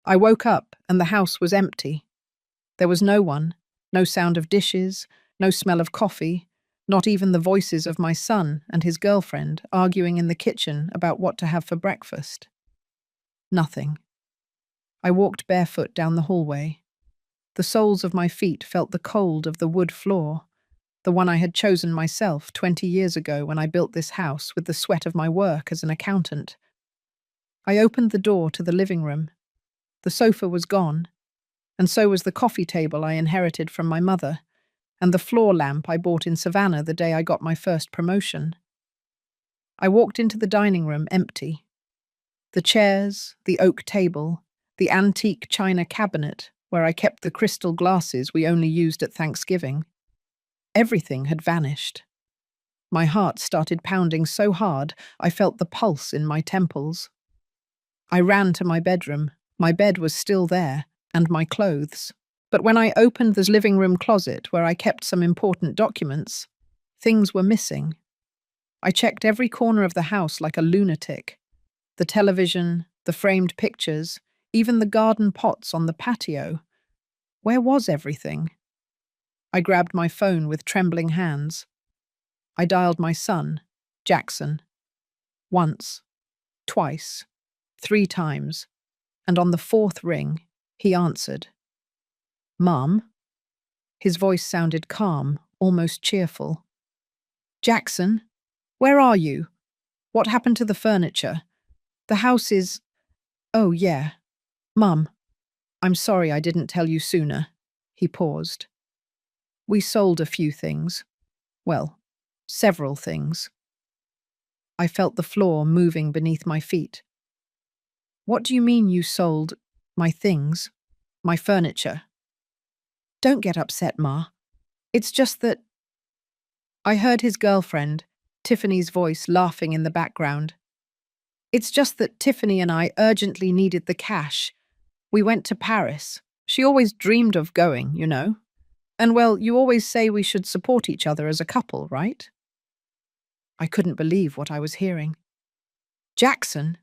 I woke up and the house was empty. There was no one, no sound of dishes, no smell of coffee, not even the voices of my son and his girlfriend arguing in the kitchen about what to have for breakfast. Nothing. I walked barefoot down the hallway. The soles of my feet felt the cold of the wood floor, the one I had chosen myself 20 years ago when I built this house with the sweat of my work as an accountant. I opened the door to the living room. The sofa was gone, and so was the coffee table I inherited from my mother, and the floor lamp I bought in Savannah the day I got my first promotion. I walked into the dining room empty. The chairs, the oak table, the antique china cabinet where I kept the crystal glasses we only used at Thanksgiving. Everything had vanished. My heart started pounding so hard I felt the pulse in my temples. I ran to my bedroom. My bed was still there, and my clothes. But when I opened the living room closet where I kept some important documents, things were missing. I checked every corner of the house like a lunatic. The television, the framed pictures, even the garden pots on the patio. Where was everything? I grabbed my phone with trembling hands. I dialed my son, Jackson. Once, twice, 3 times, and on the 4th ring, he answered. "Mum?" His voice sounded calm, almost cheerful. "Jackson, where are you? What happened to the furniture? The house is—" "Oh, yeah. Mum, I'm sorry I didn't tell you sooner." He paused. "We sold a few things. Well, several things." I felt the floor moving beneath my feet. "What do you mean you sold my things? My furniture?" "Don't get upset, Ma. It's just that—" I heard his girlfriend, Tiffany's voice, laughing in the background. "It's just that Tiffany and I urgently needed the cash. We went to Paris. She always dreamed of going, you know. And well, you always say we should support each other as a couple, right?" I couldn't believe what I was hearing. "Jackson,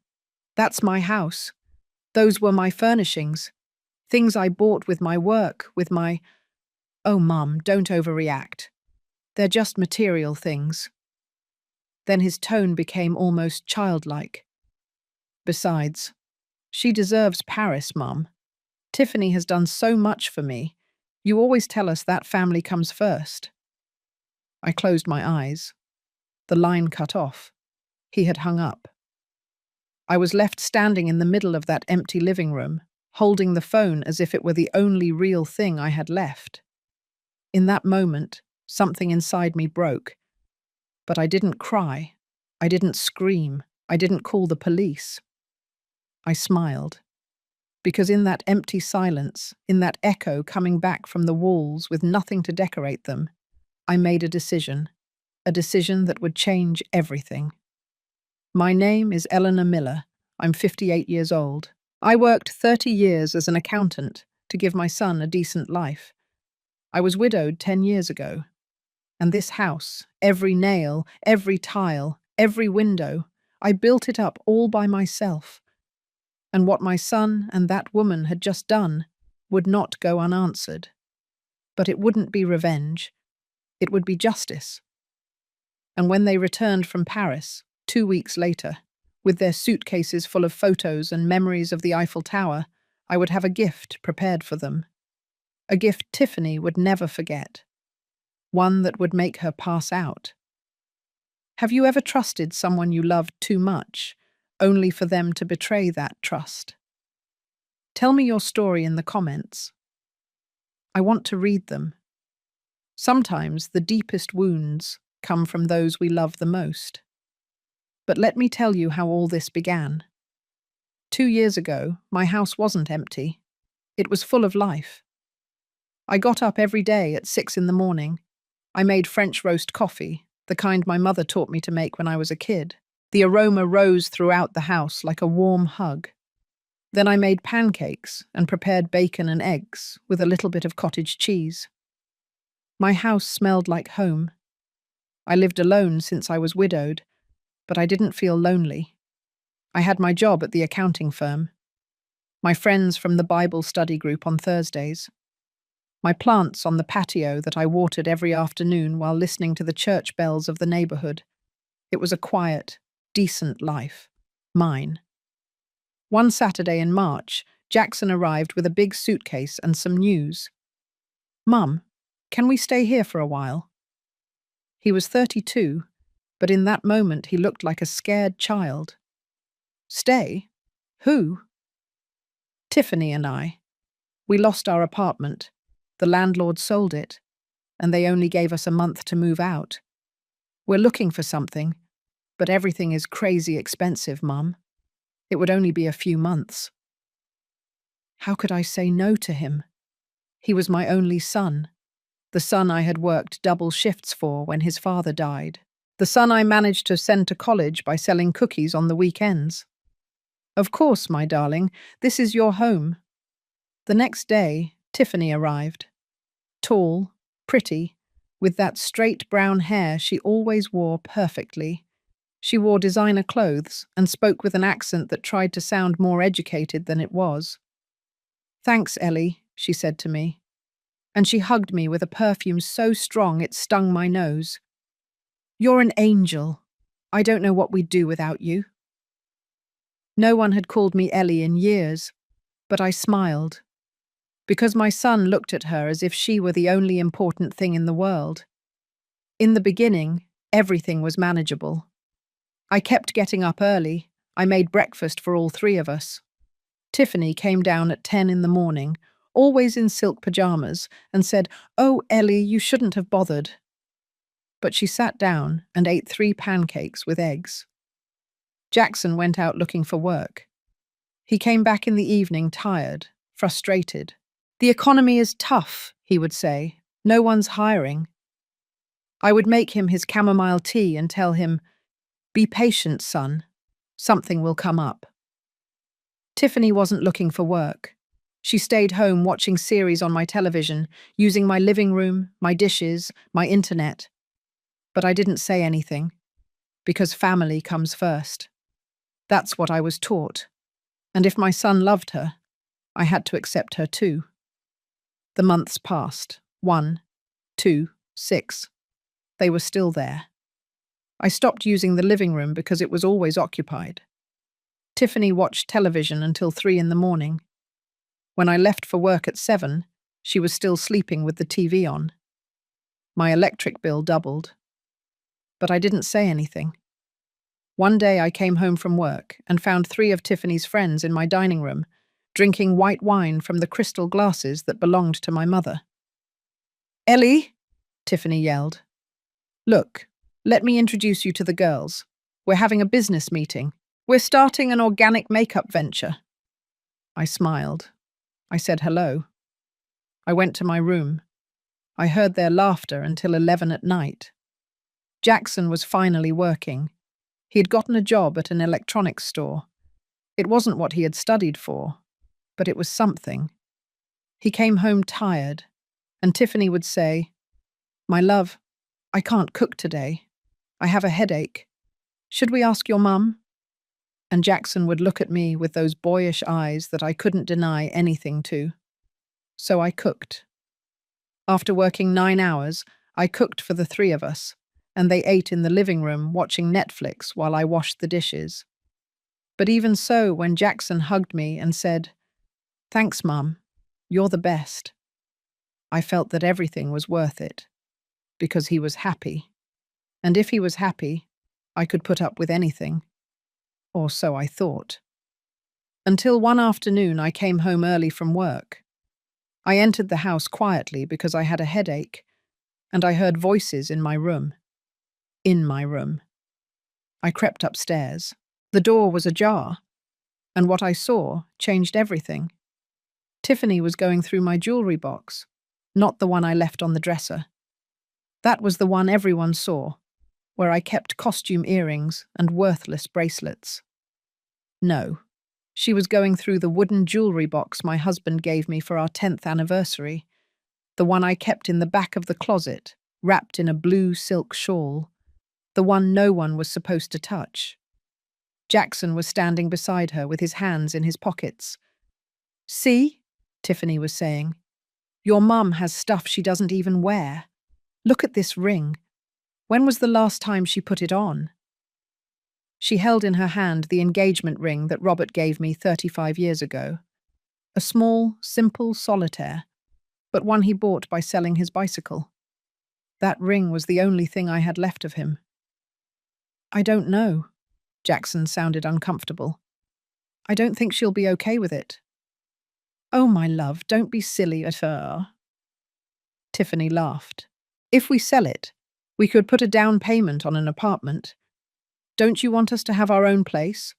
that's my house. Those were my furnishings. Things I bought with my work, with my—" "Oh, Mum, don't overreact. They're just material things." Then his tone became almost childlike. "Besides, she deserves Paris, Mum. Tiffany has done so much for me. You always tell us that family comes first." I closed my eyes. The line cut off. He had hung up. I was left standing in the middle of that empty living room, holding the phone as if it were the only real thing I had left. In that moment, something inside me broke. But I didn't cry. I didn't scream. I didn't call the police. I smiled. Because in that empty silence, in that echo coming back from the walls with nothing to decorate them, I made a decision that would change everything. My name is Eleanor Miller. I'm 58 years old. I worked 30 years as an accountant to give my son a decent life. I was widowed 10 years ago. And this house, every nail, every tile, every window, I built it up all by myself. And what my son and that woman had just done would not go unanswered. But it wouldn't be revenge. It would be justice. And when they returned from Paris, 2 weeks later, with their suitcases full of photos and memories of the Eiffel Tower, I would have a gift prepared for them. A gift Tiffany would never forget. One that would make her pass out. Have you ever trusted someone you loved too much, only for them to betray that trust? Tell me your story in the comments. I want to read them. Sometimes the deepest wounds come from those we love the most. But let me tell you how all this began. 2 years ago, my house wasn't empty. It was full of life. I got up every day at 6 in the morning. I made French roast coffee, the kind my mother taught me to make when I was a kid. The aroma rose throughout the house like a warm hug. Then I made pancakes and prepared bacon and eggs with a little bit of cottage cheese. My house smelled like home. I lived alone since I was widowed, but I didn't feel lonely. I had my job at the accounting firm. my friends from the Bible study group on Thursdays, my plants on the patio that I watered every afternoon while listening to the church bells of the neighborhood. It was a quiet, decent life. Mine. One Saturday in March, Jackson arrived with a big suitcase and some news. "Mum, can we stay here for a while?" He was 32, but in that moment he looked like a scared child. "Stay? Who?" "Tiffany and I. We lost our apartment. The landlord sold it, and they only gave us a month to move out. We're looking for something, but everything is crazy expensive, Mum. It would only be a few months." How could I say no to him? He was my only son, the son I had worked double shifts for when his father died, the son I managed to send to college by selling cookies on the weekends. "Of course, my darling, this is your home." The next day, Tiffany arrived. Tall, pretty, with that straight brown hair she always wore perfectly. She wore designer clothes and spoke with an accent that tried to sound more educated than it was. "Thanks, Ellie," she said to me, and she hugged me with a perfume so strong it stung my nose. "You're an angel. I don't know what we'd do without you." No one had called me Ellie in years, but I smiled, because my son looked at her as if she were the only important thing in the world. In the beginning, everything was manageable. I kept getting up early. I made breakfast for all three of us. Tiffany came down at 10 in the morning, always in silk pajamas, and said, "Oh, Ellie, you shouldn't have bothered." But she sat down and ate 3 pancakes with eggs. Jackson went out looking for work. He came back in the evening tired, frustrated. "The economy is tough," he would say. "No one's hiring." I would make him his chamomile tea and tell him, "Be patient, son. Something will come up." Tiffany wasn't looking for work. She stayed home watching series on my television, using my living room, my dishes, my internet. But I didn't say anything, because family comes first. That's what I was taught. And if my son loved her, I had to accept her too. The months passed. 1, 2, 6. They were still there. I stopped using the living room because it was always occupied. Tiffany watched television until 3 in the morning. When I left for work at 7, she was still sleeping with the TV on. My electric bill doubled. But I didn't say anything. One day I came home from work and found 3 of Tiffany's friends in my dining room, drinking white wine from the crystal glasses that belonged to my mother. "Ellie," Tiffany yelled. "Look, let me introduce you to the girls. We're having a business meeting. We're starting an organic makeup venture." I smiled. I said hello. I went to my room. I heard their laughter until 11 at night. Jackson was finally working. He had gotten a job at an electronics store. It wasn't what he had studied for, but it was something. He came home tired, and Tiffany would say, "My love, I can't cook today. I have a headache. Should we ask your mum?" And Jackson would look at me with those boyish eyes that I couldn't deny anything to. So I cooked. After working 9 hours, I cooked for the 3 of us, and they ate in the living room watching Netflix while I washed the dishes. But even so, when Jackson hugged me and said, "Thanks, Mum, you're the best," I felt that everything was worth it, because he was happy. And if he was happy, I could put up with anything. Or so I thought. Until one afternoon I came home early from work. I entered the house quietly because I had a headache, and I heard voices in my room. In my room. I crept upstairs. The door was ajar, and what I saw changed everything. Tiffany was going through my jewelry box, not the one I left on the dresser. That was the one everyone saw, where I kept costume earrings and worthless bracelets. No, she was going through the wooden jewelry box my husband gave me for our 10th anniversary, the one I kept in the back of the closet, wrapped in a blue silk shawl, the one no one was supposed to touch. Jackson was standing beside her with his hands in his pockets. See? Tiffany was saying. Your mum has stuff she doesn't even wear. Look at this ring. When was the last time she put it on? She held in her hand the engagement ring that Robert gave me 35 years ago. A small, simple solitaire, but one he bought by selling his bicycle. That ring was the only thing I had left of him. I don't know. Jackson sounded uncomfortable. I don't think she'll be okay with it. Oh, my love, don't be silly at her. Tiffany laughed. If we sell it, we could put a down payment on an apartment. Don't you want us to have our own place?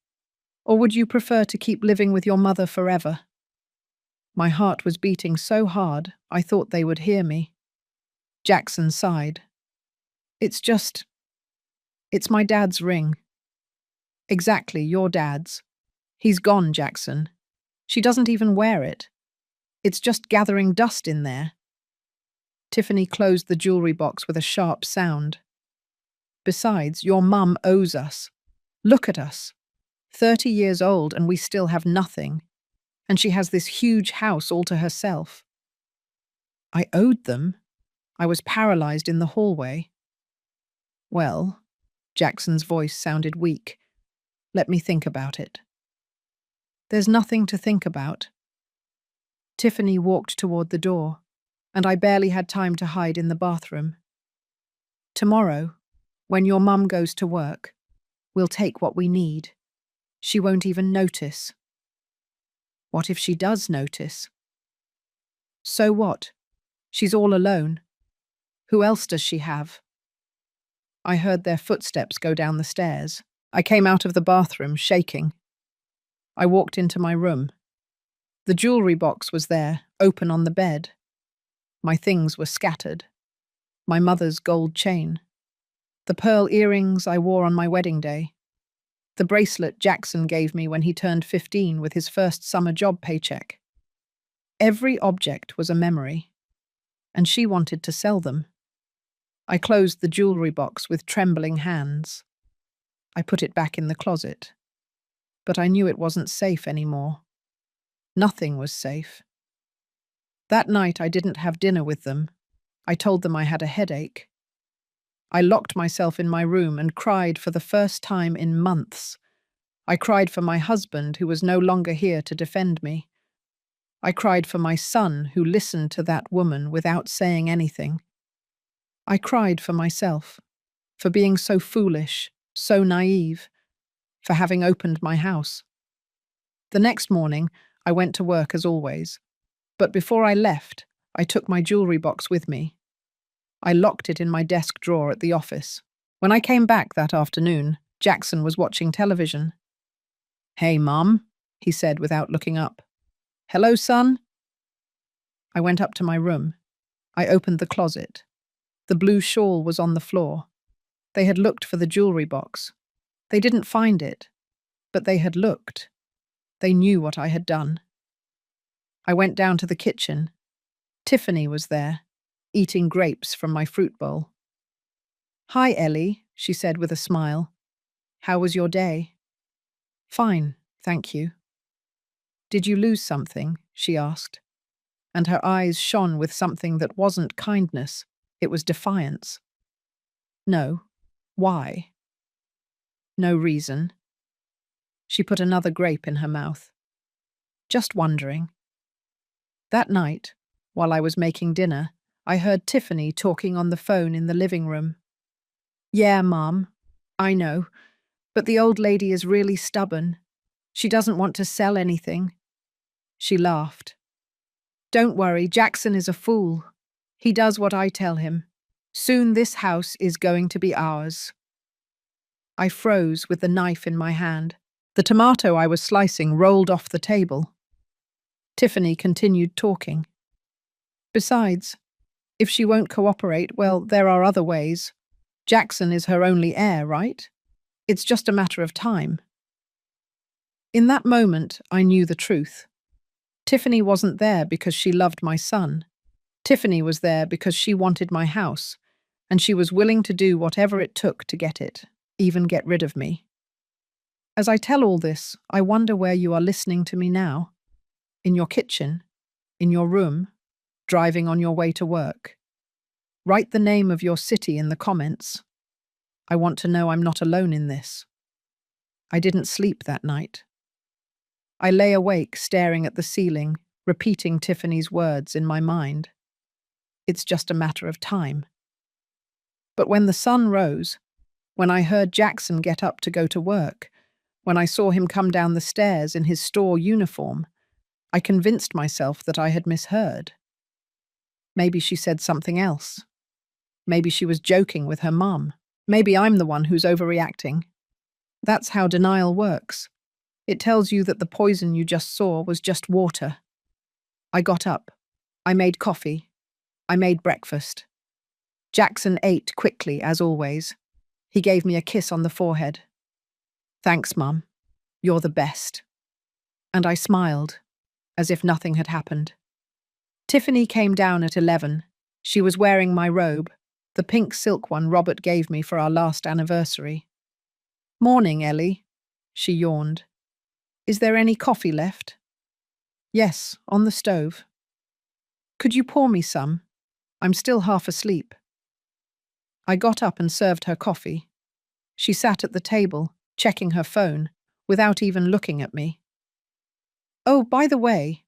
Or would you prefer to keep living with your mother forever? My heart was beating so hard, I thought they would hear me. Jackson sighed. It's my dad's ring. Exactly, your dad's. He's gone, Jackson. She doesn't even wear it. It's just gathering dust in there. Tiffany closed the jewelry box with a sharp sound. Besides, your mum owes us. Look at us. 30 years old and we still have nothing. And she has this huge house all to herself. I owed them. I was paralyzed in the hallway. Well, Jackson's voice sounded weak. Let me think about it. There's nothing to think about. Tiffany walked toward the door, and I barely had time to hide in the bathroom. Tomorrow, when your mum goes to work, we'll take what we need. She won't even notice. What if she does notice? So what? She's all alone. Who else does she have? I heard their footsteps go down the stairs. I came out of the bathroom, shaking. I walked into my room. The jewelry box was there, open on the bed. My things were scattered. My mother's gold chain. The pearl earrings I wore on my wedding day. The bracelet Jackson gave me when he turned 15 with his first summer job paycheck. Every object was a memory, and she wanted to sell them. I closed the jewelry box with trembling hands. I put it back in the closet. But I knew it wasn't safe anymore. Nothing was safe. That night I didn't have dinner with them. I told them I had a headache. I locked myself in my room and cried for the first time in months. I cried for my husband, who was no longer here to defend me. I cried for my son, who listened to that woman without saying anything. I cried for myself, for being so foolish, so naive, for having opened my house. The next morning, I went to work as always. But before I left, I took my jewelry box with me. I locked it in my desk drawer at the office. When I came back that afternoon, Jackson was watching television. "Hey, Mum," he said without looking up. "Hello, son?" I went up to my room. I opened the closet. The blue shawl was on the floor. They had looked for the jewelry box. They didn't find it, but they had looked. They knew what I had done. I went down to the kitchen. Tiffany was there, eating grapes from my fruit bowl. "Hi, Ellie," she said with a smile. "How was your day?" "Fine, thank you." "Did you lose something?" she asked, and her eyes shone with something that wasn't kindness, it was defiance. "No. Why?" "No reason." She put another grape in her mouth. "Just wondering." That night, while I was making dinner, I heard Tiffany talking on the phone in the living room. "Yeah, Mom, I know, but the old lady is really stubborn. She doesn't want to sell anything." She laughed. "Don't worry, Jackson is a fool. He does what I tell him. Soon this house is going to be ours." I froze with the knife in my hand. The tomato I was slicing rolled off the table. Tiffany continued talking. "Besides, if she won't cooperate, well, there are other ways. Jackson is her only heir, right? It's just a matter of time." In that moment, I knew the truth. Tiffany wasn't there because she loved my son. Tiffany was there because she wanted my house, and she was willing to do whatever it took to get it, even get rid of me. As I tell all this, I wonder where you are listening to me now. In your kitchen? In your room? Driving on your way to work? Write the name of your city in the comments. I want to know I'm not alone in this. I didn't sleep that night. I lay awake staring at the ceiling, repeating Tiffany's words in my mind. It's just a matter of time. But when the sun rose, when I heard Jackson get up to go to work, when I saw him come down the stairs in his store uniform, I convinced myself that I had misheard. Maybe she said something else. Maybe she was joking with her mum. Maybe I'm the one who's overreacting. That's how denial works. It tells you that the poison you just saw was just water. I got up. I made coffee. I made breakfast. Jackson ate quickly, as always. He gave me a kiss on the forehead. Thanks, Mum. You're the best. And I smiled, as if nothing had happened. Tiffany came down at 11. She was wearing my robe, the pink silk one Robert gave me for our last anniversary. Morning, Ellie, she yawned. Is there any coffee left? Yes, on the stove. Could you pour me some? I'm still half asleep. I got up and served her coffee. She sat at the table, checking her phone, without even looking at me. Oh, by the way,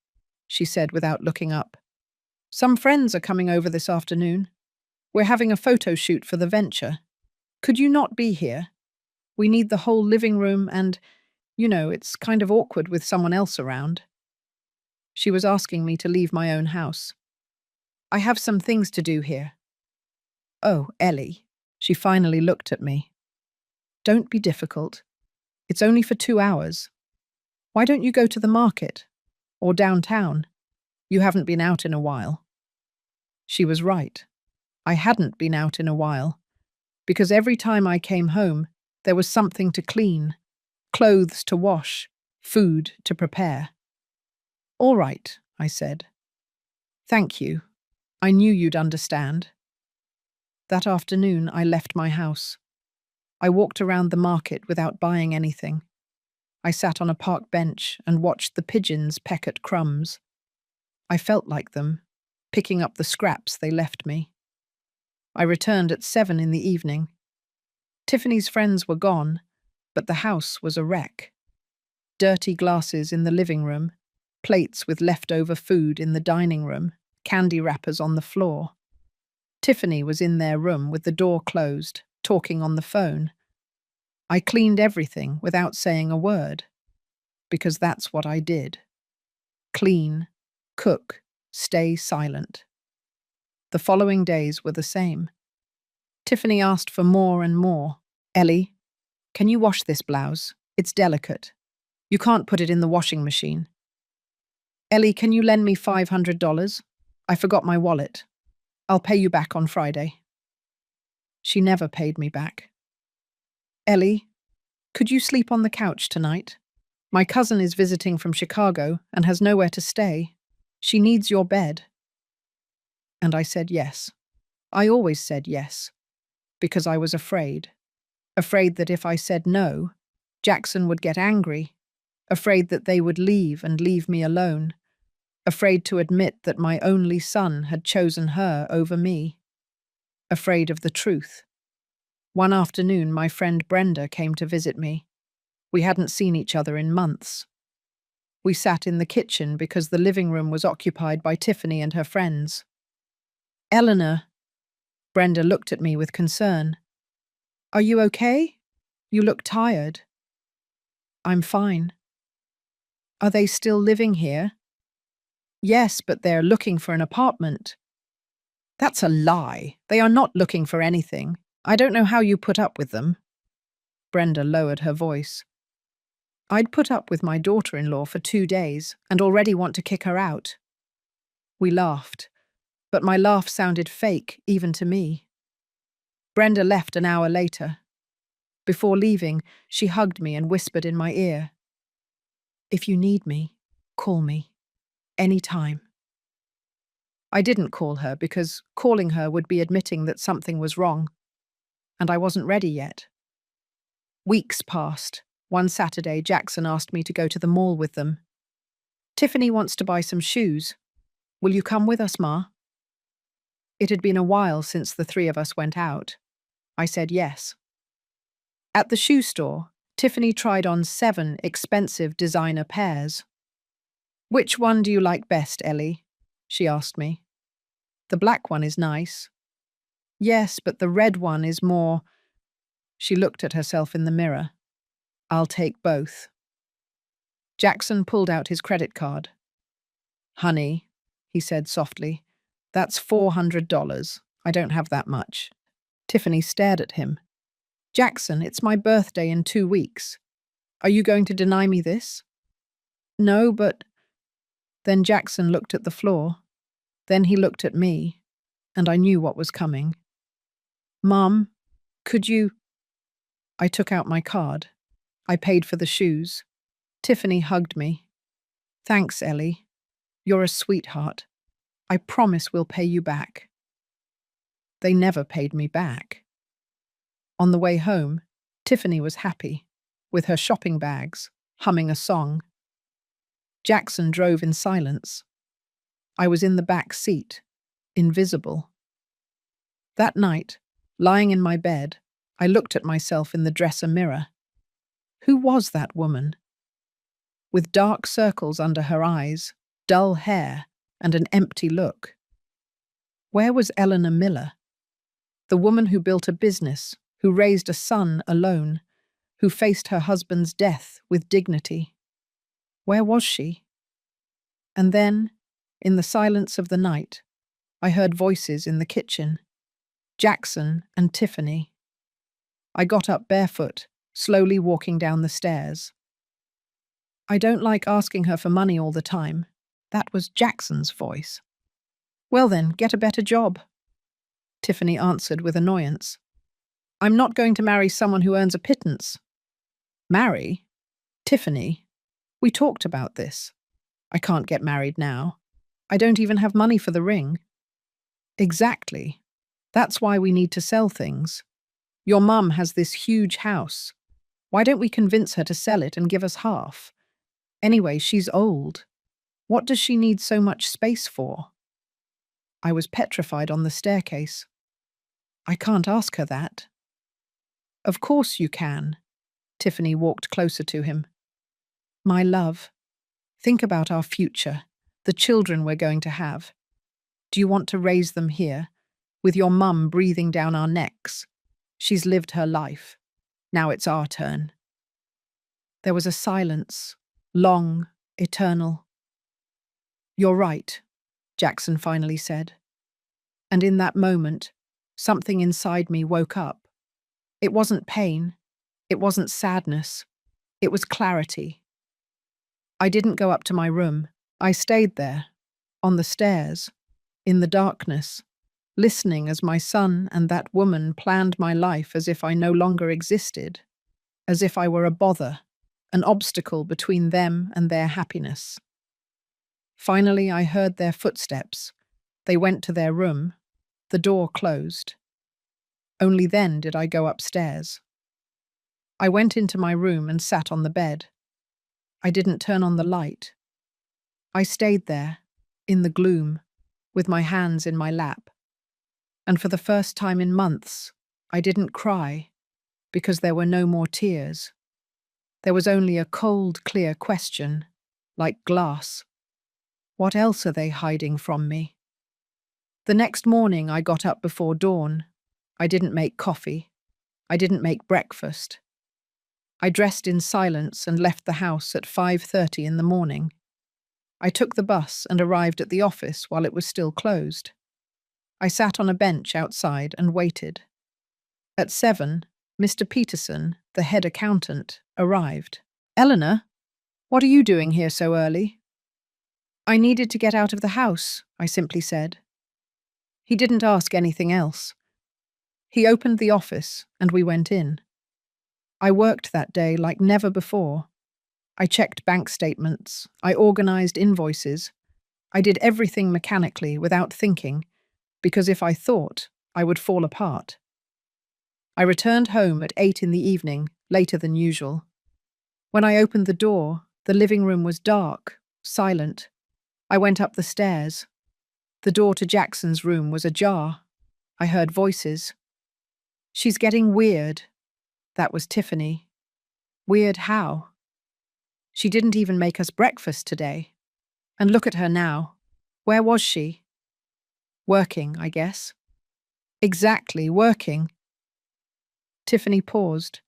she said without looking up, some friends are coming over this afternoon. We're having a photo shoot for the venture. Could you not be here? We need the whole living room and, it's kind of awkward with someone else around. She was asking me to leave my own house. I have some things to do here. Oh, Ellie. She finally looked at me. Don't be difficult. It's only for 2 hours. Why don't you go to the market? Or downtown? You haven't been out in a while. She was right. I hadn't been out in a while. Because every time I came home, there was something to clean, clothes to wash, food to prepare. All right, I said. Thank you. I knew you'd understand. That afternoon, I left my house. I walked around the market without buying anything. I sat on a park bench and watched the pigeons peck at crumbs. I felt like them, picking up the scraps they left me. I returned at 7 in the evening. Tiffany's friends were gone, but the house was a wreck. Dirty glasses in the living room, plates with leftover food in the dining room, candy wrappers on the floor. Tiffany was in their room with the door closed, talking on the phone. I cleaned everything without saying a word, because that's what I did. Clean, cook, stay silent. The following days were the same. Tiffany asked for more and more. Ellie, can you wash this blouse? It's delicate. You can't put it in the washing machine. Ellie, can you lend me $500? I forgot my wallet. I'll pay you back on Friday. She never paid me back. Ellie, could you sleep on the couch tonight? My cousin is visiting from Chicago and has nowhere to stay. She needs your bed. And I said yes. I always said yes, because I was afraid. Afraid that if I said no, Jackson would get angry. Afraid that they would leave and leave me alone. Afraid to admit that my only son had chosen her over me. Afraid of the truth. One afternoon, my friend Brenda came to visit me. We hadn't seen each other in months. We sat in the kitchen because the living room was occupied by Tiffany and her friends. Eleanor, Brenda looked at me with concern. Are you okay? You look tired. I'm fine. Are they still living here? Yes, but they're looking for an apartment. That's a lie. They are not looking for anything. I don't know how you put up with them. Brenda lowered her voice. I'd put up with my daughter-in-law for 2 days and already want to kick her out. We laughed, but my laugh sounded fake even to me. Brenda left an hour later. Before leaving, she hugged me and whispered in my ear, "If you need me, call me. Any time." I didn't call her because calling her would be admitting that something was wrong, and I wasn't ready yet. Weeks passed. One Saturday, Jackson asked me to go to the mall with them. Tiffany wants to buy some shoes. Will you come with us, Ma? It had been a while since the three of us went out. I said yes. At the shoe store, Tiffany tried on 7 expensive designer pairs. Which one do you like best, Ellie? She asked me. The black one is nice. Yes, but the red one is more. She looked at herself in the mirror. I'll take both. Jackson pulled out his credit card. Honey, he said softly, that's $400. I don't have that much. Tiffany stared at him. Jackson, it's my birthday in 2 weeks. Are you going to deny me this? No, but... Then Jackson looked at the floor. Then he looked at me, and I knew what was coming. Mum, could you... I took out my card. I paid for the shoes. Tiffany hugged me. Thanks, Ellie. You're a sweetheart. I promise we'll pay you back. They never paid me back. On the way home, Tiffany was happy, with her shopping bags, humming a song. Jackson drove in silence. I was in the back seat, invisible. That night, lying in my bed, I looked at myself in the dresser mirror. Who was that woman? With dark circles under her eyes, dull hair, and an empty look. Where was Eleanor Miller? The woman who built a business, who raised a son alone, who faced her husband's death with dignity. Where was she? And then, in the silence of the night, I heard voices in the kitchen. Jackson and Tiffany. I got up barefoot, slowly walking down the stairs. I don't like asking her for money all the time. That was Jackson's voice. Well then, get a better job. Tiffany answered with annoyance. I'm not going to marry someone who earns a pittance. Marry? Tiffany, we talked about this. I can't get married now. I don't even have money for the ring. Exactly. That's why we need to sell things. Your mum has this huge house. Why don't we convince her to sell it and give us half? Anyway, she's old. What does she need so much space for? I was petrified on the staircase. I can't ask her that. Of course you can. Tiffany walked closer to him. My love, think about our future, the children we're going to have. Do you want to raise them here, with your mum breathing down our necks? She's lived her life. Now it's our turn. There was a silence, long, eternal. You're right, Jackson finally said. And in that moment, something inside me woke up. It wasn't pain. It wasn't sadness. It was clarity. I didn't go up to my room. I stayed there, on the stairs, in the darkness, listening as my son and that woman planned my life as if I no longer existed, as if I were a bother, an obstacle between them and their happiness. Finally, I heard their footsteps. They went to their room. The door closed. Only then did I go upstairs. I went into my room and sat on the bed. I didn't turn on the light. I stayed there, in the gloom, with my hands in my lap. And for the first time in months, I didn't cry, because there were no more tears. There was only a cold, clear question, like glass. What else are they hiding from me? The next morning I got up before dawn. I didn't make coffee. I didn't make breakfast. I dressed in silence and left the house at 5:30 in the morning. I took the bus and arrived at the office while it was still closed. I sat on a bench outside and waited. At 7, Mr. Peterson, the head accountant, arrived. Eleanor, what are you doing here so early? I needed to get out of the house, I simply said. He didn't ask anything else. He opened the office and we went in. I worked that day like never before. I checked bank statements. I organized invoices. I did everything mechanically without thinking, because if I thought, I would fall apart. I returned home at 8 in the evening, later than usual. When I opened the door, the living room was dark, silent. I went up the stairs. The door to Jackson's room was ajar. I heard voices. "She's getting weird." That was Tiffany. Weird how? She didn't even make us breakfast today. And look at her now. Where was she? Working, I guess. Exactly, working. Tiffany paused.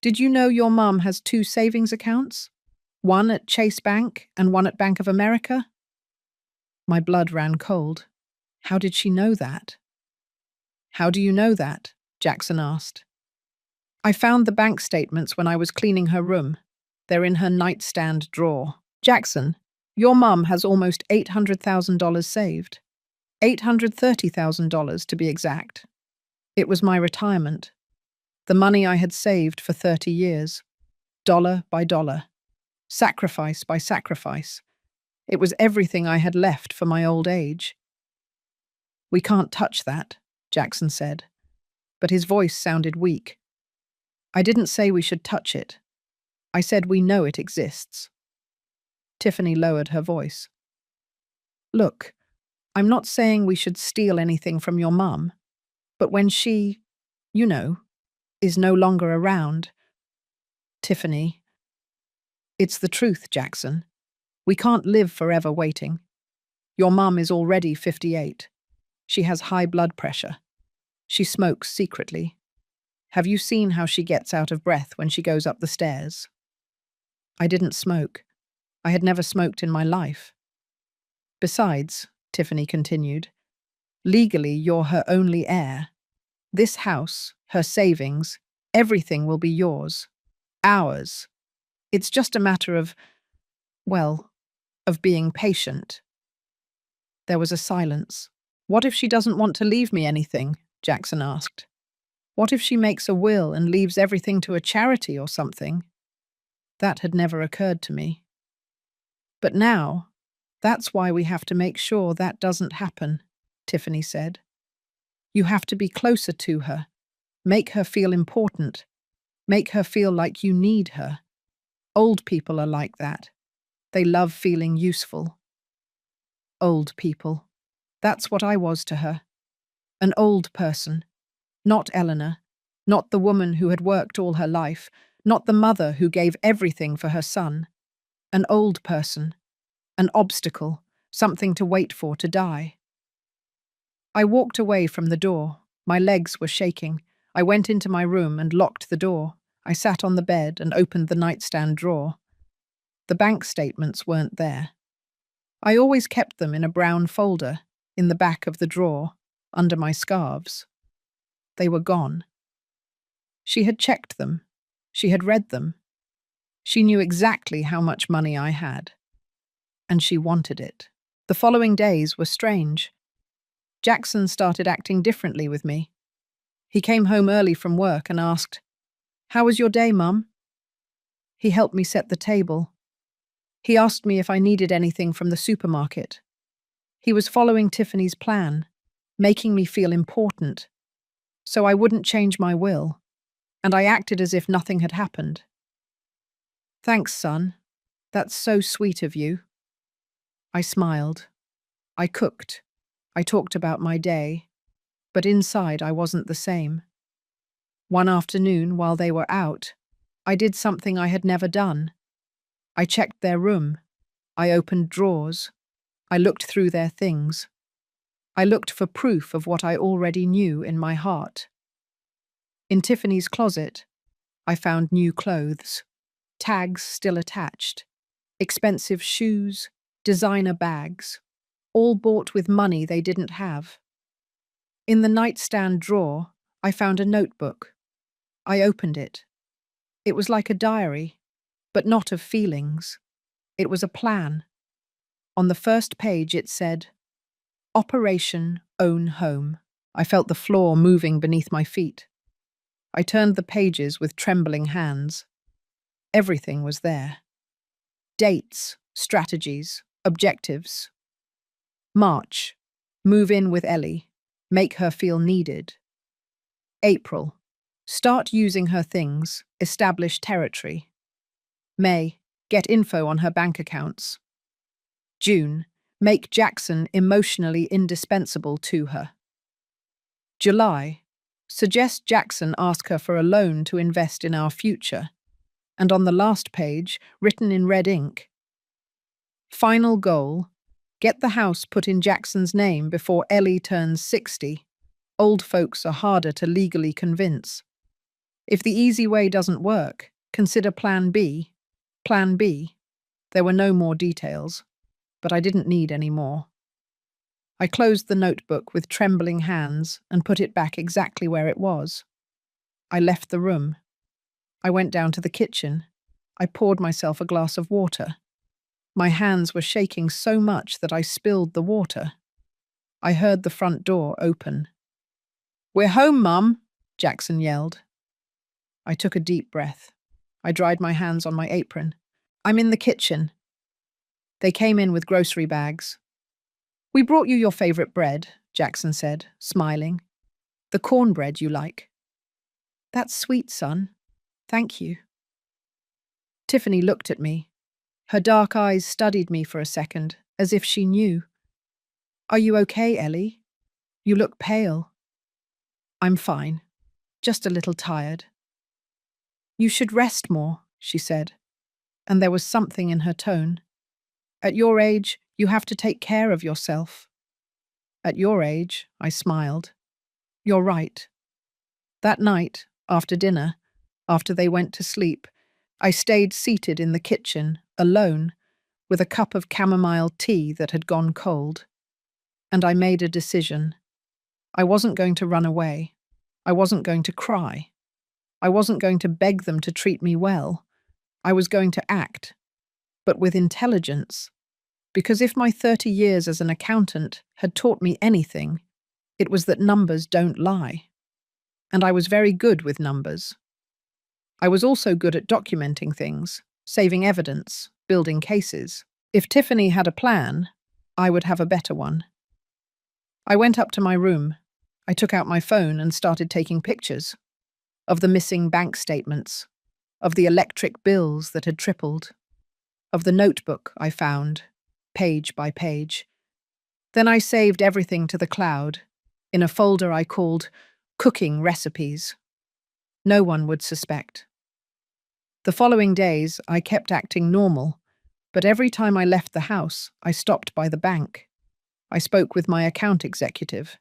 "Did you know your mum has 2 savings accounts? One at Chase Bank and one at Bank of America?" My blood ran cold. How did she know that? "How do you know that?" Jackson asked. "I found the bank statements when I was cleaning her room. They're in her nightstand drawer." "Jackson, your mum has almost $800,000 saved. $830,000 to be exact. It was my retirement. The money I had saved for 30 years. Dollar by dollar. Sacrifice by sacrifice. It was everything I had left for my old age." "We can't touch that," Jackson said, but his voice sounded weak. "I didn't say we should touch it. I said we know it exists." Tiffany lowered her voice. "Look, I'm not saying we should steal anything from your mum, but when she, you know, is no longer around—" "Tiffany, it's the truth, Jackson. We can't live forever waiting. Your mum is already 58. She has high blood pressure. She smokes secretly. Have you seen how she gets out of breath when she goes up the stairs?" I didn't smoke. I had never smoked in my life. "Besides," Tiffany continued, "legally you're her only heir. This house, her savings, everything will be yours. Ours. It's just a matter of, well, of being patient." There was a silence. "What if she doesn't want to leave me anything?" Jackson asked. "What if she makes a will and leaves everything to a charity or something?" That had never occurred to me. "But now, that's why we have to make sure that doesn't happen," Tiffany said. "You have to be closer to her, make her feel important, make her feel like you need her. Old people are like that. They love feeling useful." Old people. That's what I was to her. An old person. Not Eleanor. Not the woman who had worked all her life. Not the mother who gave everything for her son. An old person. An obstacle. Something to wait for to die. I walked away from the door. My legs were shaking. I went into my room and locked the door. I sat on the bed and opened the nightstand drawer. The bank statements weren't there. I always kept them in a brown folder, in the back of the drawer, under my scarves. They were gone. She had checked them. She had read them. She knew exactly how much money I had. And she wanted it. The following days were strange. Jackson started acting differently with me. He came home early from work and asked, "How was your day, Mum?" He helped me set the table. He asked me if I needed anything from the supermarket. He was following Tiffany's plan, making me feel important, so I wouldn't change my will, and I acted as if nothing had happened. "Thanks, son. That's so sweet of you." I smiled. I cooked. I talked about my day, but inside I wasn't the same. One afternoon, while they were out, I did something I had never done. I checked their room. I opened drawers. I looked through their things. I looked for proof of what I already knew in my heart. In Tiffany's closet, I found new clothes, tags still attached, expensive shoes, designer bags, all bought with money they didn't have. In the nightstand drawer, I found a notebook. I opened it. It was like a diary, but not of feelings. It was a plan. On the first page it said, "Operation Own Home." I felt the floor moving beneath my feet. I turned the pages with trembling hands. Everything was there. Dates, strategies, objectives. March, move in with Ellie, make her feel needed. April, start using her things, establish territory. May, get info on her bank accounts. June. Make Jackson emotionally indispensable to her. July. Suggest Jackson ask her for a loan to invest in our future. And on the last page, written in red ink, final goal, get the house put in Jackson's name before Ellie turns 60. Old folks are harder to legally convince. If the easy way doesn't work, consider Plan B. Plan B. There were no more details, but I didn't need any more. I closed the notebook with trembling hands and put it back exactly where it was. I left the room. I went down to the kitchen. I poured myself a glass of water. My hands were shaking so much that I spilled the water. I heard the front door open. "We're home, Mum," Jackson yelled. I took a deep breath. I dried my hands on my apron. "I'm in the kitchen." They came in with grocery bags. "We brought you your favorite bread," Jackson said, smiling. "The cornbread you like." "That's sweet, son. Thank you." Tiffany looked at me. Her dark eyes studied me for a second, as if she knew. "Are you okay, Ellie? You look pale." "I'm fine. Just a little tired." "You should rest more," she said, and there was something in her tone. "At your age, you have to take care of yourself." "At your age," I smiled. "You're right." That night, after dinner, after they went to sleep, I stayed seated in the kitchen, alone, with a cup of chamomile tea that had gone cold. And I made a decision. I wasn't going to run away. I wasn't going to cry. I wasn't going to beg them to treat me well. I was going to act, but with intelligence. Because if my 30 years as an accountant had taught me anything, it was that numbers don't lie. And I was very good with numbers. I was also good at documenting things, saving evidence, building cases. If Tiffany had a plan, I would have a better one. I went up to my room. I took out my phone and started taking pictures of the missing bank statements, of the electric bills that had tripled, of the notebook I found, page by page. Then I saved everything to the cloud, in a folder I called Cooking Recipes. No one would suspect. The following days, I kept acting normal, but every time I left the house, I stopped by the bank. I spoke with my account executive.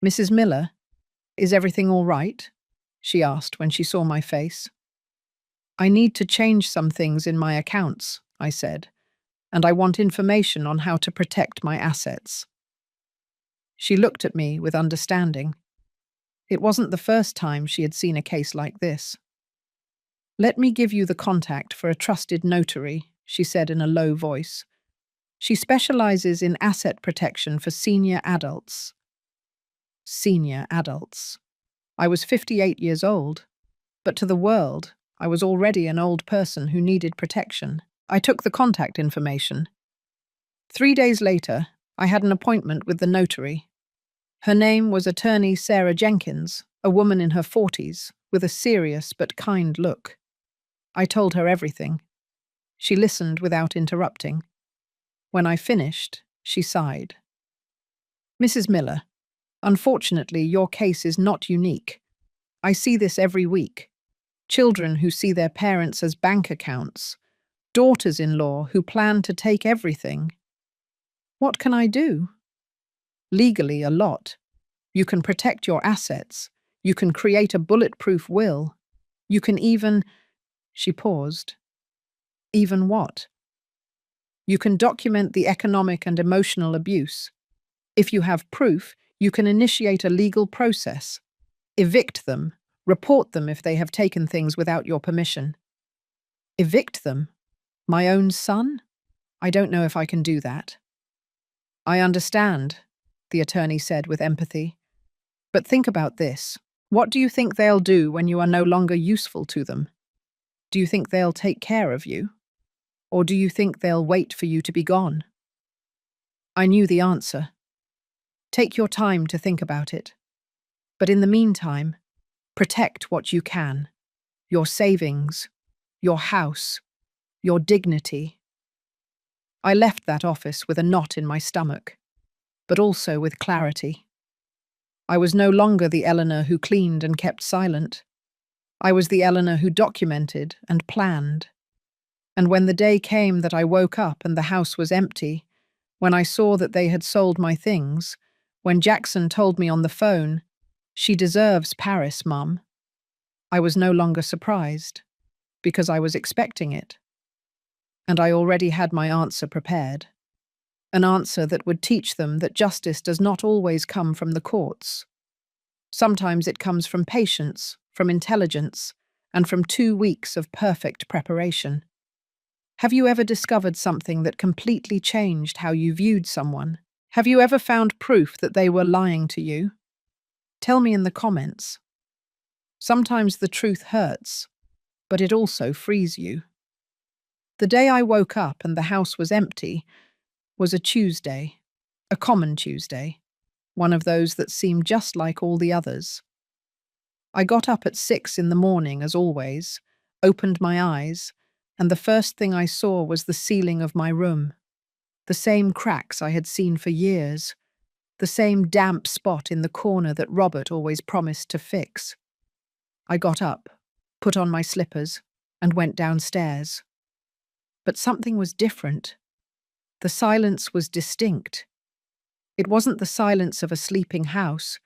"Mrs. Miller, is everything all right?" she asked when she saw my face. "I need to change some things in my accounts," I said, "and I want information on how to protect my assets." She looked at me with understanding. It wasn't the first time she had seen a case like this. "Let me give you the contact for a trusted notary," she said in a low voice. "She specializes in asset protection for senior adults." Senior adults. I was 58 years old, but to the world, I was already an old person who needed protection. I took the contact information. 3 days later, I had an appointment with the notary. Her name was Attorney Sarah Jenkins, a woman in her 40s, with a serious but kind look. I told her everything. She listened without interrupting. When I finished, she sighed. "Mrs. Miller, unfortunately, your case is not unique. I see this every week. Children who see their parents as bank accounts, daughters-in-law who plan to take everything. What can I do?" "Legally, a lot. You can protect your assets. You can create a bulletproof will. You can even—" She paused. "Even what?" "You can document the economic and emotional abuse. If you have proof, you can initiate a legal process. Evict them. Report them if they have taken things without your permission." "Evict them? My own son? I don't know if I can do that." "I understand," the attorney said with empathy. "But think about this. What do you think they'll do when you are no longer useful to them? Do you think they'll take care of you? Or do you think they'll wait for you to be gone?" I knew the answer. Take your time to think about it. But in the meantime, protect what you can. Your savings, your house, your dignity. I left that office with a knot in my stomach, but also with clarity. I was no longer the Eleanor who cleaned and kept silent. I was the Eleanor who documented and planned. And when the day came that I woke up and the house was empty, when I saw that they had sold my things, when Jackson told me on the phone, "She deserves Paris, Mum," I was no longer surprised, because I was expecting it. And I already had my answer prepared. An answer that would teach them that justice does not always come from the courts. Sometimes it comes from patience, from intelligence, and from 2 weeks of perfect preparation. Have you ever discovered something that completely changed how you viewed someone? Have you ever found proof that they were lying to you? Tell me in the comments. Sometimes the truth hurts, but it also frees you. The day I woke up and the house was empty was a Tuesday, a common Tuesday, one of those that seemed just like all the others. I got up at 6 in the morning, as always, opened my eyes, and the first thing I saw was the ceiling of my room. The same cracks I had seen for years, the same damp spot in the corner that Robert always promised to fix. I got up, put on my slippers, and went downstairs. But something was different. The silence was distinct. It wasn't the silence of a sleeping house.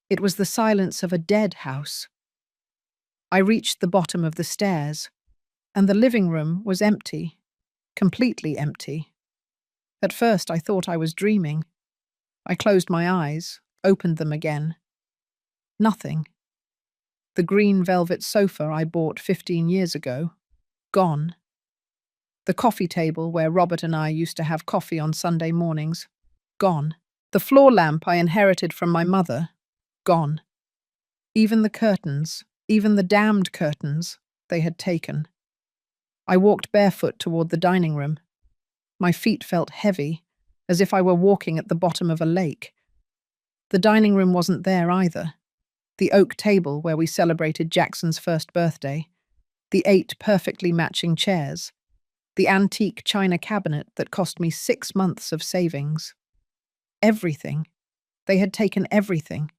It was the silence of a dead house. I reached the bottom of the stairs, and the living room was empty, completely empty. At first I thought I was dreaming. I closed my eyes, opened them again. Nothing. The green velvet sofa I bought 15 years ago, gone. The coffee table where Robert and I used to have coffee on Sunday mornings, gone. The floor lamp I inherited from my mother, gone. Even the curtains, even the damned curtains, they had taken. I walked barefoot toward the dining room. My feet felt heavy, as if I were walking at the bottom of a lake. The dining room wasn't there either. The oak table where we celebrated Jackson's first birthday, the 8 perfectly matching chairs, the antique china cabinet that cost me 6 months of savings. Everything. They had taken everything.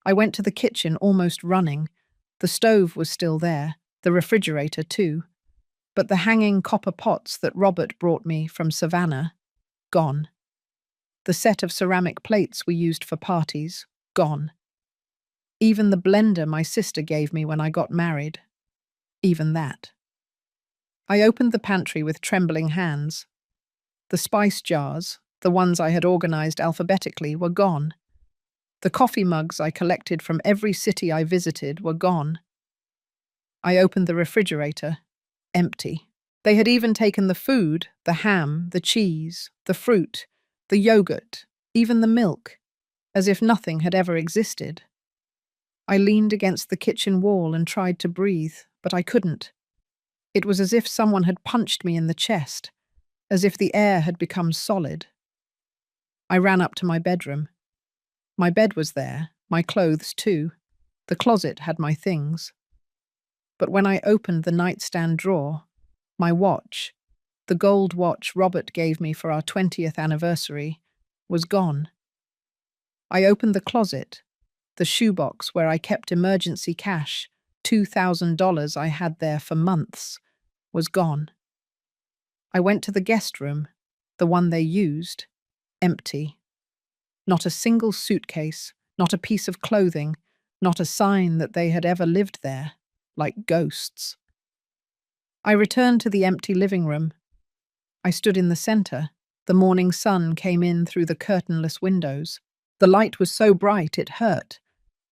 I went to the kitchen almost running. The stove was still there, the refrigerator too, but the hanging copper pots that Robert brought me from Savannah, gone. The set of ceramic plates we used for parties, gone. Even the blender my sister gave me when I got married, even that. I opened the pantry with trembling hands. The spice jars, the ones I had organized alphabetically, were gone. The coffee mugs I collected from every city I visited were gone. I opened the refrigerator, empty. They had even taken the food, the ham, the cheese, the fruit, the yogurt, even the milk, as if nothing had ever existed. I leaned against the kitchen wall and tried to breathe, but I couldn't. It was as if someone had punched me in the chest, as if the air had become solid. I ran up to my bedroom. My bed was there, my clothes too. The closet had my things. But when I opened the nightstand drawer, my watch, the gold watch Robert gave me for our 20th anniversary, was gone. I opened the closet, the shoebox where I kept emergency cash, $2,000 I had there for months, was gone. I went to the guest room, the one they used, empty. Not a single suitcase, not a piece of clothing, not a sign that they had ever lived there, like ghosts. I returned to the empty living room. I stood in the center. The morning sun came in through the curtainless windows. The light was so bright it hurt.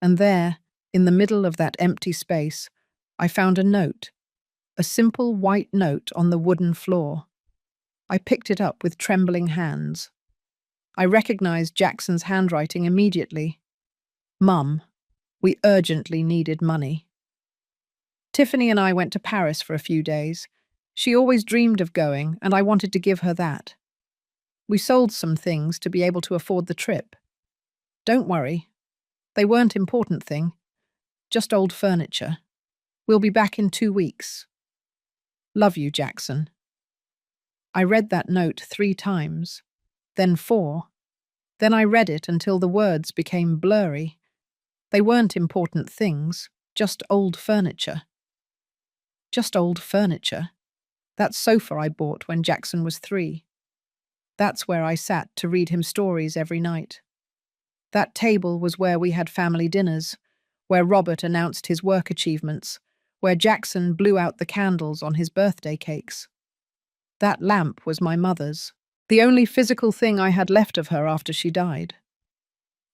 And there, in the middle of that empty space, I found a note, a simple white note on the wooden floor. I picked it up with trembling hands. I recognized Jackson's handwriting immediately. Mum, we urgently needed money. Tiffany and I went to Paris for a few days. She always dreamed of going, and I wanted to give her that. We sold some things to be able to afford the trip. Don't worry. They weren't important thing. Just old furniture. We'll be back in 2 weeks. Love you, Jackson. I read that note 3 times, then 4. Then I read it until the words became blurry. They weren't important things, just old furniture. Just old furniture. That sofa I bought when Jackson was 3. That's where I sat to read him stories every night. That table was where we had family dinners, where Robert announced his work achievements, where Jackson blew out the candles on his birthday cakes. That lamp was my mother's, the only physical thing I had left of her after she died.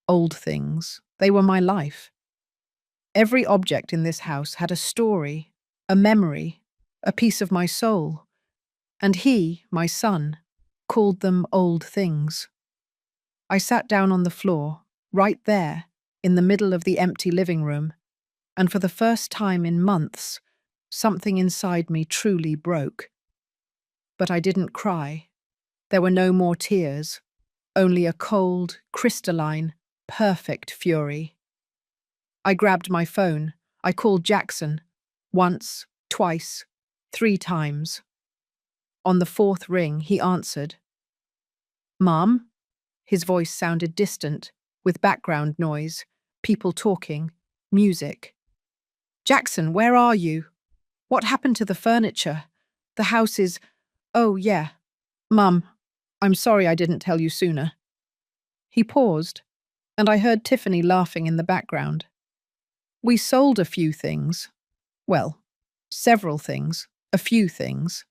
Old things, they were my life. Every object in this house had a story, a memory, a piece of my soul, and he, my son, called them old things. I sat down on the floor, right there, in the middle of the empty living room, and for the first time in months, something inside me truly broke. But I didn't cry. There were no more tears, only a cold, crystalline, perfect fury. I grabbed my phone. I called Jackson. Once, twice, 3 times. On the 4th ring, he answered. "Mom?" His voice sounded distant, with background noise, people talking, music. "Jackson, where are you? What happened to the furniture? The house is... Oh, yeah. Mum, I'm sorry I didn't tell you sooner." He paused, and I heard Tiffany laughing in the background. "We sold a few things. Well, several things. A few things."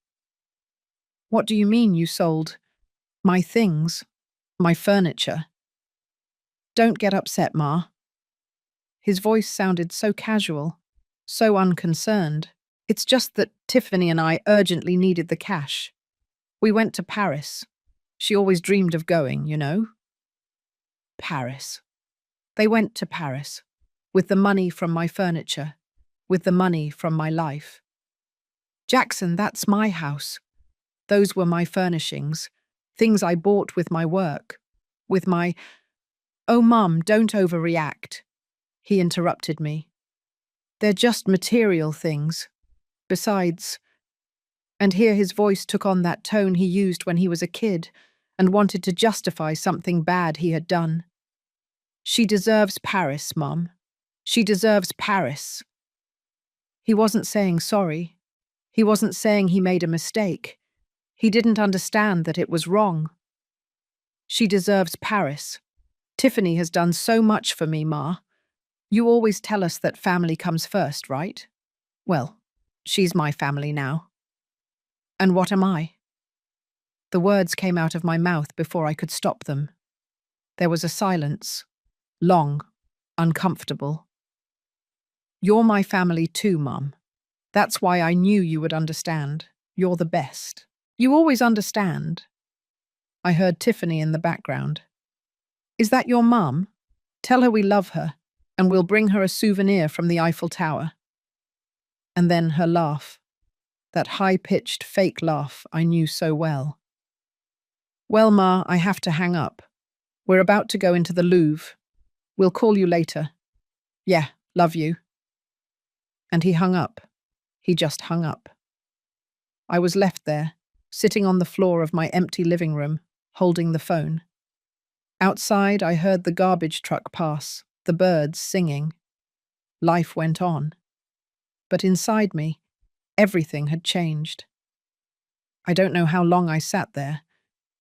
"What do you mean you sold my things? My furniture?" "Don't get upset, Ma." His voice sounded so casual, so unconcerned. "It's just that Tiffany and I urgently needed the cash. We went to Paris. She always dreamed of going, you know." Paris. They went to Paris, with the money from my furniture, with the money from my life. "Jackson, that's my house. Those were my furnishings, things I bought with my work, with my..." "Oh, Mum, don't overreact," he interrupted me. "They're just material things. Besides..." And here his voice took on that tone he used when he was a kid and wanted to justify something bad he had done. "She deserves Paris, Mum. She deserves Paris." He wasn't saying sorry. He wasn't saying he made a mistake. He didn't understand that it was wrong. "She deserves Paris. Tiffany has done so much for me, Ma. You always tell us that family comes first, right? Well, she's my family now. And what am I?" The words came out of my mouth before I could stop them. There was a silence, long, uncomfortable. "You're my family too, Mum. That's why I knew you would understand. You're the best. You always understand." I heard Tiffany in the background. "Is that your mum? Tell her we love her, and we'll bring her a souvenir from the Eiffel Tower." And then her laugh, that high-pitched fake laugh I knew so well. "Well, Ma, I have to hang up. We're about to go into the Louvre. We'll call you later. Yeah, love you." And he hung up. He just hung up. I was left there, sitting on the floor of my empty living room, holding the phone. Outside, I heard the garbage truck pass, the birds singing. Life went on. But inside me, everything had changed. I don't know how long I sat there.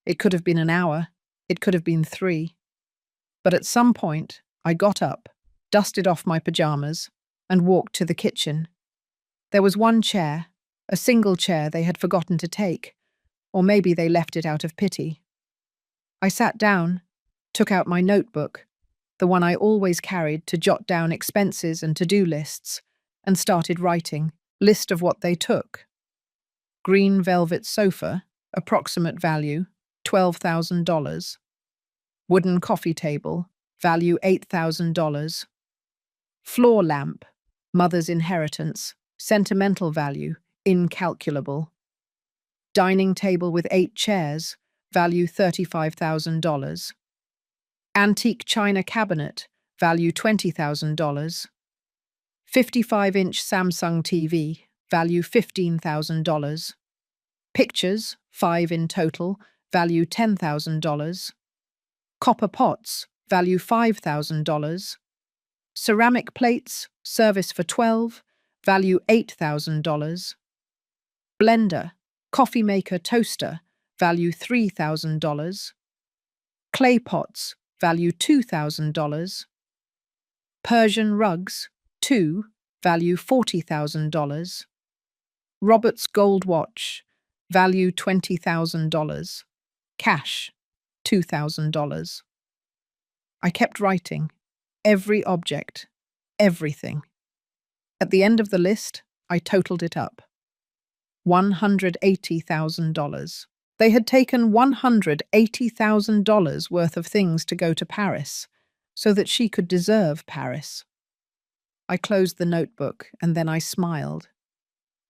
It could have been an hour. It could have been 3. But at some point, I got up, dusted off my pajamas, and walked to the kitchen. There was one chair, a single chair they had forgotten to take, or maybe they left it out of pity. I sat down, took out my notebook, the one I always carried to jot down expenses and to-do lists, and started writing. List of what they took. Green velvet sofa, approximate value, $12,000. Wooden coffee table, value $8,000. Floor lamp, mother's inheritance, sentimental value, incalculable. Dining table with 8 chairs, value $35,000. Antique china cabinet, value $20,000. 55-inch Samsung TV, value $15,000. Pictures, 5 in total, value $10,000. Copper pots, value $5,000. Ceramic plates, service for 12, value $8,000. Blender, coffee maker toaster, value $3,000. Clay pots, value $2,000. Persian rugs, 2, value $40,000. Robert's gold watch, value $20,000. Cash, $2,000. I kept writing. Every object. Everything. At the end of the list, I totaled it up. $180,000. They had taken $180,000 worth of things to go to Paris, so that she could deserve Paris. I closed the notebook and then I smiled.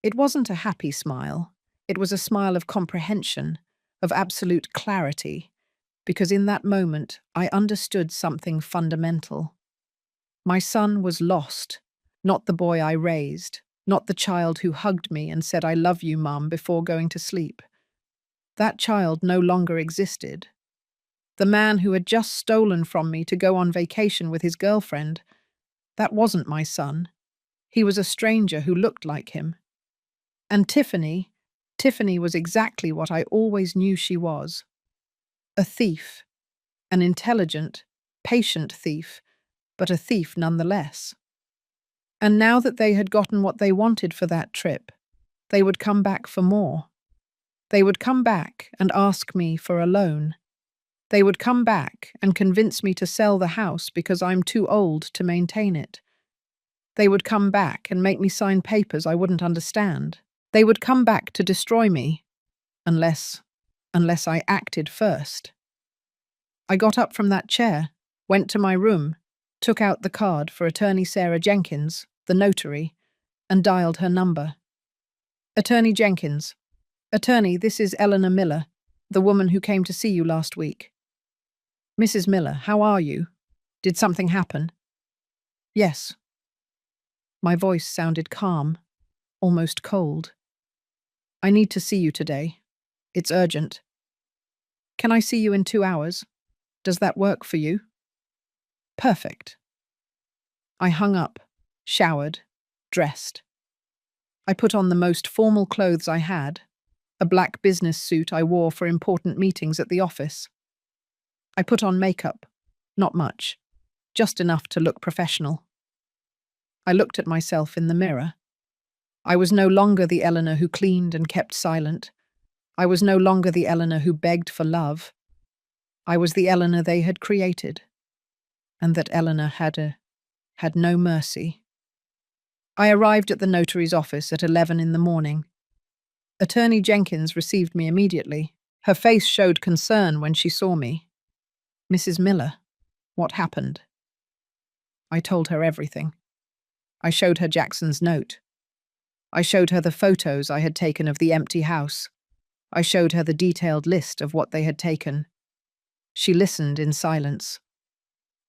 It wasn't a happy smile. It was a smile of comprehension, of absolute clarity, because in that moment I understood something fundamental. My son was lost, not the boy I raised, not the child who hugged me and said, "I love you, Mum," before going to sleep. That child no longer existed. The man who had just stolen from me to go on vacation with his girlfriend, that wasn't my son. He was a stranger who looked like him. And Tiffany was exactly what I always knew she was. A thief. An intelligent, patient thief, but a thief nonetheless. And now that they had gotten what they wanted for that trip, they would come back for more. They would come back and ask me for a loan. They would come back and convince me to sell the house because I'm too old to maintain it. They would come back and make me sign papers I wouldn't understand. They would come back to destroy me, unless I acted first. I got up from that chair, went to my room, took out the card for Attorney Sarah Jenkins, the notary, and dialed her number. Attorney Jenkins. Attorney, this is Eleanor Miller, the woman who came to see you last week. Mrs. Miller, how are you? Did something happen? Yes. My voice sounded calm, almost cold. I need to see you today. It's urgent. Can I see you in 2 hours? Does that work for you? Perfect. I hung up, showered, dressed. I put on the most formal clothes I had, a black business suit I wore for important meetings at the office. I put on makeup, not much, just enough to look professional. I looked at myself in the mirror. I was no longer the Eleanor who cleaned and kept silent. I was no longer the Eleanor who begged for love. I was the Eleanor they had created, and that Eleanor had no mercy. I arrived at the notary's office at 11 in the morning. Attorney Jenkins received me immediately. Her face showed concern when she saw me. Mrs. Miller, what happened? I told her everything. I showed her Jackson's note. I showed her the photos I had taken of the empty house. I showed her the detailed list of what they had taken. She listened in silence.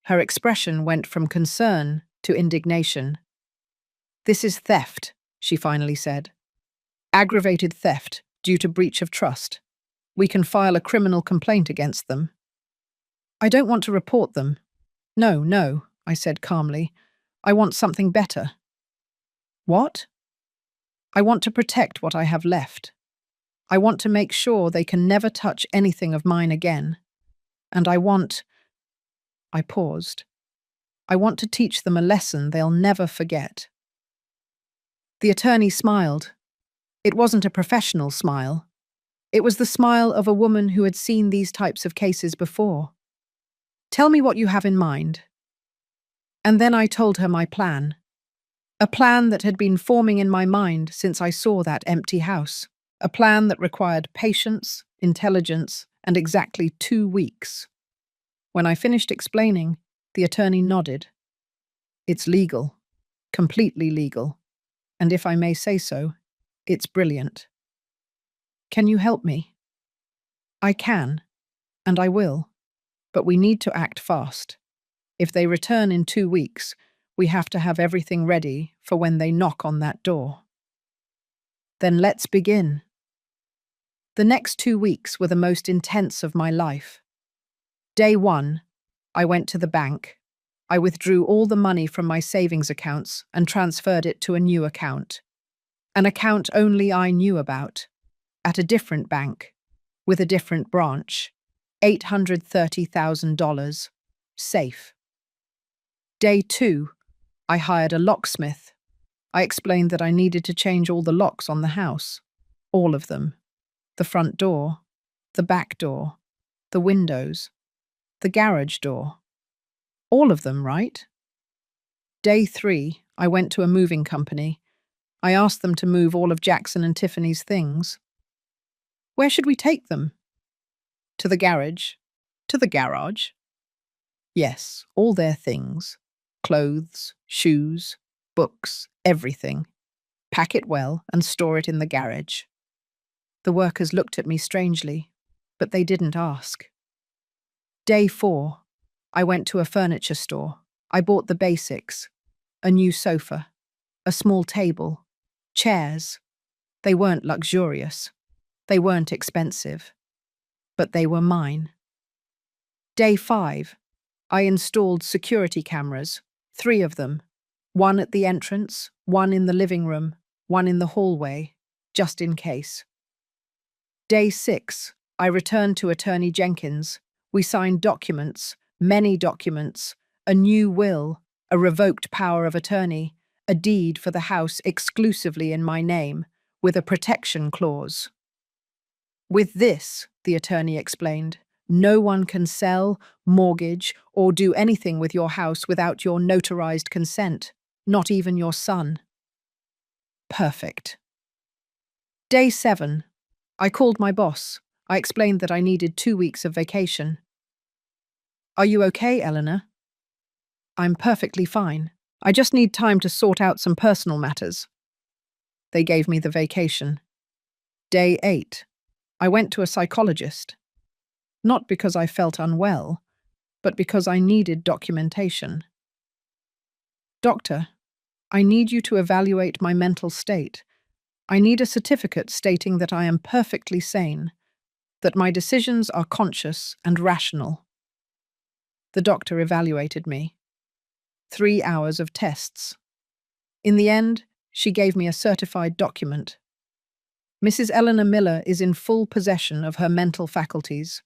Her expression went from concern to indignation. This is theft, she finally said. Aggravated theft due to breach of trust. We can file a criminal complaint against them. I don't want to report them. No, I said calmly. I want something better. What? I want to protect what I have left. I want to make sure they can never touch anything of mine again. And I paused. I want to teach them a lesson they'll never forget. The attorney smiled. It wasn't a professional smile. It was the smile of a woman who had seen these types of cases before. Tell me what you have in mind. And then I told her my plan. A plan that had been forming in my mind since I saw that empty house. A plan that required patience, intelligence, and exactly 2 weeks. When I finished explaining, the attorney nodded. It's legal. Completely legal. And if I may say so, it's brilliant. Can you help me? I can, and I will, but we need to act fast. If they return in 2 weeks, we have to have everything ready for when they knock on that door. Then let's begin. The next 2 weeks were the most intense of my life. Day 1, I went to the bank. I withdrew all the money from my savings accounts and transferred it to a new account. An account only I knew about, at a different bank, with a different branch. $830,000. Safe. Day 2, I hired a locksmith. I explained that I needed to change all the locks on the house. All of them. The front door, the back door, the windows, the garage door. All of them, right? Day 3, I went to a moving company. I asked them to move all of Jackson and Tiffany's things. Where should we take them? To the garage. To the garage? Yes, all their things. Clothes, shoes, books, everything. Pack it well and store it in the garage. The workers looked at me strangely, but they didn't ask. Day 4, I went to a furniture store. I bought the basics. A new sofa, a small table, chairs. They weren't luxurious. They weren't expensive. But they were mine. Day 5, I installed security cameras, 3 of them. One at the entrance, one in the living room, one in the hallway, just in case. Day 6, I returned to Attorney Jenkins. We signed documents, many documents, a new will, a revoked power of attorney, a deed for the house exclusively in my name, with a protection clause. With this, the attorney explained, no one can sell, mortgage, or do anything with your house without your notarized consent, not even your son. Perfect. Day 7, I called my boss. I explained that I needed 2 weeks of vacation. Are you okay, Eleanor? I'm perfectly fine. I just need time to sort out some personal matters. They gave me the vacation. Day 8, I went to a psychologist. Not because I felt unwell, but because I needed documentation. Doctor, I need you to evaluate my mental state. I need a certificate stating that I am perfectly sane, that my decisions are conscious and rational. The doctor evaluated me. 3 hours of tests. In the end, she gave me a certified document. Mrs. Eleanor Miller is in full possession of her mental faculties.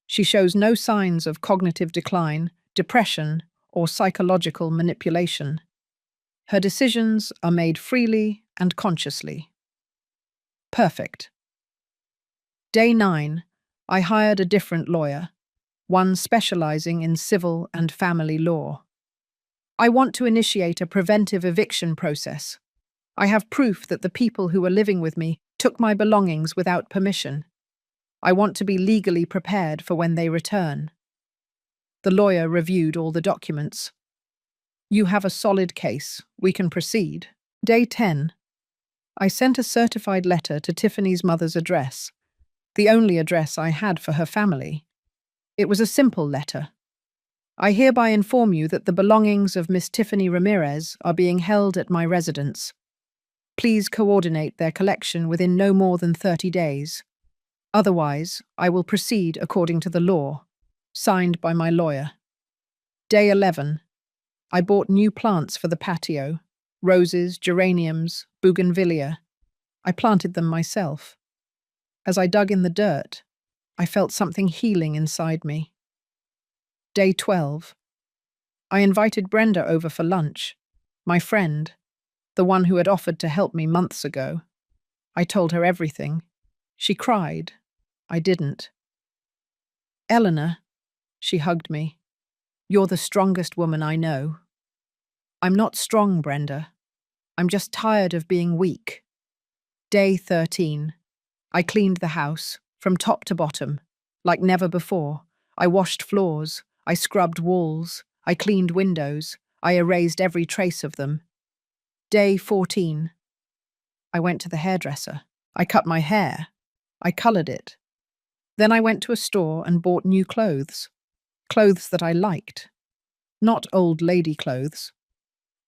She shows no signs of cognitive decline, depression, or psychological manipulation. Her decisions are made freely and consciously. Perfect. Day 9, I hired a different lawyer, one specializing in civil and family law. I want to initiate a preventive eviction process. I have proof that the people who were living with me took my belongings without permission. I want to be legally prepared for when they return. The lawyer reviewed all the documents. You have a solid case. We can proceed. Day 10. I sent a certified letter to Tiffany's mother's address, the only address I had for her family. It was a simple letter. I hereby inform you that the belongings of Miss Tiffany Ramirez are being held at my residence. Please coordinate their collection within no more than 30 days. Otherwise, I will proceed according to the law. Signed by my lawyer. Day 11. I bought new plants for the patio. Roses, geraniums, bougainvillea. I planted them myself. As I dug in the dirt, I felt something healing inside me. Day 12. I invited Brenda over for lunch. My friend, the one who had offered to help me months ago. I told her everything. She cried. I didn't. Eleanor, she hugged me. You're the strongest woman I know. I'm not strong, Brenda. I'm just tired of being weak. Day 13. I cleaned the house, from top to bottom, like never before. I washed floors. I scrubbed walls. I cleaned windows. I erased every trace of them. Day 14. I went to the hairdresser. I cut my hair. I colored it. Then I went to a store and bought new clothes. Clothes that I liked. Not old lady clothes.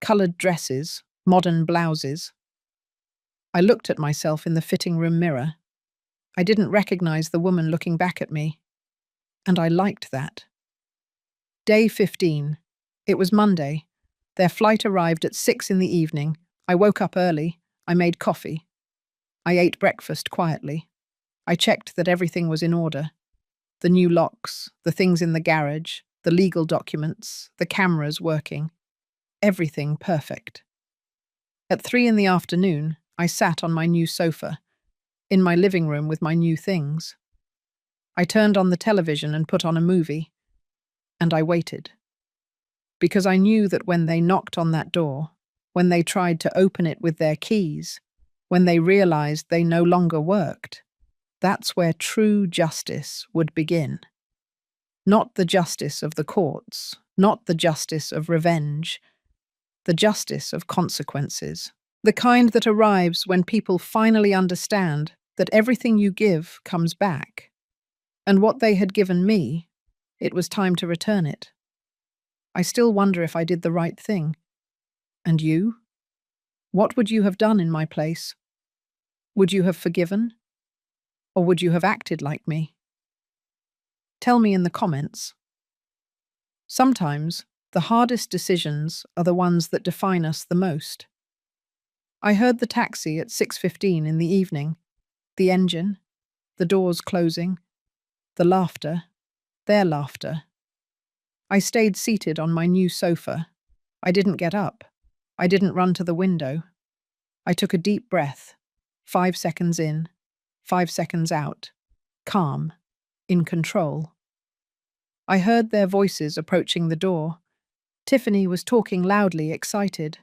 Colored dresses, modern blouses. I looked at myself in the fitting room mirror. I didn't recognize the woman looking back at me, and I liked that. Day 15. It was Monday. Their flight arrived at 6 in the evening. I woke up early. I made coffee. I ate breakfast quietly. I checked that everything was in order. The new locks, the things in the garage, the legal documents, the cameras working. Everything perfect. At 3 in the afternoon, I sat on my new sofa, in my living room with my new things. I turned on the television and put on a movie, and I waited. Because I knew that when they knocked on that door, when they tried to open it with their keys, when they realized they no longer worked, that's where true justice would begin. Not the justice of the courts, not the justice of revenge, the justice of consequences. The kind that arrives when people finally understand that everything you give comes back. And what they had given me, it was time to return it. I still wonder if I did the right thing. And you? What would you have done in my place? Would you have forgiven? Or would you have acted like me? Tell me in the comments. Sometimes, the hardest decisions are the ones that define us the most. I heard the taxi at 6:15 in the evening, the engine, the doors closing, the laughter, their laughter. I stayed seated on my new sofa. I didn't get up. I didn't run to the window. I took a deep breath, 5 seconds in, 5 seconds out, calm, in control. I heard their voices approaching the door. Tiffany was talking loudly, excited.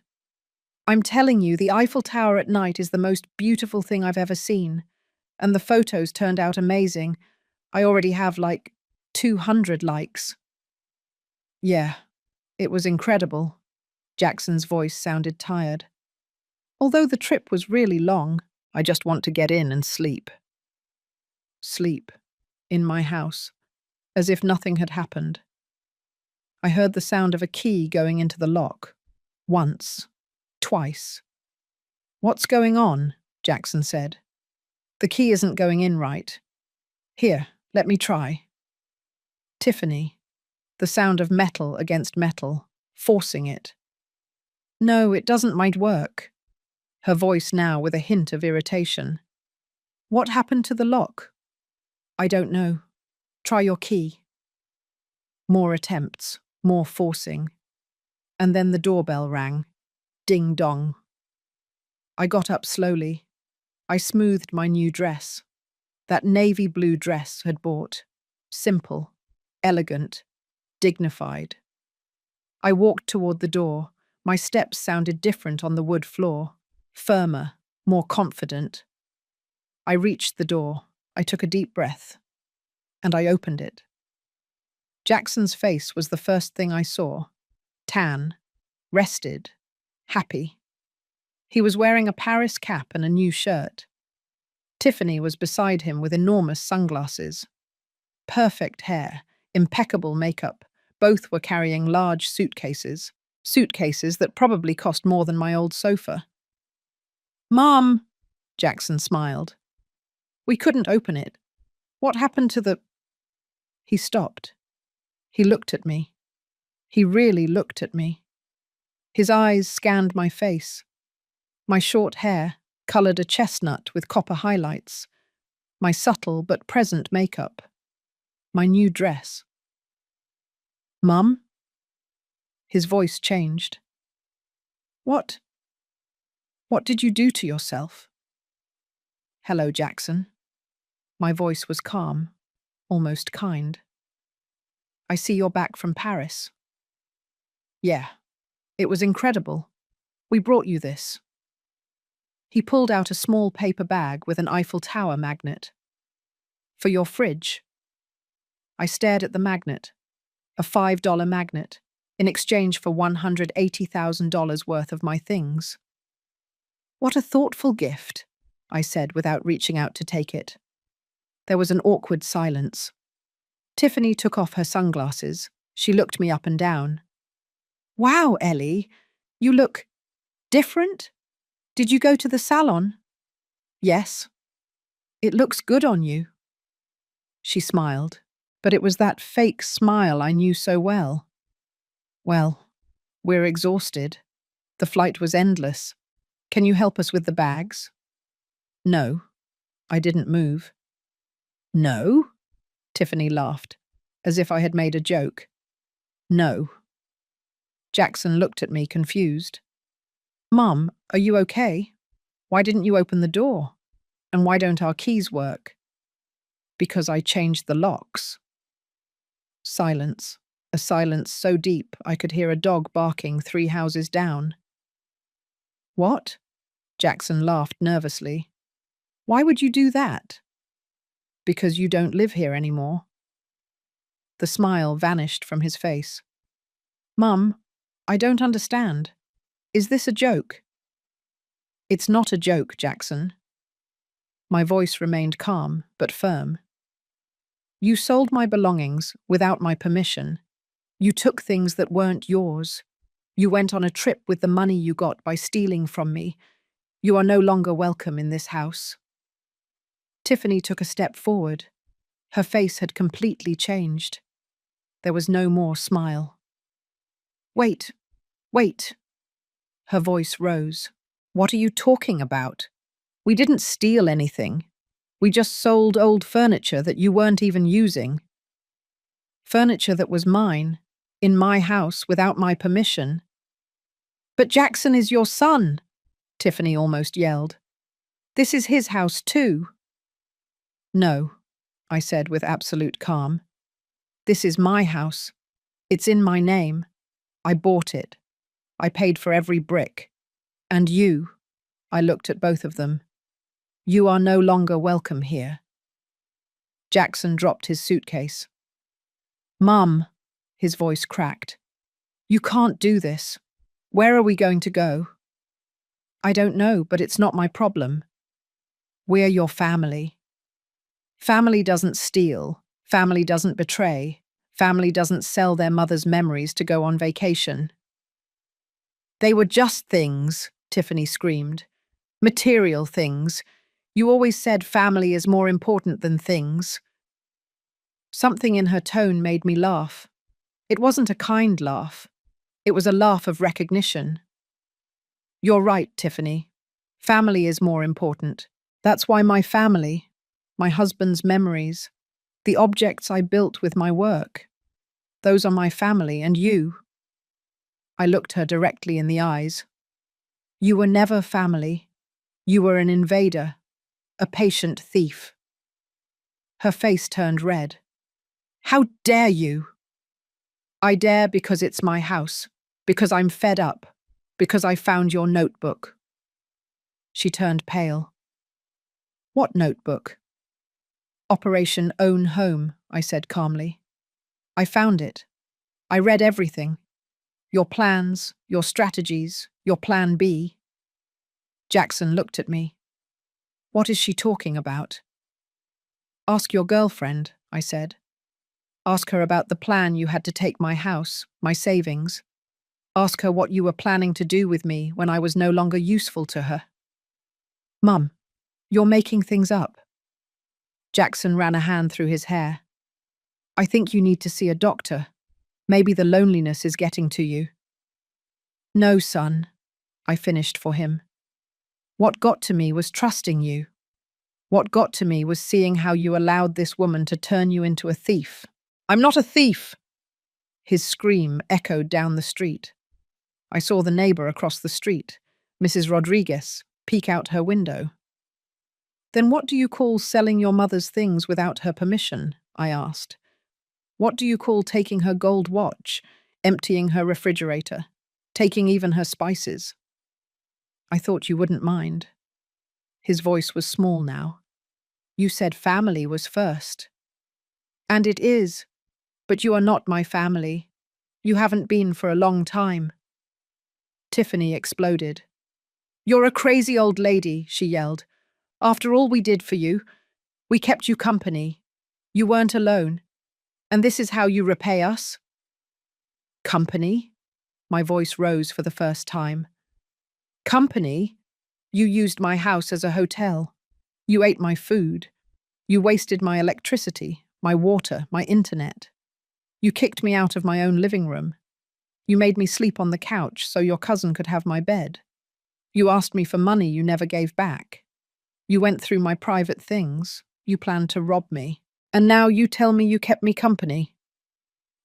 I'm telling you, the Eiffel Tower at night is the most beautiful thing I've ever seen. And the photos turned out amazing. I already have 200 likes. Yeah, it was incredible. Jackson's voice sounded tired. Although the trip was really long, I just want to get in and sleep. Sleep. In my house. As if nothing had happened. I heard the sound of a key going into the lock. Once. Twice. What's going on? Jackson said. The key isn't going in right. Here, let me try. Tiffany. The sound of metal against metal, forcing it. No, it doesn't might work. Her voice now with a hint of irritation. What happened to the lock? I don't know. Try your key. More attempts, more forcing. And then the doorbell rang. Ding dong. I got up slowly. I smoothed my new dress. That navy blue dress had bought. Simple, elegant, dignified. I walked toward the door. My steps sounded different on the wood floor. Firmer, more confident. I reached the door. I took a deep breath. And I opened it. Jackson's face was the first thing I saw. Tan, rested, happy. He was wearing a Paris cap and a new shirt. Tiffany was beside him with enormous sunglasses. Perfect hair, impeccable makeup. Both were carrying large suitcases. Suitcases that probably cost more than my old sofa. Mom, Jackson smiled. We couldn't open it. What happened to the... He stopped. He looked at me. He really looked at me. His eyes scanned my face. My short hair, coloured a chestnut with copper highlights. My subtle but present makeup. My new dress. Mum? His voice changed. What did you do to yourself? Hello, Jackson. My voice was calm, almost kind. I see you're back from Paris. Yeah, it was incredible. We brought you this. He pulled out a small paper bag with an Eiffel Tower magnet. For your fridge. I stared at the magnet, a $5 magnet, in exchange for $180,000 worth of my things. What a thoughtful gift, I said without reaching out to take it. There was an awkward silence. Tiffany took off her sunglasses. She looked me up and down. Wow, Ellie, you look different? Did you go to the salon? Yes. It looks good on you. She smiled, but it was that fake smile I knew so well. Well, we're exhausted. The flight was endless. Can you help us with the bags? No. I didn't move. No? Tiffany laughed, as if I had made a joke. No. Jackson looked at me confused. Mum, are you okay? Why didn't you open the door? And why don't our keys work? Because I changed the locks. Silence. A silence so deep I could hear a dog barking 3 houses down. What? Jackson laughed nervously. Why would you do that? Because you don't live here anymore. The smile vanished from his face. Mum, I don't understand. Is this a joke? It's not a joke, Jackson. My voice remained calm, but firm. You sold my belongings without my permission. You took things that weren't yours. You went on a trip with the money you got by stealing from me. You are no longer welcome in this house. Tiffany took a step forward. Her face had completely changed. There was no more smile. Wait, wait. Her voice rose. What are you talking about? We didn't steal anything. We just sold old furniture that you weren't even using. Furniture that was mine, in my house without my permission. But Jackson is your son, Tiffany almost yelled. This is his house too. No, I said with absolute calm. This is my house. It's in my name. I bought it. I paid for every brick. And you, I looked at both of them. You are no longer welcome here. Jackson dropped his suitcase. Mum, his voice cracked. You can't do this. Where are we going to go? I don't know, but it's not my problem. We're your family. Family doesn't steal. Family doesn't betray. Family doesn't sell their mother's memories to go on vacation. They were just things, Tiffany screamed. Material things. You always said family is more important than things. Something in her tone made me laugh. It wasn't a kind laugh. It was a laugh of recognition. You're right, Tiffany. Family is more important. That's why my family, my husband's memories, the objects I built with my work, those are my family, and you. I looked her directly in the eyes. You were never family. You were an invader, a patient thief. Her face turned red. How dare you? I dare because it's my house, because I'm fed up, because I found your notebook. She turned pale. What notebook? Operation Own Home, I said calmly. I found it. I read everything. Your plans, your strategies, your plan B. Jackson looked at me. What is she talking about? Ask your girlfriend, I said. Ask her about the plan you had to take my house, my savings. Ask her what you were planning to do with me when I was no longer useful to her. Mum, you're making things up. Jackson ran a hand through his hair. I think you need to see a doctor. Maybe the loneliness is getting to you. No, son, I finished for him. What got to me was trusting you. What got to me was seeing how you allowed this woman to turn you into a thief. I'm not a thief! His scream echoed down the street. I saw the neighbor across the street, Mrs. Rodriguez, peek out her window. Then what do you call selling your mother's things without her permission? I asked. What do you call taking her gold watch, emptying her refrigerator, taking even her spices? I thought you wouldn't mind. His voice was small now. You said family was first. And it is, but you are not my family. You haven't been for a long time. Tiffany exploded. You're a crazy old lady, she yelled. After all we did for you, we kept you company. You weren't alone. And this is how you repay us? Company? My voice rose for the first time. Company? You used my house as a hotel. You ate my food. You wasted my electricity, my water, my internet. You kicked me out of my own living room. You made me sleep on the couch so your cousin could have my bed. You asked me for money you never gave back. You went through my private things. You planned to rob me. And now you tell me you kept me company.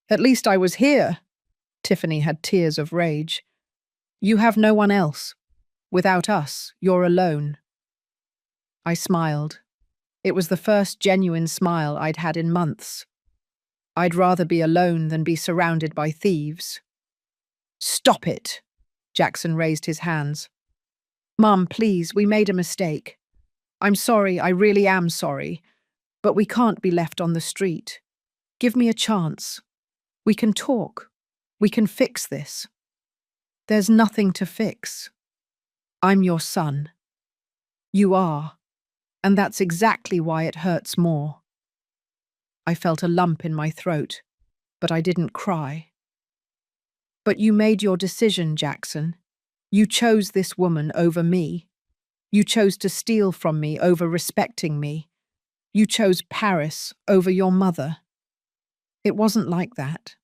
At least I was here. Tiffany had tears of rage. You have no one else. Without us, you're alone. I smiled. It was the first genuine smile I'd had in months. I'd rather be alone than be surrounded by thieves. Stop it! Jackson raised his hands. Mum, please, we made a mistake. I'm sorry, I really am sorry. But we can't be left on the street. Give me a chance. We can talk. We can fix this. There's nothing to fix. I'm your son. You are. And that's exactly why it hurts more. I felt a lump in my throat, but I didn't cry. But you made your decision, Jackson. You chose this woman over me. You chose to steal from me over respecting me. You chose Paris over your mother. It wasn't like that.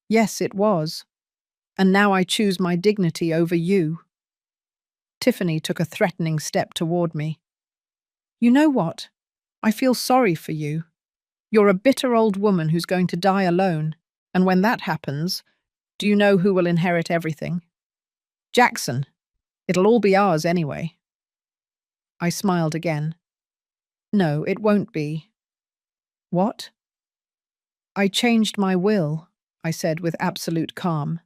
Yes, it was. And now I choose my dignity over you. Tiffany took a threatening step toward me. You know what? I feel sorry for you. You're a bitter old woman who's going to die alone. And when that happens, do you know who will inherit everything? Jackson. It'll all be ours anyway. I smiled again. No, it won't be. What? I changed my will, I said with absolute calm.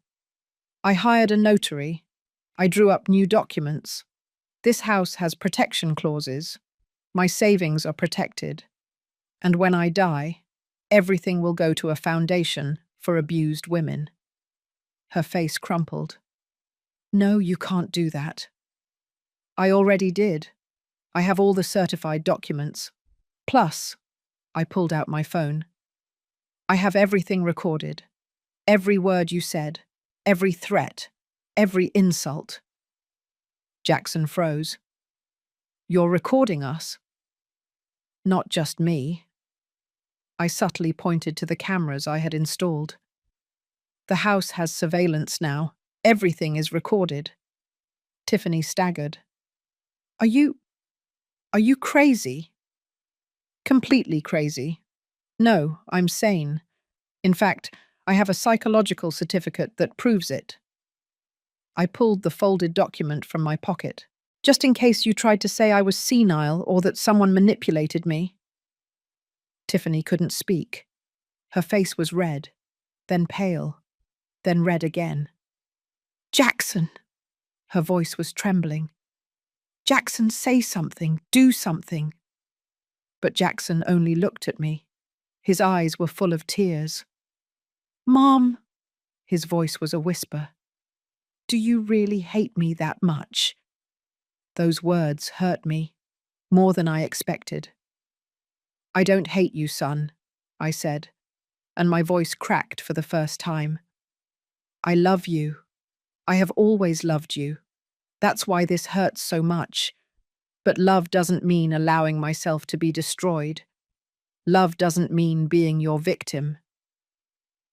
I hired a notary. I drew up new documents. This house has protection clauses. My savings are protected. And when I die, everything will go to a foundation for abused women. Her face crumpled. No, you can't do that. I already did. I have all the certified documents. Plus, I pulled out my phone. I have everything recorded. Every word you said, every threat, every insult. Jackson froze. You're recording us? Not just me. I subtly pointed to the cameras I had installed. The house has surveillance now. Everything is recorded. Tiffany staggered. Are you crazy? Completely crazy. No, I'm sane. In fact, I have a psychological certificate that proves it. I pulled the folded document from my pocket, just in case you tried to say I was senile or that someone manipulated me. Tiffany couldn't speak. Her face was red, then pale, then red again. Jackson! Her voice was trembling. Jackson, say something, do something. But Jackson only looked at me. His eyes were full of tears. Mom! His voice was a whisper. Do you really hate me that much? Those words hurt me, more than I expected. I don't hate you, son, I said, and my voice cracked for the first time. I love you. I have always loved you. That's why this hurts so much. But love doesn't mean allowing myself to be destroyed. Love doesn't mean being your victim.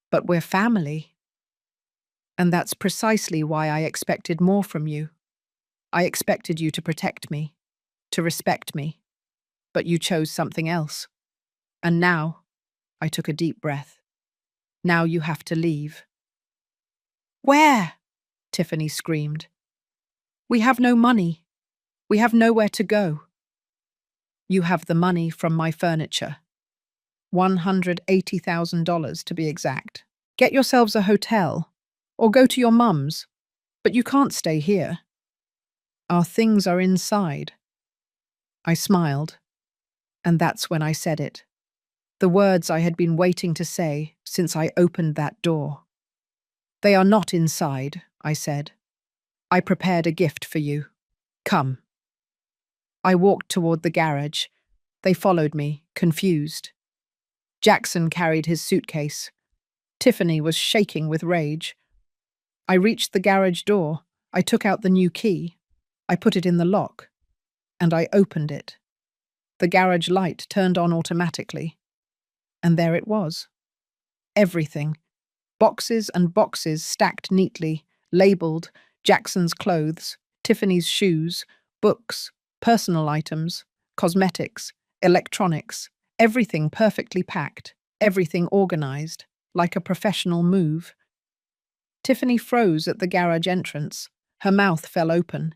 But we're family. And that's precisely why I expected more from you. I expected you to protect me, to respect me. But you chose something else. And now, I took a deep breath. Now you have to leave. Where? Tiffany screamed. We have no money. We have nowhere to go. You have the money from my furniture. $180,000 to be exact. Get yourselves a hotel, or go to your mum's, but you can't stay here. Our things are inside. I smiled, and that's when I said it. The words I had been waiting to say since I opened that door. They are not inside, I said. I prepared a gift for you. Come. I walked toward the garage. They followed me, confused. Jackson carried his suitcase. Tiffany was shaking with rage. I reached the garage door. I took out the new key. I put it in the lock. And I opened it. The garage light turned on automatically. And there it was. Everything. Boxes and boxes stacked neatly, labeled Jackson's clothes, Tiffany's shoes, books, personal items, cosmetics, electronics, everything perfectly packed, everything organized, like a professional move. Tiffany froze at the garage entrance. Her mouth fell open.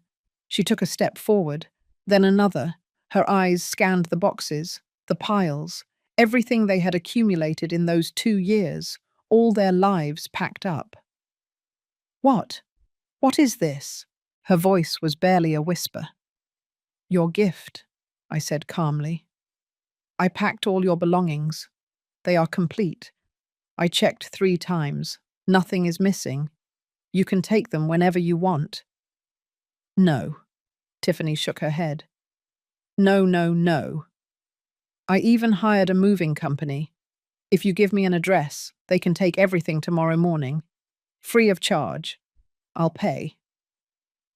She took a step forward, then another. Her eyes scanned the boxes, the piles, everything they had accumulated in those 2 years, all their lives packed up. What? What is this? Her voice was barely a whisper. Your gift, I said calmly. I packed all your belongings. They are complete. I checked 3 times. Nothing is missing. You can take them whenever you want. No. Tiffany shook her head. No, no, no. I even hired a moving company. If you give me an address, they can take everything tomorrow morning. Free of charge. I'll pay.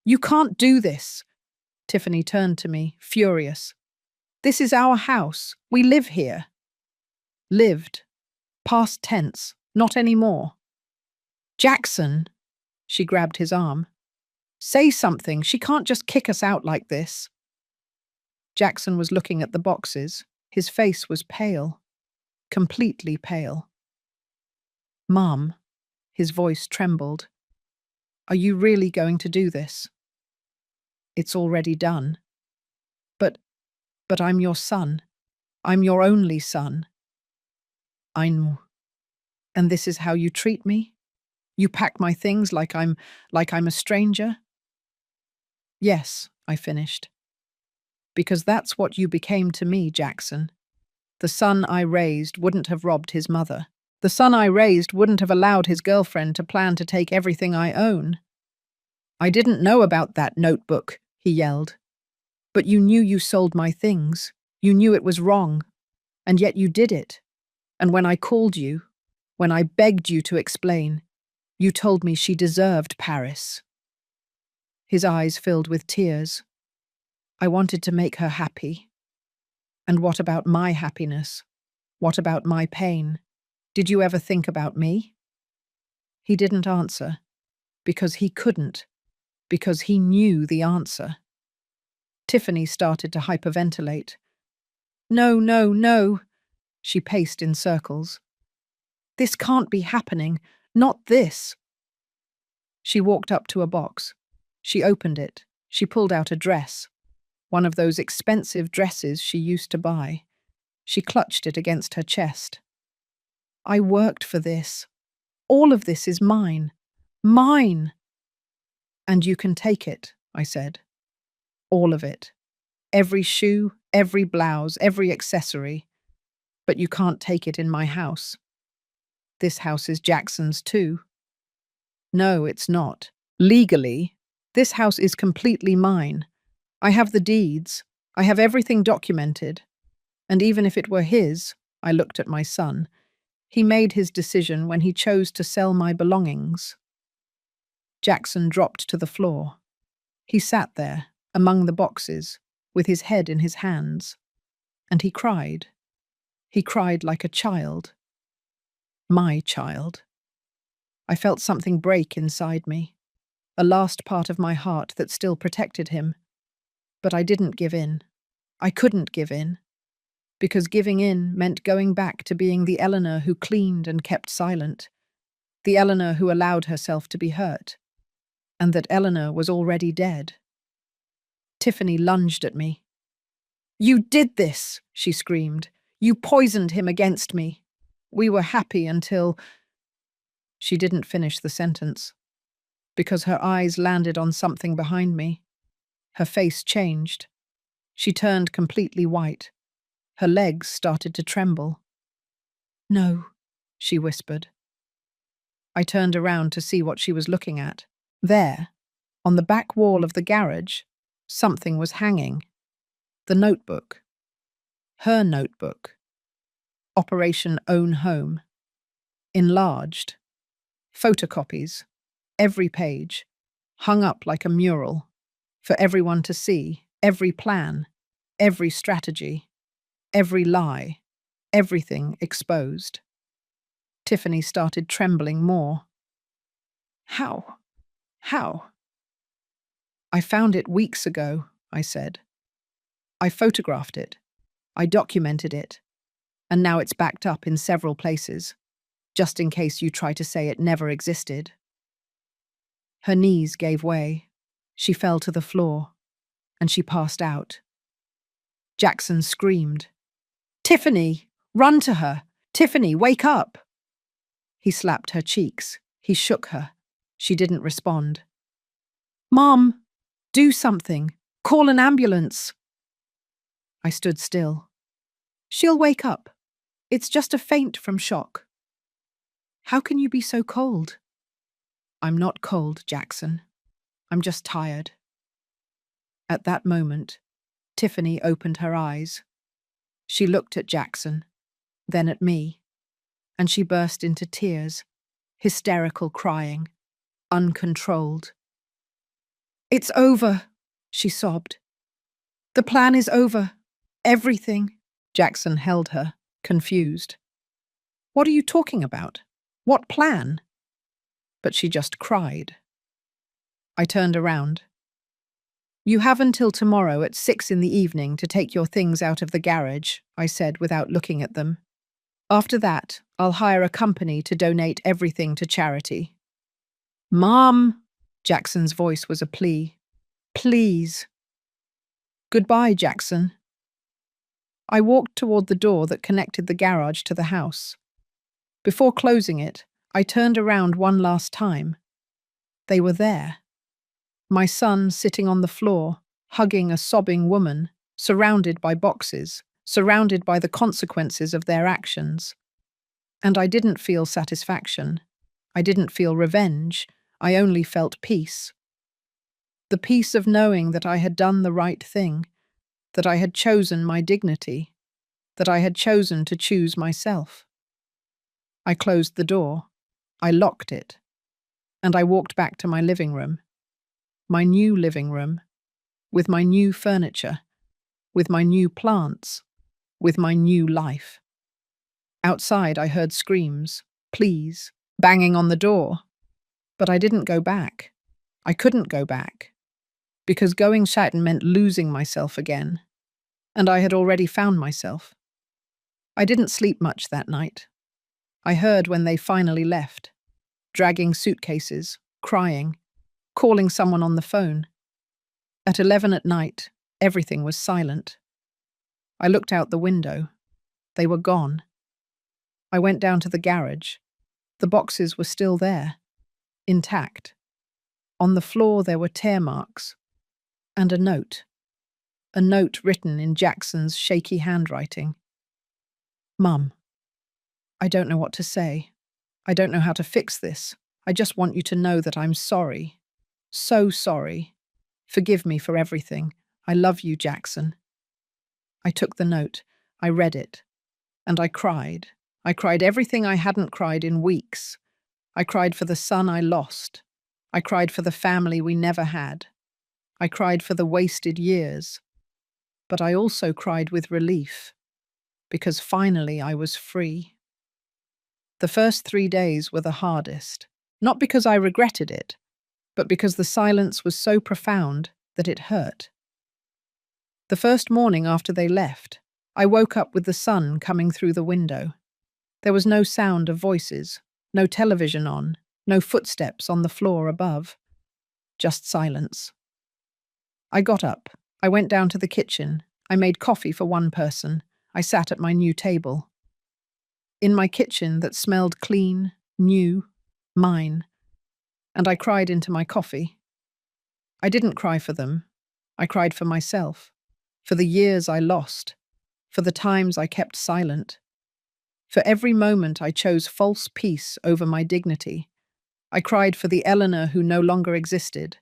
You can't do this. Tiffany turned to me, furious. This is our house. We live here. Lived. Past tense. Not anymore. Jackson. She grabbed his arm. Say something. She can't just kick us out like this. Jackson was looking at the boxes. His face was pale. Completely pale. Mom. His voice trembled. Are you really going to do this? It's already done. But I'm your son. I'm your only son. I know. And this is how you treat me? You pack my things like I'm a stranger? Yes, I finished. Because that's what you became to me, Jackson. The son I raised wouldn't have robbed his mother. The son I raised wouldn't have allowed his girlfriend to plan to take everything I own. I didn't know about that notebook, he yelled. But you knew you sold my things. You knew it was wrong. And yet you did it. And when I called you, when I begged you to explain, you told me she deserved Paris. His eyes filled with tears. I wanted to make her happy. And what about my happiness? What about my pain? Did you ever think about me? He didn't answer, because he couldn't, because he knew the answer. Tiffany started to hyperventilate. No, no, no. She paced in circles. This can't be happening. Not this. She walked up to a box. She opened it. She pulled out a dress. One of those expensive dresses she used to buy. She clutched it against her chest. I worked for this. All of this is mine. Mine! And you can take it, I said. All of it. Every shoe, every blouse, every accessory. But you can't take it in my house. This house is Jackson's too. No, it's not. Legally, this house is completely mine. I have the deeds. I have everything documented. And even if it were his, I looked at my son, he made his decision when he chose to sell my belongings. Jackson dropped to the floor. He sat there, among the boxes, with his head in his hands. And he cried. He cried like a child. My child. I felt something break inside me, a last part of my heart that still protected him. But I didn't give in. I couldn't give in. Because giving in meant going back to being the Eleanor who cleaned and kept silent, the Eleanor who allowed herself to be hurt, and that Eleanor was already dead. Tiffany lunged at me. You did this, she screamed. You poisoned him against me. We were happy until... She didn't finish the sentence, because her eyes landed on something behind me. Her face changed. She turned completely white. Her legs started to tremble. No, she whispered. I turned around to see what she was looking at. There, on the back wall of the garage, something was hanging. The notebook. Her notebook. Operation Own Home. Enlarged. Photocopies. Every page. Hung up like a mural. For everyone to see. Every plan. Every strategy. Every lie, everything exposed. Tiffany started trembling more. How? How? I found it weeks ago, I said. I photographed it. I documented it. And now it's backed up in several places, just in case you try to say it never existed. Her knees gave way. She fell to the floor, and she passed out. Jackson screamed, "Tiffany! Run to her! Tiffany, wake up!" He slapped her cheeks. He shook her. She didn't respond. "Mom, do something! Call an ambulance!" I stood still. "She'll wake up. It's just a faint from shock." "How can you be so cold?" "I'm not cold, Jackson. I'm just tired." At that moment, Tiffany opened her eyes. She looked at Jackson, then at me, and she burst into tears, hysterical crying, uncontrolled. "It's over," she sobbed. "The plan is over. Everything." Jackson held her, confused. "What are you talking about? What plan?" But she just cried. I turned around. "You have until tomorrow at 6 in the evening to take your things out of the garage," I said without looking at them. "After that, I'll hire a company to donate everything to charity." "Mom!" Jackson's voice was a plea. "Please." "Goodbye, Jackson." I walked toward the door that connected the garage to the house. Before closing it, I turned around one last time. They were there. My son sitting on the floor, hugging a sobbing woman, surrounded by boxes, surrounded by the consequences of their actions. And I didn't feel satisfaction. I didn't feel revenge. I only felt peace. The peace of knowing that I had done the right thing, that I had chosen my dignity, that I had chosen to choose myself. I closed the door. I locked it. And I walked back to my living room. My new living room, with my new furniture, with my new plants, with my new life. Outside, I heard screams, pleas, banging on the door. But I didn't go back. I couldn't go back. Because going shaten meant losing myself again. And I had already found myself. I didn't sleep much that night. I heard when they finally left, dragging suitcases, crying, calling someone on the phone. At 11 at night, everything was silent. I looked out the window. They were gone. I went down to the garage. The boxes were still there, intact. On the floor there were tear marks. And a note written in Jackson's shaky handwriting. "Mum, I don't know what to say. I don't know how to fix this. I just want you to know that I'm sorry. So sorry. Forgive me for everything. I love you, Jackson." I took the note. I read it. And I cried. I cried everything I hadn't cried in weeks. I cried for the son I lost. I cried for the family we never had. I cried for the wasted years. But I also cried with relief, because finally I was free. The first 3 days were the hardest, not because I regretted it, but because the silence was so profound that it hurt. The first morning after they left, I woke up with the sun coming through the window. There was no sound of voices, no television on, no footsteps on the floor above. Just silence. I got up. I went down to the kitchen. I made coffee for one person. I sat at my new table. In my kitchen that smelled clean, new, mine. And I cried into my coffee. I didn't cry for them. I cried for myself. For the years I lost. For the times I kept silent. For every moment I chose false peace over my dignity. I cried for the Eleanor who no longer existed.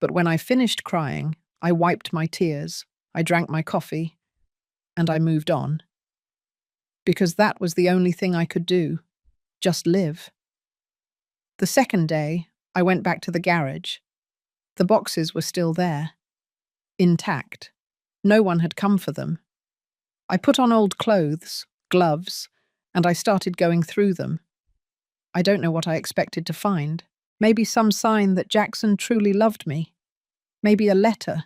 But when I finished crying, I wiped my tears, I drank my coffee, and I moved on. Because that was the only thing I could do, just live. The second day, I went back to the garage. The boxes were still there, intact. No one had come for them. I put on old clothes, gloves, and I started going through them. I don't know what I expected to find. Maybe some sign that Jackson truly loved me. Maybe a letter,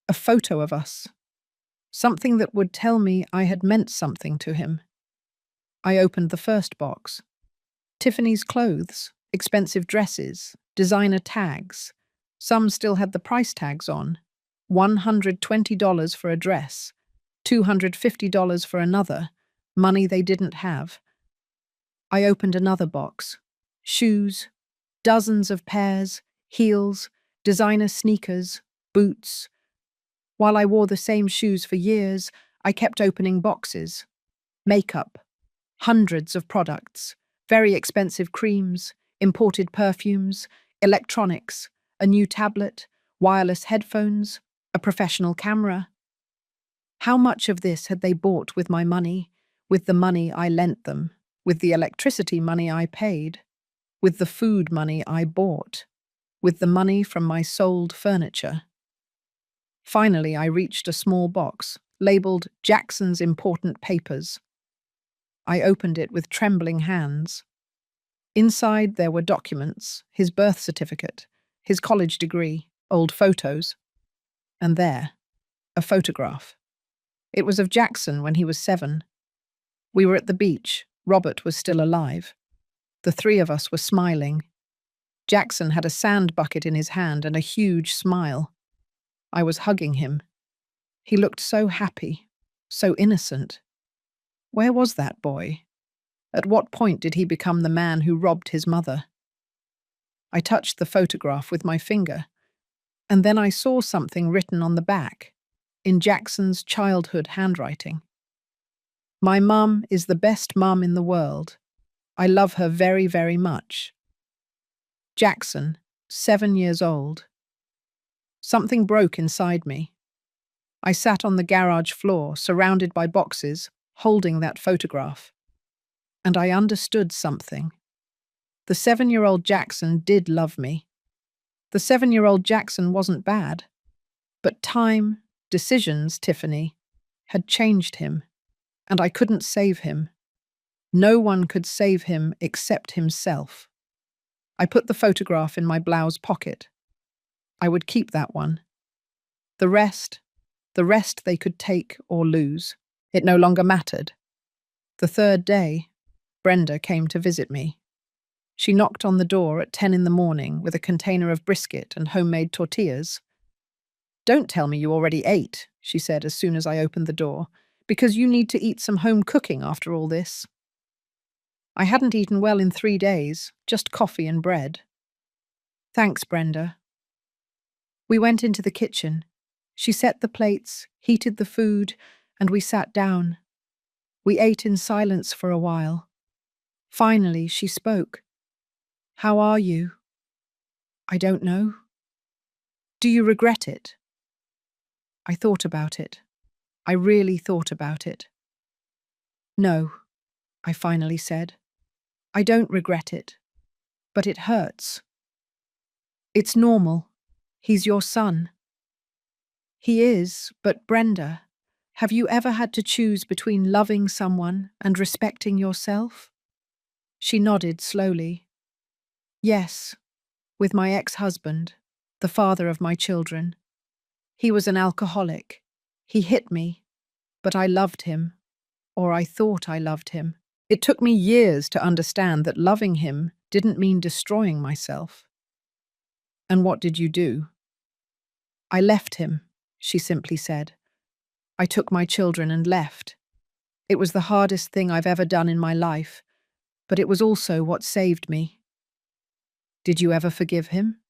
a photo of us. Something that would tell me I had meant something to him. I opened the first box. Tiffany's clothes, expensive dresses, designer tags. Some still had the price tags on. $120 for a dress, $250 for another, money they didn't have. I opened another box. Shoes, dozens of pairs, heels, designer sneakers, boots. While I wore the same shoes for years, I kept opening boxes. Makeup, hundreds of products, very expensive creams, imported perfumes, electronics, a new tablet, wireless headphones, a professional camera. How much of this had they bought with my money, with the money I lent them, with the electricity money I paid, with the food money I bought, with the money from my sold furniture? Finally, I reached a small box, labeled Jackson's Important Papers. I opened it with trembling hands. Inside there were documents, his birth certificate, his college degree, old photos. And there, a photograph. It was of Jackson when he was 7. We were at the beach. Robert was still alive. The three of us were smiling. Jackson had a sand bucket in his hand and a huge smile. I was hugging him. He looked so happy, so innocent. Where was that boy? At what point did he become the man who robbed his mother? I touched the photograph with my finger, and then I saw something written on the back, in Jackson's childhood handwriting. My mum is the best mum in the world. I love her very, very much. Jackson, 7 years old. Something broke inside me. I sat on the garage floor, surrounded by boxes, holding that photograph. And I understood something. The 7-year-old Jackson did love me. The 7-year-old Jackson wasn't bad. But time, decisions, Tiffany, had changed him. And I couldn't save him. No one could save him except himself. I put the photograph in my blouse pocket. I would keep that one. The rest they could take or lose. It no longer mattered. The third day, Brenda came to visit me. She knocked on the door at 10 in the morning with a container of brisket and homemade tortillas. "Don't tell me you already ate," she said as soon as I opened the door, "because you need to eat some home cooking after all this." I hadn't eaten well in 3 days, just coffee and bread. "Thanks, Brenda." We went into the kitchen. She set the plates, heated the food, and we sat down. We ate in silence for a while. Finally, she spoke. "How are you?" "I don't know." "Do you regret it?" I thought about it. I really thought about it. "No," I finally said. "I don't regret it. But it hurts." "It's normal. He's your son." "He is, but Brenda, have you ever had to choose between loving someone and respecting yourself?" She nodded slowly. "Yes, with my ex-husband, the father of my children. He was an alcoholic. He hit me, but I loved him, or I thought I loved him. It took me years to understand that loving him didn't mean destroying myself." "And what did you do?" "I left him," she simply said. "I took my children and left. It was the hardest thing I've ever done in my life, but it was also what saved me." "Did you ever forgive him?"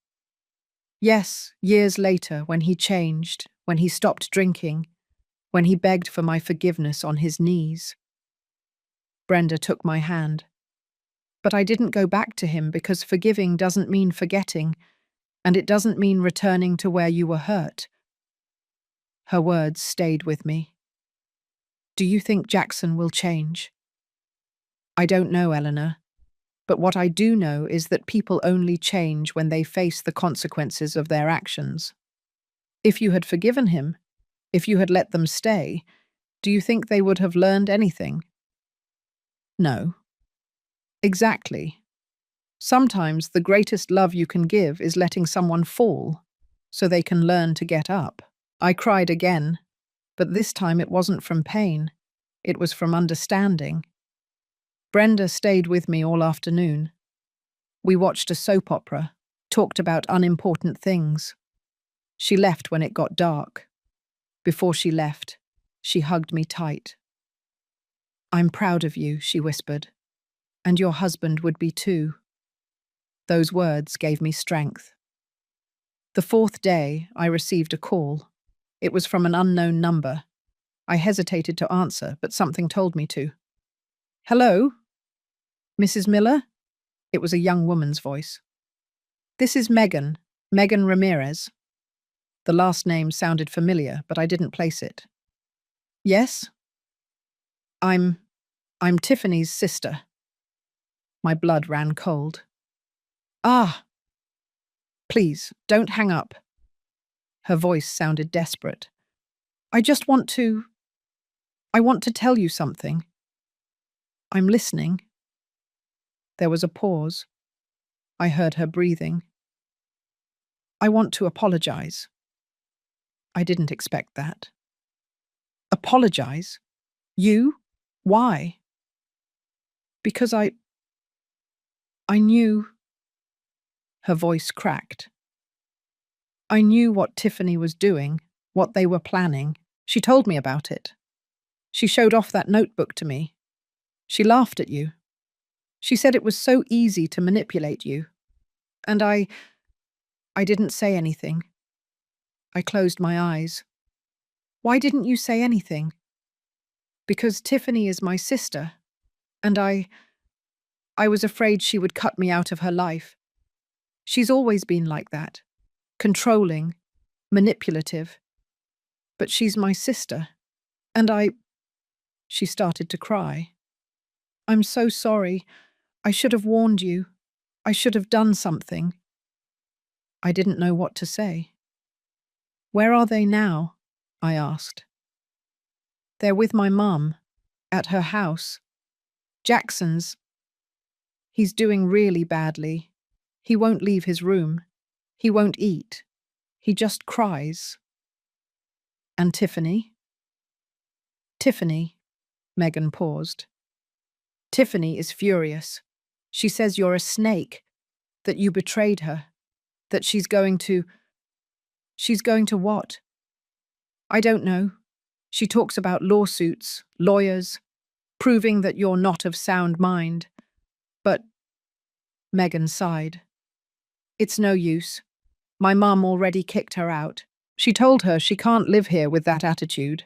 "Yes, years later, when he changed, when he stopped drinking, when he begged for my forgiveness on his knees." Brenda took my hand. "But I didn't go back to him because forgiving doesn't mean forgetting, and it doesn't mean returning to where you were hurt." Her words stayed with me. "Do you think Jackson will change?" "I don't know, Eleanor. But what I do know is that people only change when they face the consequences of their actions. If you had forgiven him, if you had let them stay, Do you think they would have learned anything? No. Exactly. Sometimes the greatest love you can give is letting someone fall so they can learn to get up. I cried again, but this time it wasn't from pain. It was from understanding. Brenda stayed with me all afternoon. We watched a soap opera, talked about unimportant things. She left when it got dark. Before she left, she hugged me tight. "I'm proud of you," she whispered, "and your husband would be too." Those words gave me strength. The fourth day, I received a call. It was from an unknown number. I hesitated to answer, but something told me to. "Hello? Mrs. Miller?" It was a young woman's voice. "This is Megan Ramirez." The last name sounded familiar, but I didn't place it. "Yes? I'm Tiffany's sister." My blood ran cold. "Ah, please, don't hang up." Her voice sounded desperate. I want to tell you something." "I'm listening." There was a pause. I heard her breathing. "I want to apologize." I didn't expect that. "Apologize? You? Why?" "Because I knew." Her voice cracked. "I knew what Tiffany was doing, what they were planning. She told me about it. She showed off that notebook to me. She laughed at you. She said it was so easy to manipulate you. And I didn't say anything." I closed my eyes. "Why didn't you say anything?" "Because Tiffany is my sister, and I was afraid she would cut me out of her life. She's always been like that, controlling, manipulative. But she's my sister, and She started to cry. "I'm so sorry. I should have warned you. I should have done something." I didn't know what to say. "Where are they now?" I asked. "They're with my mum, at her house. Jackson's. He's doing really badly. He won't leave his room. He won't eat. He just cries." "And Tiffany?" "Tiffany," Megan paused. "Tiffany is furious. She says you're a snake, that you betrayed her, that she's going to what?" "I don't know. She talks about lawsuits, lawyers, proving that you're not of sound mind. But," Megan sighed, "it's no use. My mum already kicked her out. She told her she can't live here with that attitude,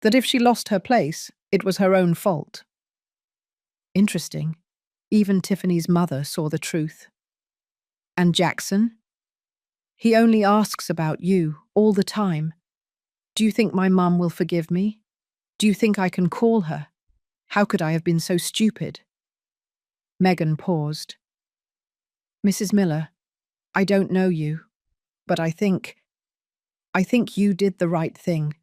that if she lost her place, it was her own fault." Interesting. Even Tiffany's mother saw the truth. "And Jackson? He only asks about you, all the time. Do you think my mum will forgive me? Do you think I can call her? How could I have been so stupid?" Megan paused. "Mrs. Miller, I don't know you, but I think you did the right thing.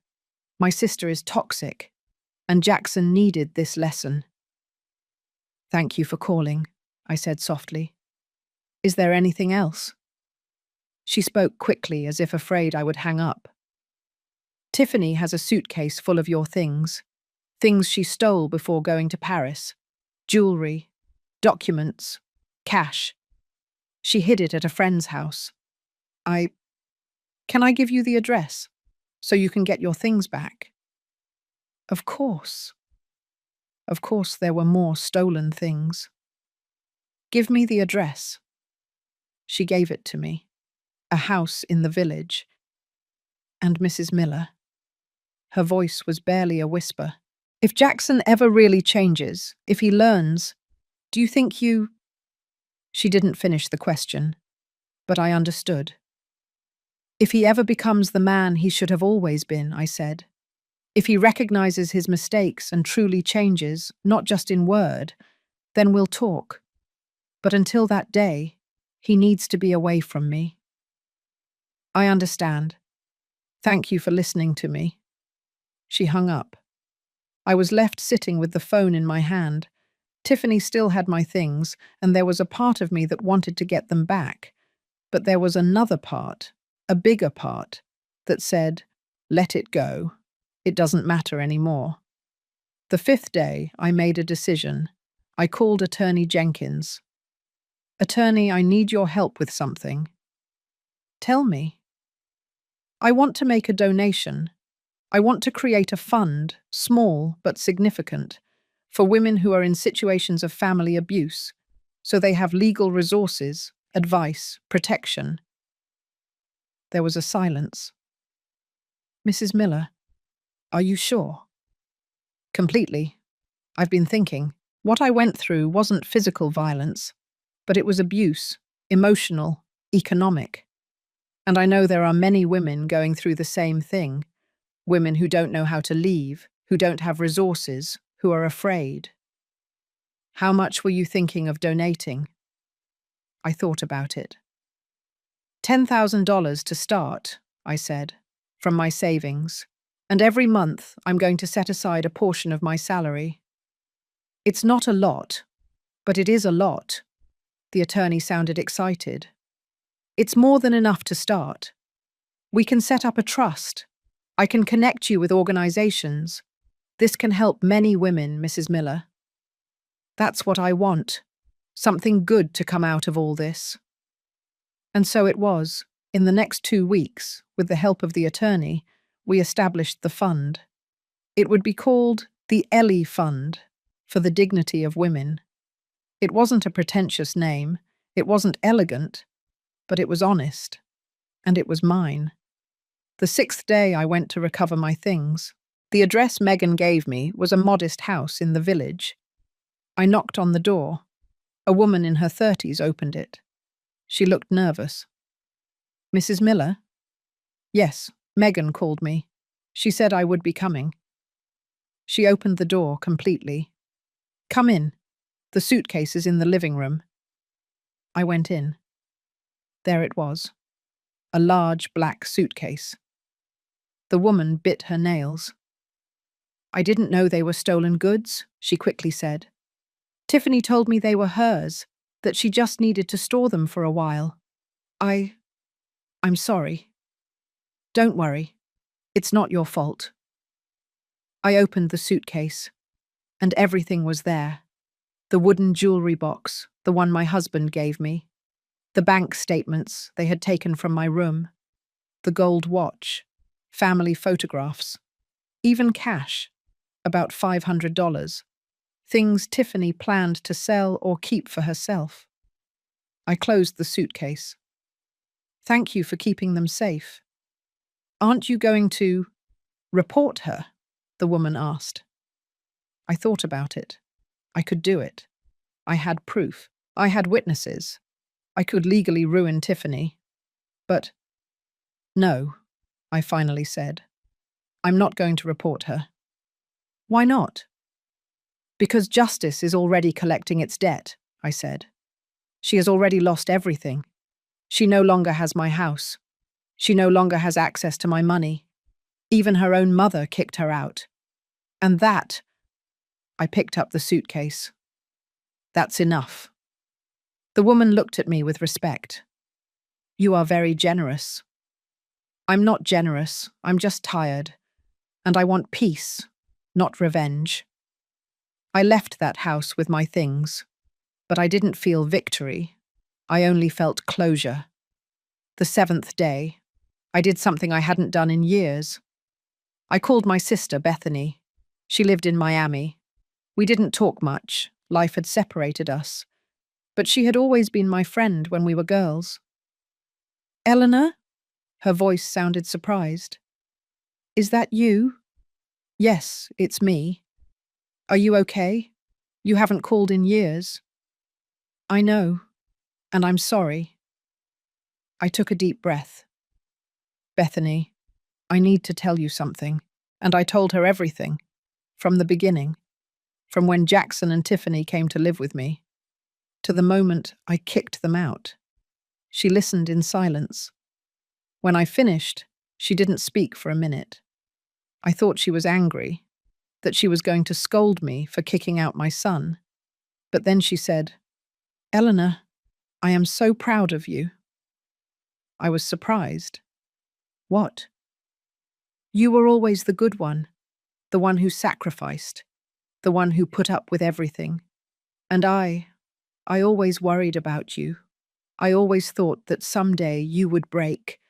My sister is toxic, and Jackson needed this lesson." "Thank you for calling," I said softly. "Is there anything else?" She spoke quickly, as if afraid I would hang up. "Tiffany has a suitcase full of your things she stole before going to Paris. Jewelry, documents, cash. She hid it at a friend's house. Can I give you the address, so you can get your things back?" Of course. Of course there were more stolen things. "Give me the address." She gave it to me. A house in the village. "And Mrs. Miller," her voice was barely a whisper, "if Jackson ever really changes, if he learns, do you think you—" She didn't finish the question, but I understood. "If he ever becomes the man he should have always been," I said. "If he recognizes his mistakes and truly changes, not just in word, then we'll talk. But until that day, he needs to be away from me." "I understand. Thank you for listening to me." She hung up. I was left sitting with the phone in my hand. Tiffany still had my things, and there was a part of me that wanted to get them back. But there was another part, a bigger part, that said, let it go. It doesn't matter anymore. The fifth day, I made a decision. I called Attorney Jenkins. Attorney, I need your help with something. Tell me. I want to make a donation. I want to create a fund, small but significant, for women who are in situations of family abuse, so they have legal resources, advice, protection. There was a silence. Mrs. Miller, are you sure? Completely. I've been thinking. What I went through wasn't physical violence, but it was abuse, emotional, economic. And I know there are many women going through the same thing. Women who don't know how to leave, who don't have resources, who are afraid. How much were you thinking of donating? I thought about it. $10,000 to start, I said, from my savings. And every month I'm going to set aside a portion of my salary. It's not a lot, but it is a lot. The attorney sounded excited. It's more than enough to start. We can set up a trust. I can connect you with organizations. This can help many women, Mrs. Miller. That's what I want. Something good to come out of all this. And so it was. In the next 2 weeks, with the help of the attorney, we established the fund. It would be called the Ellie Fund, for the dignity of women. It wasn't a pretentious name, it wasn't elegant, but it was honest. And it was mine. The 6th day I went to recover my things. The address Megan gave me was a modest house in the village. I knocked on the door. A woman in her 30s opened it. She looked nervous. Mrs. Miller? Yes, Megan called me. She said I would be coming. She opened the door completely. Come in. The suitcase is in the living room. I went in. There it was. A large black suitcase. The woman bit her nails. I didn't know they were stolen goods, she quickly said. Tiffany told me they were hers, that she just needed to store them for a while. I'm sorry. Don't worry. It's not your fault. I opened the suitcase, and everything was there. The wooden jewelry box, the one my husband gave me. The bank statements they had taken from my room. The gold watch. Family photographs. Even cash. About $500. Things Tiffany planned to sell or keep for herself. I closed the suitcase. Thank you for keeping them safe. Aren't you going to report her? The woman asked. I thought about it. I could do it. I had proof. I had witnesses. I could legally ruin Tiffany. But no, I finally said. I'm not going to report her. Why not? Because justice is already collecting its debt, I said. She has already lost everything. She no longer has my house. She no longer has access to my money. Even her own mother kicked her out. And that, I picked up the suitcase. That's enough. The woman looked at me with respect. You are very generous. I'm not generous, I'm just tired. And I want peace, not revenge. I left that house with my things, but I didn't feel victory. I only felt closure. The 7th day, I did something I hadn't done in years. I called my sister, Bethany. She lived in Miami. We didn't talk much, life had separated us. But she had always been my friend when we were girls. Eleanor? Her voice sounded surprised. Is that you? Yes, it's me. Are you okay? You haven't called in years. I know, and I'm sorry. I took a deep breath. Bethany, I need to tell you something, and I told her everything, from the beginning, from when Jackson and Tiffany came to live with me, to the moment I kicked them out. She listened in silence. When I finished, she didn't speak for a minute. I thought she was angry, that she was going to scold me for kicking out my son. But then she said, "Eleanor, I am so proud of you." I was surprised. "What?" "You were always the good one, the one who sacrificed, the one who put up with everything. And I always worried about you. I always thought that someday you would break,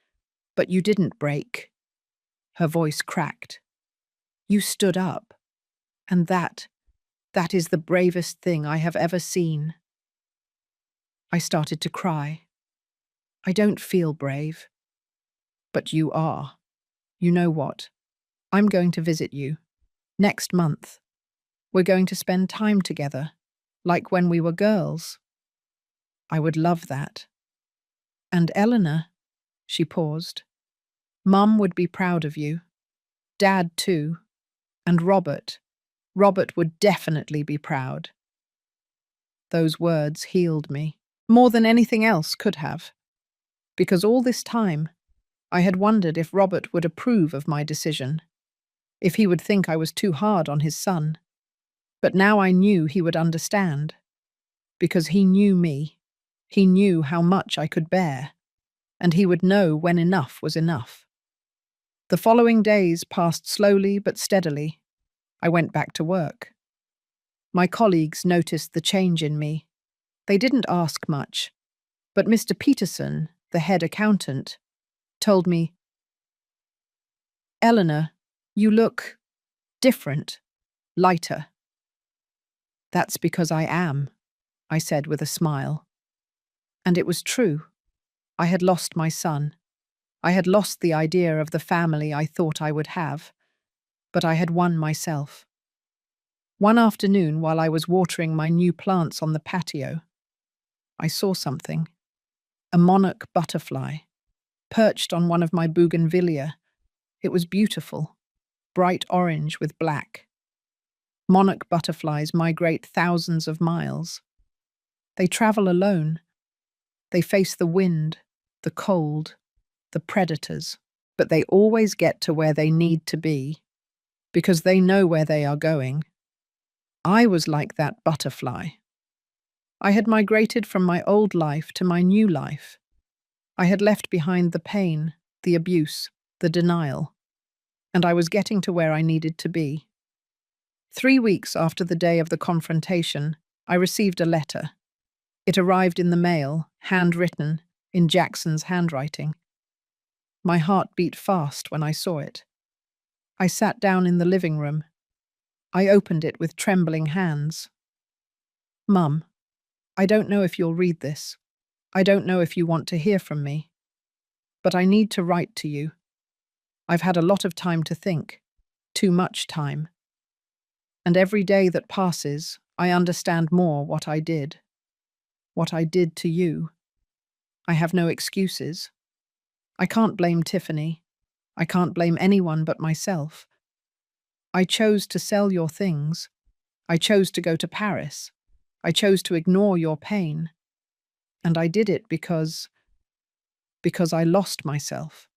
but you didn't break." Her voice cracked. "You stood up, and that is the bravest thing I have ever seen." I started to cry. "I don't feel brave." "But you are. You know what? I'm going to visit you. Next month. We're going to spend time together, like when we were girls." "I would love that." "And Eleanor," she paused, "Mum would be proud of you. Dad too. And Robert. Robert would definitely be proud." Those words healed me, more than anything else could have, because all this time I had wondered if Robert would approve of my decision, if he would think I was too hard on his son. But now I knew he would understand, because he knew me. He knew how much I could bear, and he would know when enough was enough. The following days passed slowly but steadily. I went back to work. My colleagues noticed the change in me. They didn't ask much, but Mr. Peterson, the head accountant, told me, "Eleanor, you look different, lighter." "That's because I am," I said with a smile. And it was true. I had lost my son. I had lost the idea of the family I thought I would have, but I had won myself. One afternoon, while I was watering my new plants on the patio, I saw something. A monarch butterfly, perched on one of my bougainvillea. It was beautiful, bright orange with black. Monarch butterflies migrate thousands of miles. They travel alone. They face the wind, the cold, the predators, but they always get to where they need to be, because they know where they are going. I was like that butterfly. I had migrated from my old life to my new life. I had left behind the pain, the abuse, the denial, and I was getting to where I needed to be. 3 weeks after the day of the confrontation, I received a letter. It arrived in the mail, handwritten, in Jackson's handwriting. My heart beat fast when I saw it. I sat down in the living room. I opened it with trembling hands. "Mum, I don't know if you'll read this. I don't know if you want to hear from me. But I need to write to you. I've had a lot of time to think. Too much time. And every day that passes, I understand more what I did. What I did to you. I have no excuses. I can't blame Tiffany. I can't blame anyone but myself. I chose to sell your things. I chose to go to Paris. I chose to ignore your pain. And I did it because I lost myself.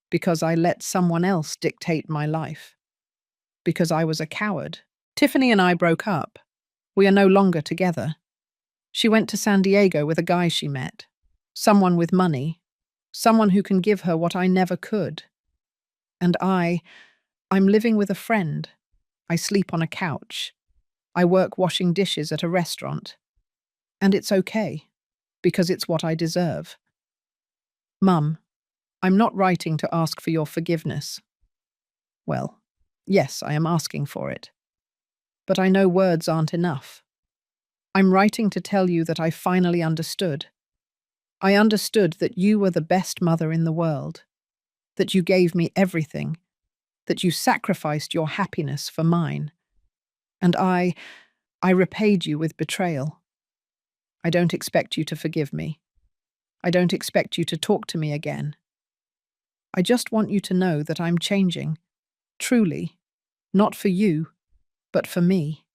Because I let someone else dictate my life. Because I was a coward. Tiffany and I broke up. We are no longer together. She went to San Diego with a guy she met. Someone with money. Someone who can give her what I never could. And I'm living with a friend. I sleep on a couch. I work washing dishes at a restaurant. And it's okay, because it's what I deserve. Mum, I'm not writing to ask for your forgiveness. Well, yes, I am asking for it. But I know words aren't enough. I'm writing to tell you that I finally understood. I understood that you were the best mother in the world, that you gave me everything, that you sacrificed your happiness for mine. And I repaid you with betrayal. I don't expect you to forgive me. I don't expect you to talk to me again. I just want you to know that I'm changing, truly, not for you, but for me,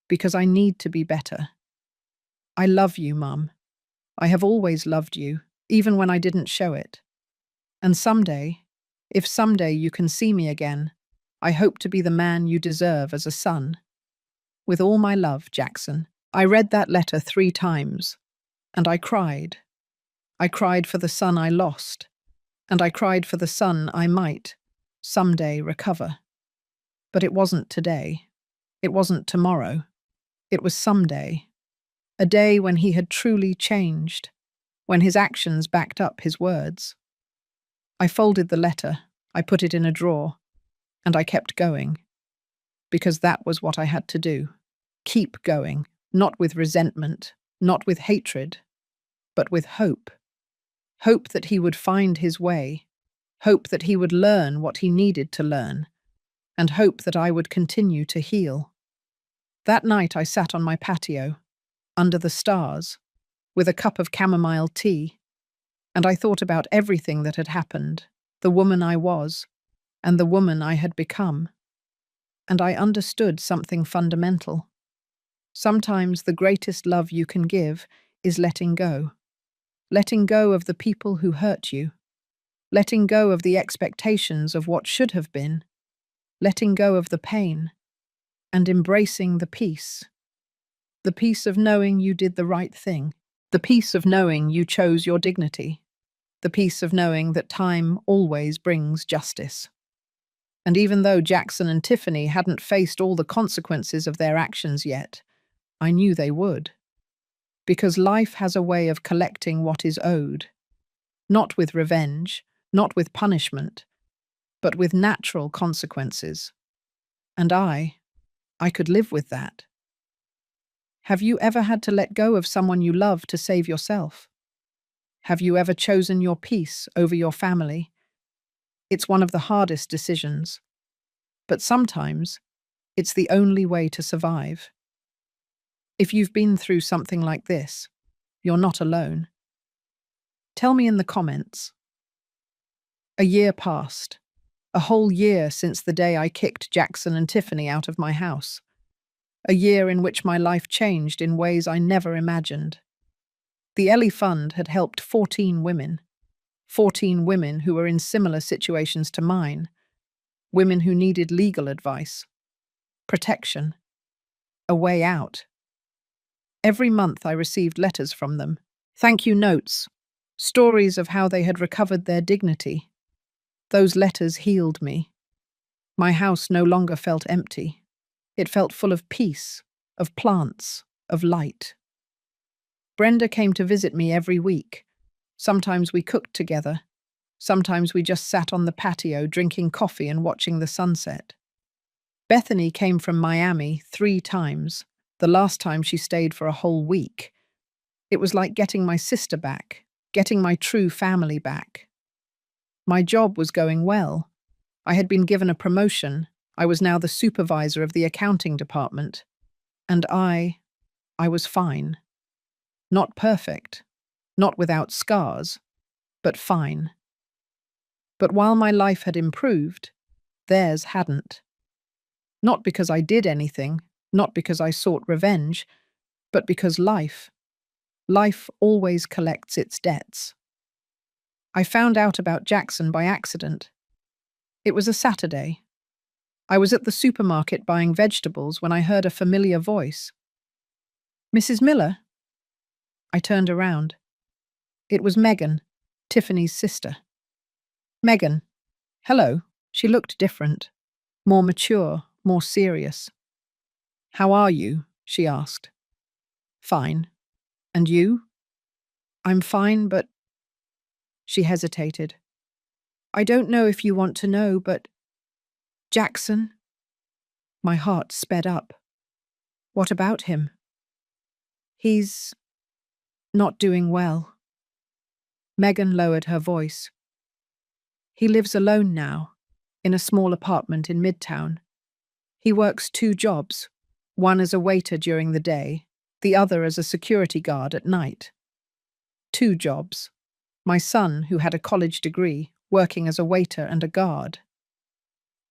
because I need to be better. I love you, Mum. I have always loved you, even when I didn't show it. And someday, if someday you can see me again, I hope to be the man you deserve as a son. With all my love, Jackson. I read that letter 3 times, and I cried. I cried for the son I lost, and I cried for the son I might, someday, recover. But it wasn't today. It wasn't tomorrow. It was someday. A day when he had truly changed, when his actions backed up his words. I folded the letter, I put it in a drawer, and I kept going. Because that was what I had to do. Keep going, not with resentment, not with hatred, but with hope. Hope that he would find his way, hope that he would learn what he needed to learn, and hope that I would continue to heal. That night I sat on my patio, under the stars, with a cup of chamomile tea, and I thought about everything that had happened, the woman I was, and the woman I had become. And I understood something fundamental. Sometimes the greatest love you can give is letting go. Letting go of the people who hurt you. Letting go of the expectations of what should have been. Letting go of the pain. And embracing the peace. The peace of knowing you did the right thing. The peace of knowing you chose your dignity. The peace of knowing that time always brings justice. And even though Jackson and Tiffany hadn't faced all the consequences of their actions yet, I knew they would. Because life has a way of collecting what is owed. Not with revenge, not with punishment, but with natural consequences. And I could live with that. Have you ever had to let go of someone you love to save yourself? Have you ever chosen your peace over your family? It's one of the hardest decisions. But sometimes, it's the only way to survive. If you've been through something like this, you're not alone. Tell me in the comments. A year passed. A whole year since the day I kicked Jackson and Tiffany out of my house. A year in which my life changed in ways I never imagined. The Ellie Fund had helped 14 women. 14 women who were in similar situations to mine. Women who needed legal advice, protection, a way out. Every month I received letters from them, thank you notes, stories of how they had recovered their dignity. Those letters healed me. My house no longer felt empty. It felt full of peace, of plants, of light. Brenda came to visit me every week. Sometimes we cooked together. Sometimes we just sat on the patio drinking coffee and watching the sunset. Bethany came from Miami 3 times, the last time she stayed for a whole week. It was like getting my sister back, getting my true family back. My job was going well. I had been given a promotion. I was now the supervisor of the accounting department. And I was fine. Not perfect, not without scars, but fine. But while my life had improved, theirs hadn't. Not because I did anything, not because I sought revenge, but because life always collects its debts. I found out about Jackson by accident. It was a Saturday. I was at the supermarket buying vegetables when I heard a familiar voice. Mrs. Miller? I turned around. It was Megan, Tiffany's sister. Megan. Hello. She looked different, more mature, more serious. How are you? She asked. Fine. And you? I'm fine, but... She hesitated. I don't know if you want to know, but... Jackson? My heart sped up. What about him? He's... not doing well. Megan lowered her voice. He lives alone now, in a small apartment in Midtown. He works 2 jobs, one as a waiter during the day, the other as a security guard at night. 2 jobs. My son, who had a college degree, working as a waiter and a guard.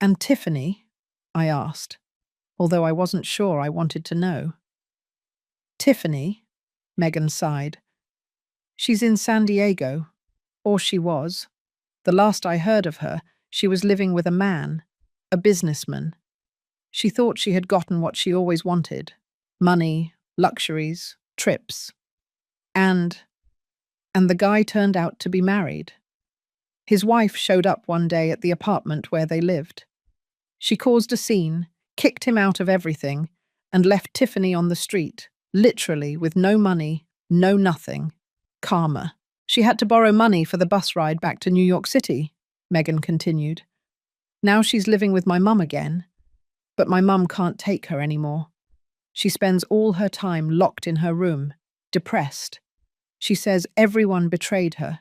And Tiffany? I asked, although I wasn't sure I wanted to know. Tiffany? Megan sighed. She's in San Diego, or she was. The last I heard of her, she was living with a man, a businessman. She thought she had gotten what she always wanted: money, luxuries, trips. And the guy turned out to be married. His wife showed up one day at the apartment where they lived. She caused a scene, kicked him out of everything, and left Tiffany on the street, literally with no money, no nothing. Karma. She had to borrow money for the bus ride back to New York City, Megan continued. Now she's living with my mum again, but my mum can't take her anymore. She spends all her time locked in her room, depressed. She says everyone betrayed her,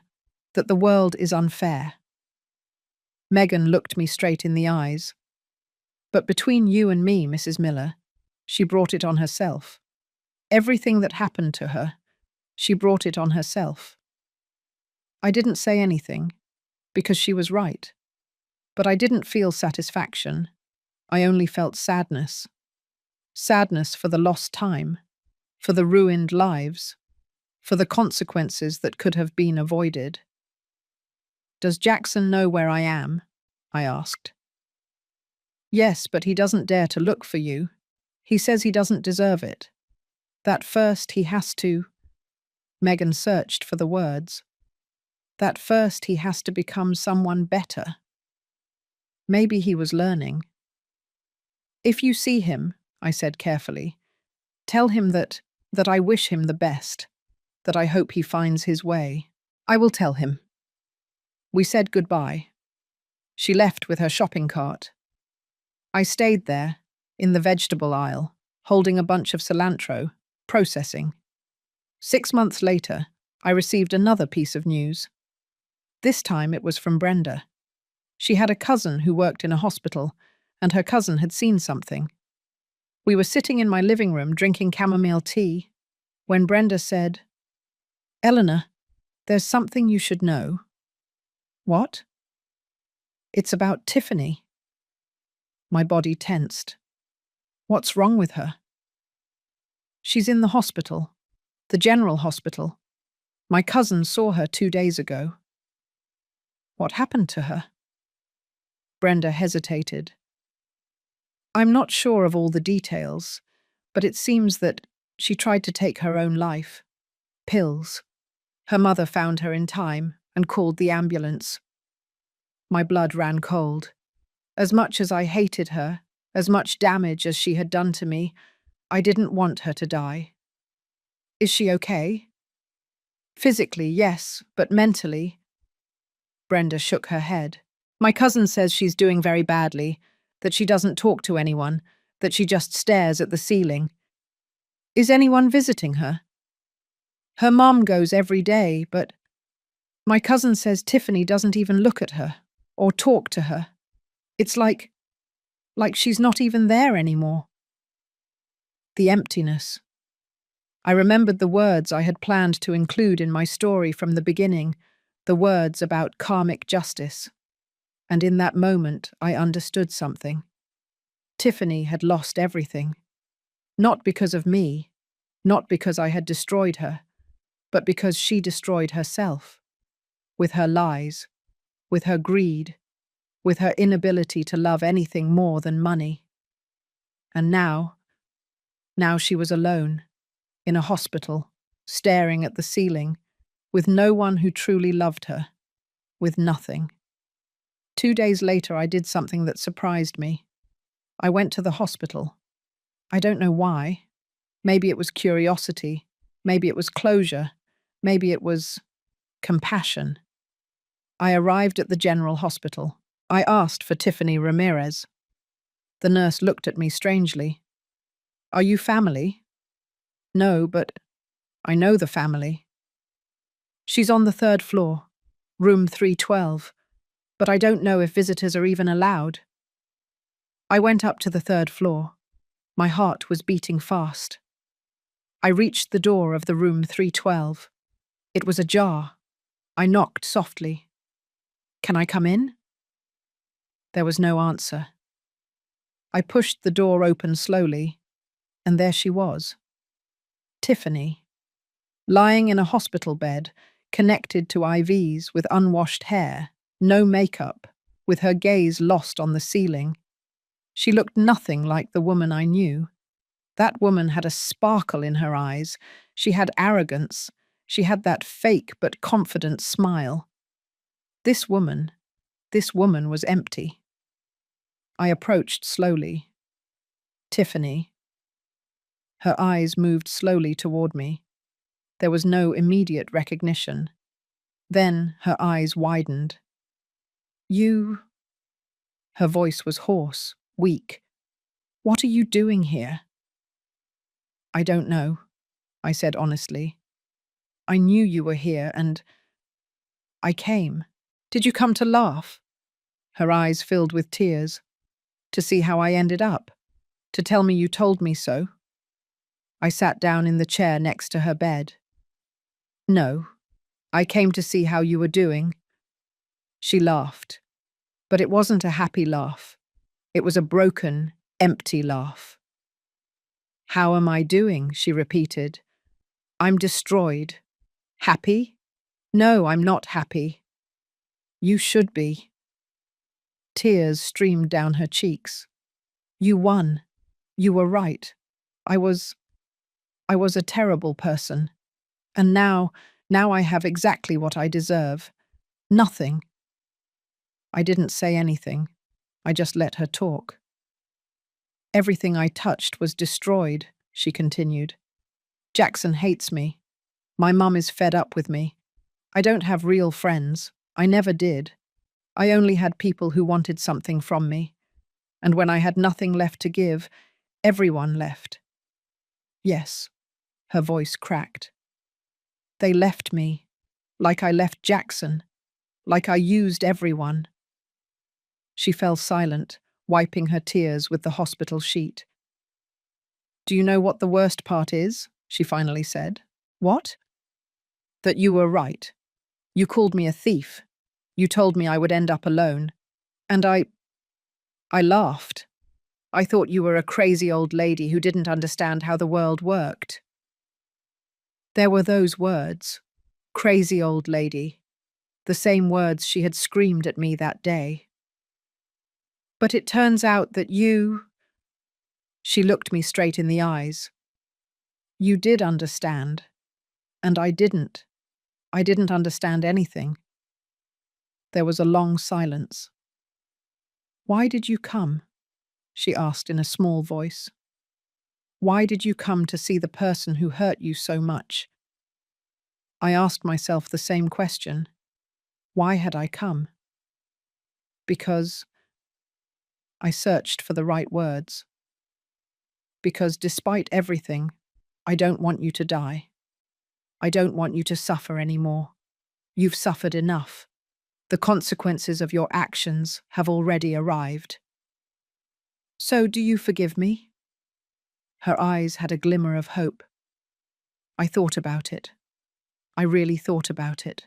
that the world is unfair. Megan looked me straight in the eyes. But between you and me, Mrs. Miller, she brought it on herself. Everything that happened to her, she brought it on herself. I didn't say anything, because she was right. But I didn't feel satisfaction. I only felt sadness. Sadness for the lost time, for the ruined lives, for the consequences that could have been avoided. Does Jackson know where I am? I asked. Yes, but he doesn't dare to look for you. He says he doesn't deserve it. That first he has to... Megan searched for the words. That first he has to become someone better. Maybe he was learning. If you see him, I said carefully, tell him that I wish him the best, that I hope he finds his way. I will tell him. We said goodbye. She left with her shopping cart. I stayed there, in the vegetable aisle, holding a bunch of cilantro, processing. 6 months later, I received another piece of news. This time it was from Brenda. She had a cousin who worked in a hospital, and her cousin had seen something. We were sitting in my living room drinking chamomile tea, when Brenda said, "Eleanor, there's something you should know." What? It's about Tiffany. My body tensed. What's wrong with her? She's in the hospital, the general hospital. My cousin saw her 2 days ago. What happened to her? Brenda hesitated. I'm not sure of all the details, but it seems that she tried to take her own life. Pills. Her mother found her in time and called the ambulance. My blood ran cold. As much as I hated her, as much damage as she had done to me, I didn't want her to die. Is she okay? Physically, yes, but mentally... Brenda shook her head. My cousin says she's doing very badly, that she doesn't talk to anyone, that she just stares at the ceiling. Is anyone visiting her? Her mom goes every day, but... My cousin says Tiffany doesn't even look at her, or talk to her. It's like she's not even there anymore. The emptiness. I remembered the words I had planned to include in my story from the beginning, the words about karmic justice. And in that moment, I understood something. Tiffany had lost everything. Not because of me, not because I had destroyed her, but because she destroyed herself. With her lies, with her greed, with her inability to love anything more than money. And now she was alone, in a hospital, staring at the ceiling, with no one who truly loved her, with nothing. 2 days later, I did something that surprised me. I went to the hospital. I don't know why. Maybe it was curiosity. Maybe it was closure. Maybe it was compassion. I arrived at the general hospital. I asked for Tiffany Ramirez. The nurse looked at me strangely. Are you family? No, but I know the family. She's on the 3rd floor, room 312, but I don't know if visitors are even allowed. I went up to the 3rd floor. My heart was beating fast. I reached the door of the room 312. It was ajar. I knocked softly. Can I come in? There was no answer. I pushed the door open slowly, and there she was. Tiffany, lying in a hospital bed, connected to IVs with unwashed hair, no makeup, with her gaze lost on the ceiling. She looked nothing like the woman I knew. That woman had a sparkle in her eyes. She had arrogance. She had that fake but confident smile. This woman, this woman was empty. I approached slowly. Tiffany. Her eyes moved slowly toward me. There was no immediate recognition. Then her eyes widened. You... Her voice was hoarse, weak. What are you doing here? I don't know, I said honestly. I knew you were here and I came. Did you come to laugh? Her eyes filled with tears. To see how I ended up? To tell me you told me so? I sat down in the chair next to her bed. No, I came to see how you were doing. She laughed. But it wasn't a happy laugh. It was a broken, empty laugh. How am I doing? She repeated. I'm destroyed. Happy? No, I'm not happy. You should be. Tears streamed down her cheeks. You won. You were right. I was a terrible person. And now I have exactly what I deserve. Nothing. I didn't say anything. I just let her talk. Everything I touched was destroyed, she continued. Jackson hates me. My mum is fed up with me. I don't have real friends. I never did. I only had people who wanted something from me. And when I had nothing left to give, everyone left. Yes, her voice cracked. They left me, like I left Jackson, like I used everyone. She fell silent, wiping her tears with the hospital sheet. Do you know what the worst part is? She finally said. What? That you were right. You called me a thief. You told me I would end up alone. And I laughed. I thought you were a crazy old lady who didn't understand how the world worked. There were those words. Crazy old lady. The same words she had screamed at me that day. But it turns out that you... She looked me straight in the eyes. You did understand. And I didn't. I didn't understand anything. There was a long silence. Why did you come? She asked in a small voice. Why did you come to see the person who hurt you so much? I asked myself the same question. Why had I come? Because I searched for the right words. Because despite everything, I don't want you to die. I don't want you to suffer anymore. You've suffered enough. The consequences of your actions have already arrived. So do you forgive me? Her eyes had a glimmer of hope. I thought about it. I really thought about it.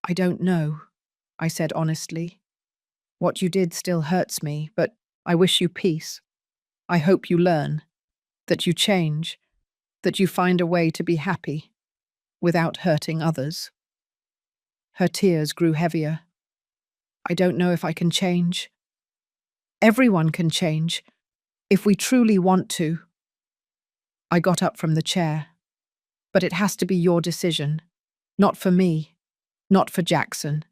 I don't know, I said honestly. What you did still hurts me, but I wish you peace. I hope you learn, that you change, that you find a way to be happy without hurting others. Her tears grew heavier. I don't know if I can change. Everyone can change, if we truly want to. I got up from the chair. But it has to be your decision. Not for me. Not for Jackson.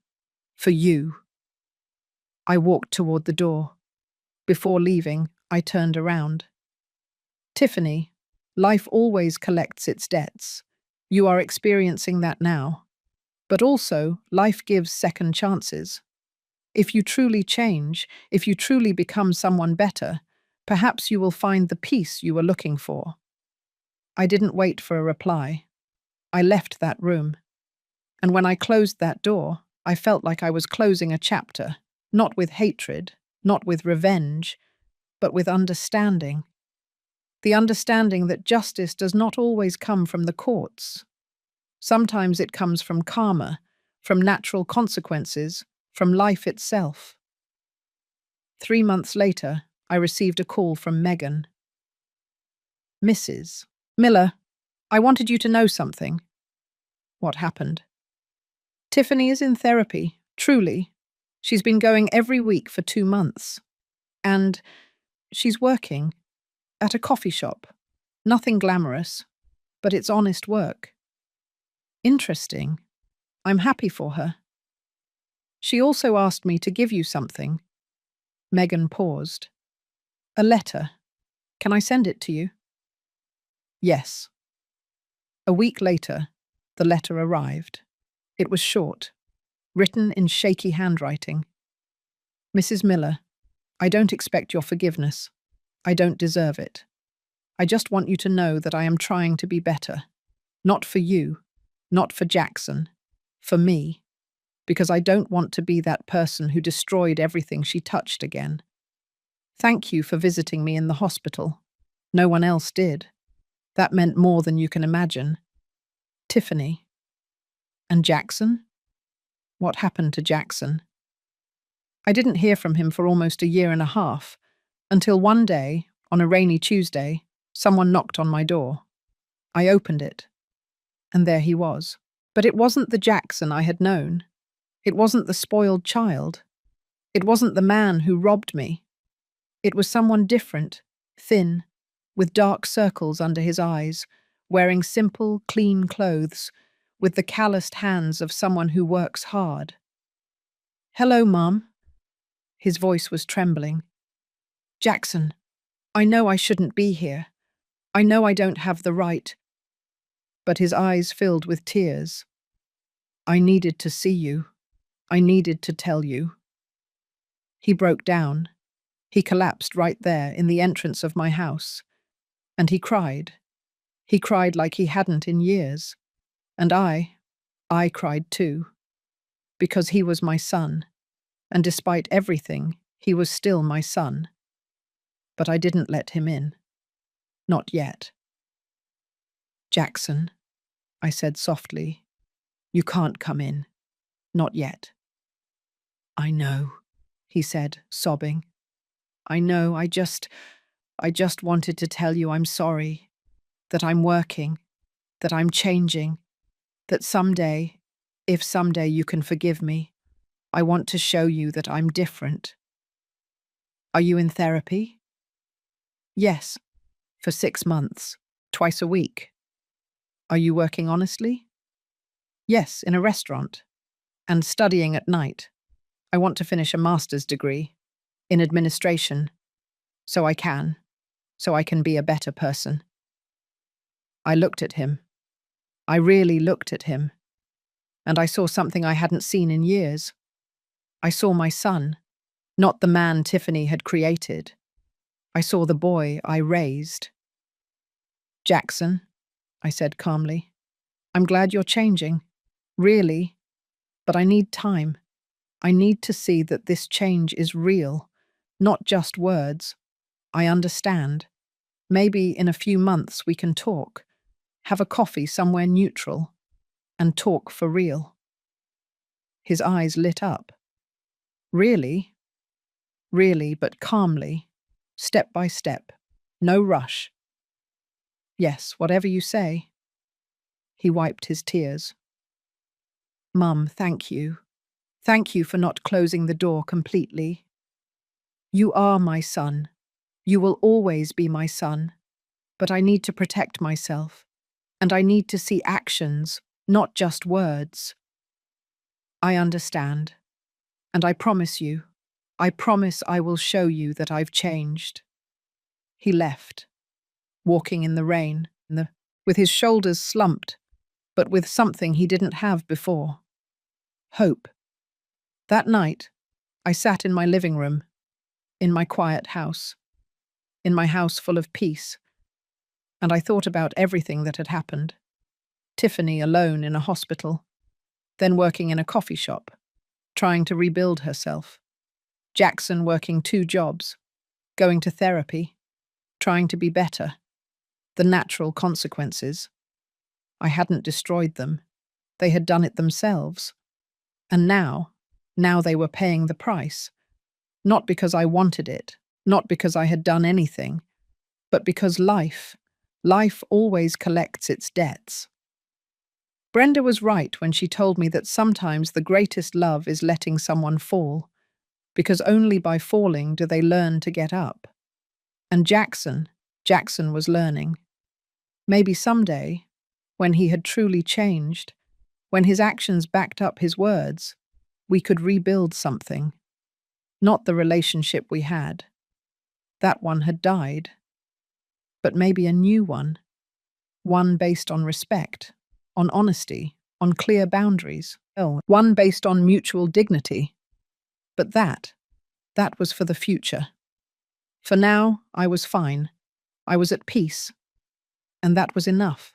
For you. I walked toward the door. Before leaving, I turned around. Tiffany, life always collects its debts. You are experiencing that now. But also, life gives second chances. If you truly change, if you truly become someone better, perhaps you will find the peace you were looking for. I didn't wait for a reply. I left that room. And when I closed that door, I felt like I was closing a chapter, not with hatred, not with revenge, but with understanding. The understanding that justice does not always come from the courts. Sometimes it comes from karma, from natural consequences, from life itself. 3 months later, I received a call from Megan. Mrs. Miller, I wanted you to know something. What happened? Tiffany is in therapy, truly. She's been going every week for 2 months. And she's working at a coffee shop. Nothing glamorous, but it's honest work. Interesting. I'm happy for her. She also asked me to give you something. Megan paused. A letter. Can I send it to you? Yes. A week later, the letter arrived. It was short, written in shaky handwriting. Mrs. Miller, I don't expect your forgiveness. I don't deserve it. I just want you to know that I am trying to be better. Not for you, not for Jackson, for me. Because I don't want to be that person who destroyed everything she touched again. Thank you for visiting me in the hospital. No one else did. That meant more than you can imagine. Tiffany. And Jackson? What happened to Jackson? I didn't hear from him for almost a year and a half, until one day, on a rainy Tuesday, someone knocked on my door. I opened it, and there he was. But it wasn't the Jackson I had known. It wasn't the spoiled child. It wasn't the man who robbed me. It was someone different, thin, with dark circles under his eyes, wearing simple, clean clothes, with the calloused hands of someone who works hard. Hello, Mum. His voice was trembling. Jackson, I know I shouldn't be here. I know I don't have the right. But his eyes filled with tears. I needed to see you. I needed to tell you. He broke down. He collapsed right there in the entrance of my house. And he cried. He cried like he hadn't in years. And I cried too. Because he was my son. And despite everything, he was still my son. But I didn't let him in. Not yet. Jackson, I said softly, you can't come in. Not yet. I know, he said, sobbing. I know, I just wanted to tell you I'm sorry, that I'm working, that I'm changing, that someday, if someday you can forgive me, I want to show you that I'm different. Are you in therapy? Yes, for 6 months, twice a week. Are you working honestly? Yes, in a restaurant. And studying at night. I want to finish a master's degree in administration, so I can be a better person. I looked at him. I really looked at him. And I saw something I hadn't seen in years. I saw my son, not the man Tiffany had created. I saw the boy I raised. Jackson, I said calmly, I'm glad you're changing. Really. But I need time. I need to see that this change is real, not just words. I understand. Maybe in a few months we can talk, have a coffee somewhere neutral, and talk for real. His eyes lit up. Really? Really, but calmly, step by step, no rush. Yes, whatever you say. He wiped his tears. Mum, thank you. Thank you for not closing the door completely. You are my son. You will always be my son. But I need to protect myself. And I need to see actions, not just words. I understand. And I promise I will show you that I've changed. He left, walking in the rain, with his shoulders slumped, but with something he didn't have before. Hope. That night, I sat in my living room, in my quiet house, in my house full of peace, and I thought about everything that had happened. Tiffany alone in a hospital, then working in a coffee shop, trying to rebuild herself. Jackson working 2 jobs, going to therapy, trying to be better. The natural consequences. I hadn't destroyed them. They had done it themselves. And now they were paying the price. Not because I wanted it, not because I had done anything, but because life always collects its debts. Brenda was right when she told me that sometimes the greatest love is letting someone fall. because only by falling do they learn to get up. And Jackson was learning. Maybe someday, when he had truly changed, when his actions backed up his words, we could rebuild something. Not the relationship we had. That one had died. But maybe a new one. One based on respect, on honesty, on clear boundaries. One based on mutual dignity. But that was for the future. For now, I was fine. I was at peace. And that was enough.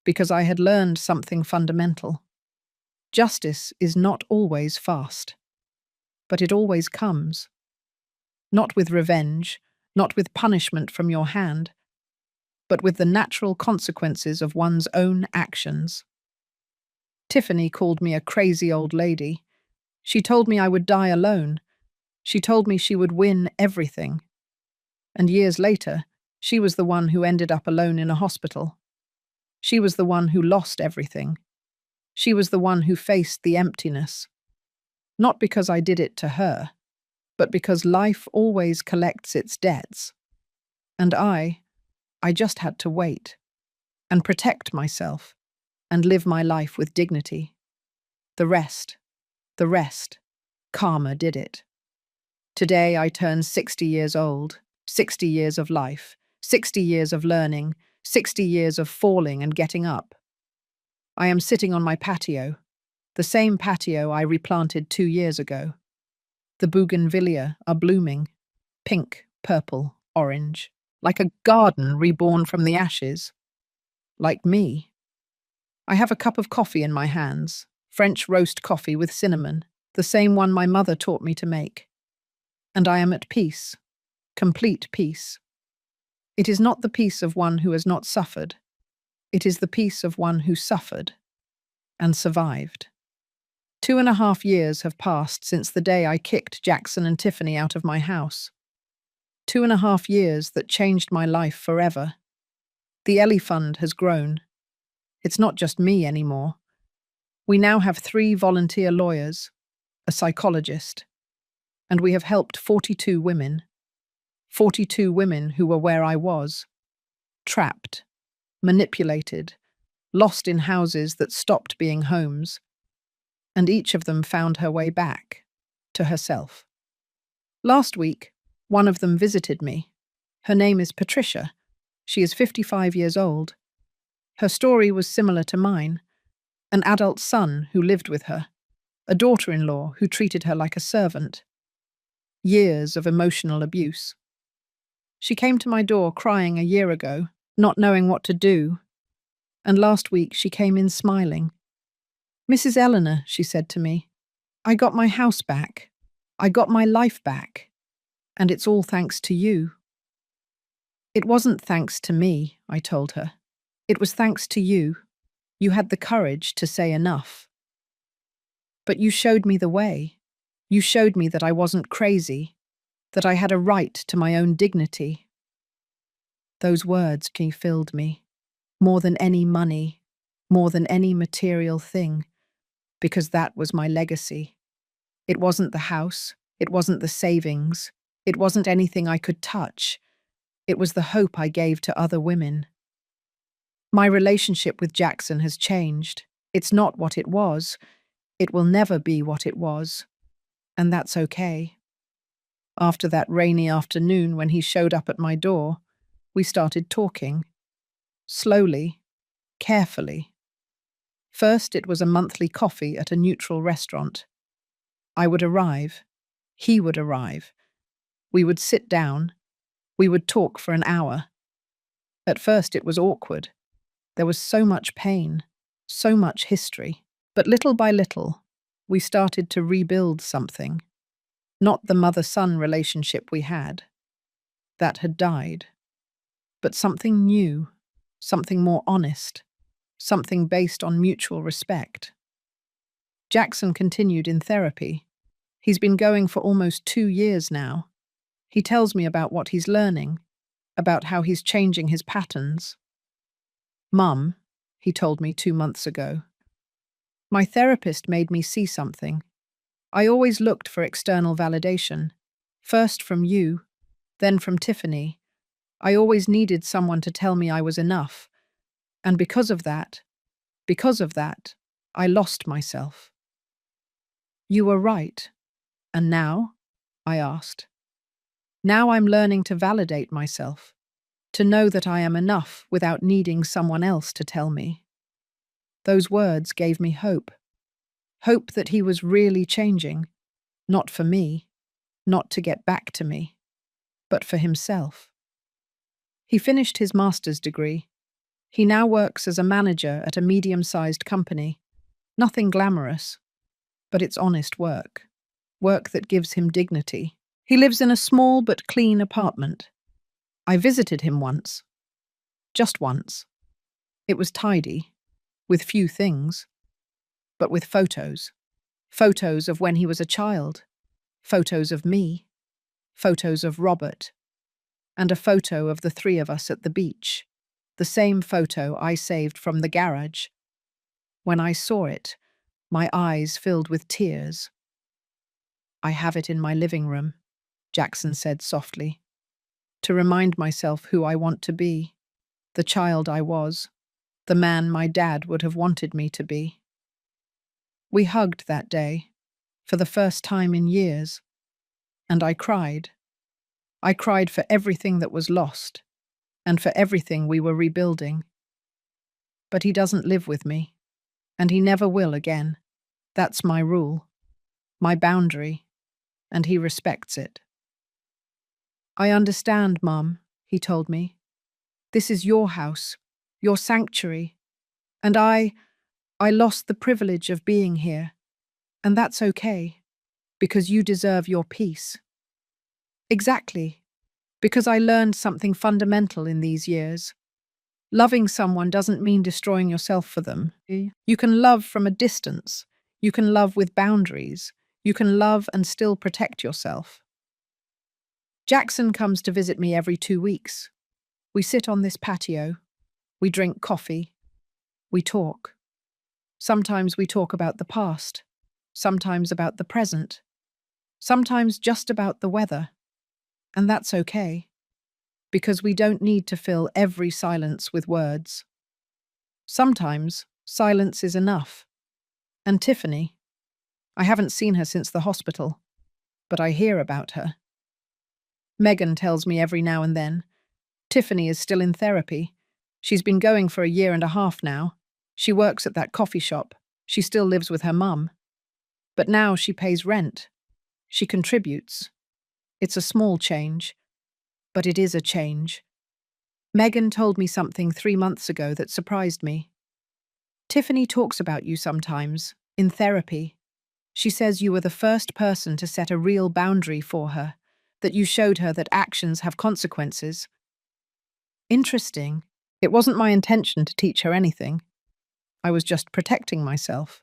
Because I had learned something fundamental. Justice is not always fast. But it always comes. Not with revenge, not with punishment from your hand, but with the natural consequences of one's own actions. Tiffany called me a crazy old lady. She told me I would die alone. She told me she would win everything. And years later, she was the one who ended up alone in a hospital. She was the one who lost everything. She was the one who faced the emptiness. Not because I did it to her, but because life always collects its debts. And I just had to wait and protect myself and live my life with dignity. The rest, karma did it. Today I turn 60 years old, 60 years of life, 60 years of learning, 60 years of falling and getting up. I am sitting on my patio, the same patio I replanted 2 years ago. The bougainvillea are blooming, pink, purple, orange, like a garden reborn from the ashes. Like me. I have a cup of coffee in my hands, French roast coffee with cinnamon, the same one my mother taught me to make. And I am at peace, complete peace. It is not the peace of one who has not suffered. It is the peace of one who suffered and survived. 2.5 years have passed since the day I kicked Jackson and Tiffany out of my house. 2.5 years that changed my life forever. The Ellie Fund has grown. It's not just me anymore. We now have 3 volunteer lawyers, a psychologist, and we have helped 42 women. 42 women who were where I was. Trapped, manipulated, lost in houses that stopped being homes. And each of them found her way back to herself. Last week, one of them visited me. Her name is Patricia. She is 55 years old. Her story was similar to mine. An adult son who lived with her. A daughter-in-law who treated her like a servant. Years of emotional abuse. She came to my door crying a year ago, not knowing what to do. And last week she came in smiling. "Mrs. Eleanor," she said to me, "I got my house back. I got my life back. And it's all thanks to you." "It wasn't thanks to me," I told her. "It was thanks to you. You had the courage to say enough. But you showed me the way. You showed me that I wasn't crazy, that I had a right to my own dignity." Those words filled me, more than any money, more than any material thing, because that was my legacy. It wasn't the house, it wasn't the savings, it wasn't anything I could touch. It was the hope I gave to other women. My relationship with Jackson has changed. It's not what it was. It will never be what it was. And that's okay. After that rainy afternoon when he showed up at my door, we started talking. Slowly, carefully. First, it was a monthly coffee at a neutral restaurant. I would arrive. He would arrive. We would sit down. We would talk for an hour. At first, it was awkward. There was so much pain, so much history. But little by little, we started to rebuild something. Not the mother-son relationship we had. That had died. But something new, something more honest, something based on mutual respect. Jackson continued in therapy. He's been going for almost 2 years now. He tells me about what he's learning, about how he's changing his patterns. "Mum," he told me 2 months ago, "my therapist made me see something. I always looked for external validation. First from you, then from Tiffany. I always needed someone to tell me I was enough. And because of that, I lost myself. You were right. And now? I asked. Now I'm learning to validate myself, to know that I am enough without needing someone else to tell me. Those words gave me hope. Hope that he was really changing, not for me, not to get back to me, but for himself. He finished his master's degree. He now works as a manager at a medium-sized company. Nothing glamorous, but it's honest work. Work that gives him dignity. He lives in a small but clean apartment. I visited him once. Just once. It was tidy, with few things, but with photos. Photos of when he was a child. Photos of me. Photos of Robert. And a photo of the three of us at the beach. The same photo I saved from the garage. When I saw it, my eyes filled with tears. I have it in my living room, Jackson said softly, to remind myself who I want to be, the child I was, the man my dad would have wanted me to be. We hugged that day, for the first time in years, and I cried. I cried for everything that was lost, and for everything we were rebuilding. But he doesn't live with me, and he never will again. That's my rule, my boundary, and he respects it. I understand, Mum, he told me. This is your house, your sanctuary, and I lost the privilege of being here, and that's okay, because you deserve your peace. Exactly, because I learned something fundamental in these years. Loving someone doesn't mean destroying yourself for them. You can love from a distance. You can love with boundaries. You can love and still protect yourself. Jackson comes to visit me every 2 weeks. We sit on this patio. We drink coffee. We talk. Sometimes we talk about the past. Sometimes about the present. Sometimes just about the weather. And that's okay, because we don't need to fill every silence with words. Sometimes silence is enough. And Tiffany, I haven't seen her since the hospital, but I hear about her. Megan tells me every now and then. Tiffany is still in therapy. She's been going for 1.5 years now. She works at that coffee shop. She still lives with her mum. But now she pays rent. She contributes. It's a small change, but it is a change. Megan told me something 3 months ago that surprised me. Tiffany talks about you sometimes, in therapy. She says you were the first person to set a real boundary for her, that you showed her that actions have consequences. Interesting. It wasn't my intention to teach her anything. I was just protecting myself.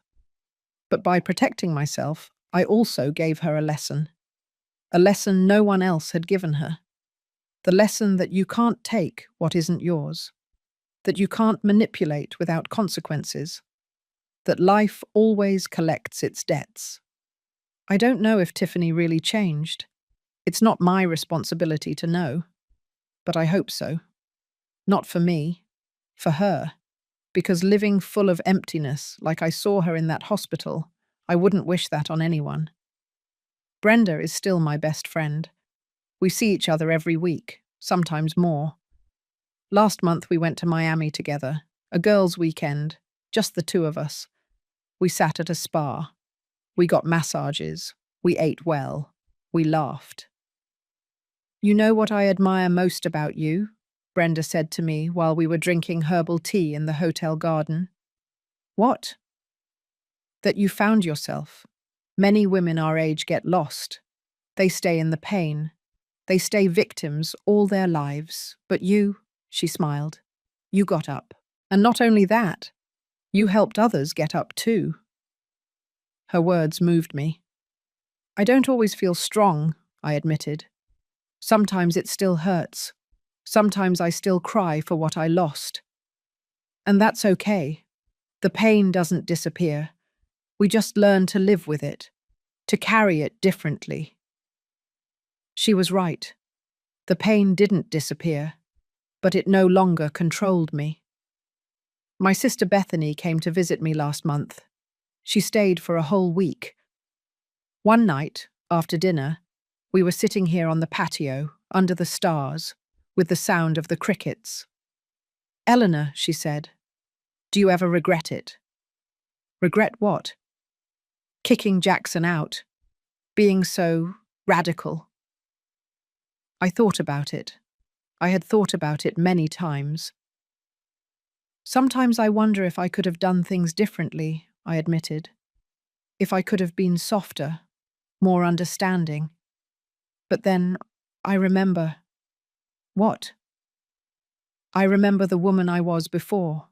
But by protecting myself, I also gave her a lesson. A lesson no one else had given her. The lesson that you can't take what isn't yours. That you can't manipulate without consequences. That life always collects its debts. I don't know if Tiffany really changed. It's not my responsibility to know. But I hope so. Not for me, for her. Because living full of emptiness, like I saw her in that hospital, I wouldn't wish that on anyone. Brenda is still my best friend. We see each other every week, sometimes more. Last month we went to Miami together, a girls' weekend, just the two of us. We sat at a spa. We got massages. We ate well. We laughed. You know what I admire most about you? Brenda said to me while we were drinking herbal tea in the hotel garden. What? That you found yourself. Many women our age get lost. They stay in the pain. They stay victims all their lives. But you, she smiled, you got up. And not only that, you helped others get up too. Her words moved me. I don't always feel strong, I admitted. Sometimes it still hurts. Sometimes I still cry for what I lost. And that's okay. The pain doesn't disappear. We just learn to live with it, to carry it differently. She was right. The pain didn't disappear, but it no longer controlled me. My sister Bethany came to visit me last month. She stayed for a whole week. One night, after dinner, we were sitting here on the patio, under the stars, with the sound of the crickets. "Eleanor," she said, "do you ever regret it?" "Regret what?" "Kicking Jackson out. Being so radical." I thought about it. I had thought about it many times. "Sometimes I wonder if I could have done things differently," I admitted. "If I could have been softer, more understanding. But then I remember." "What?" "I remember the woman I was before.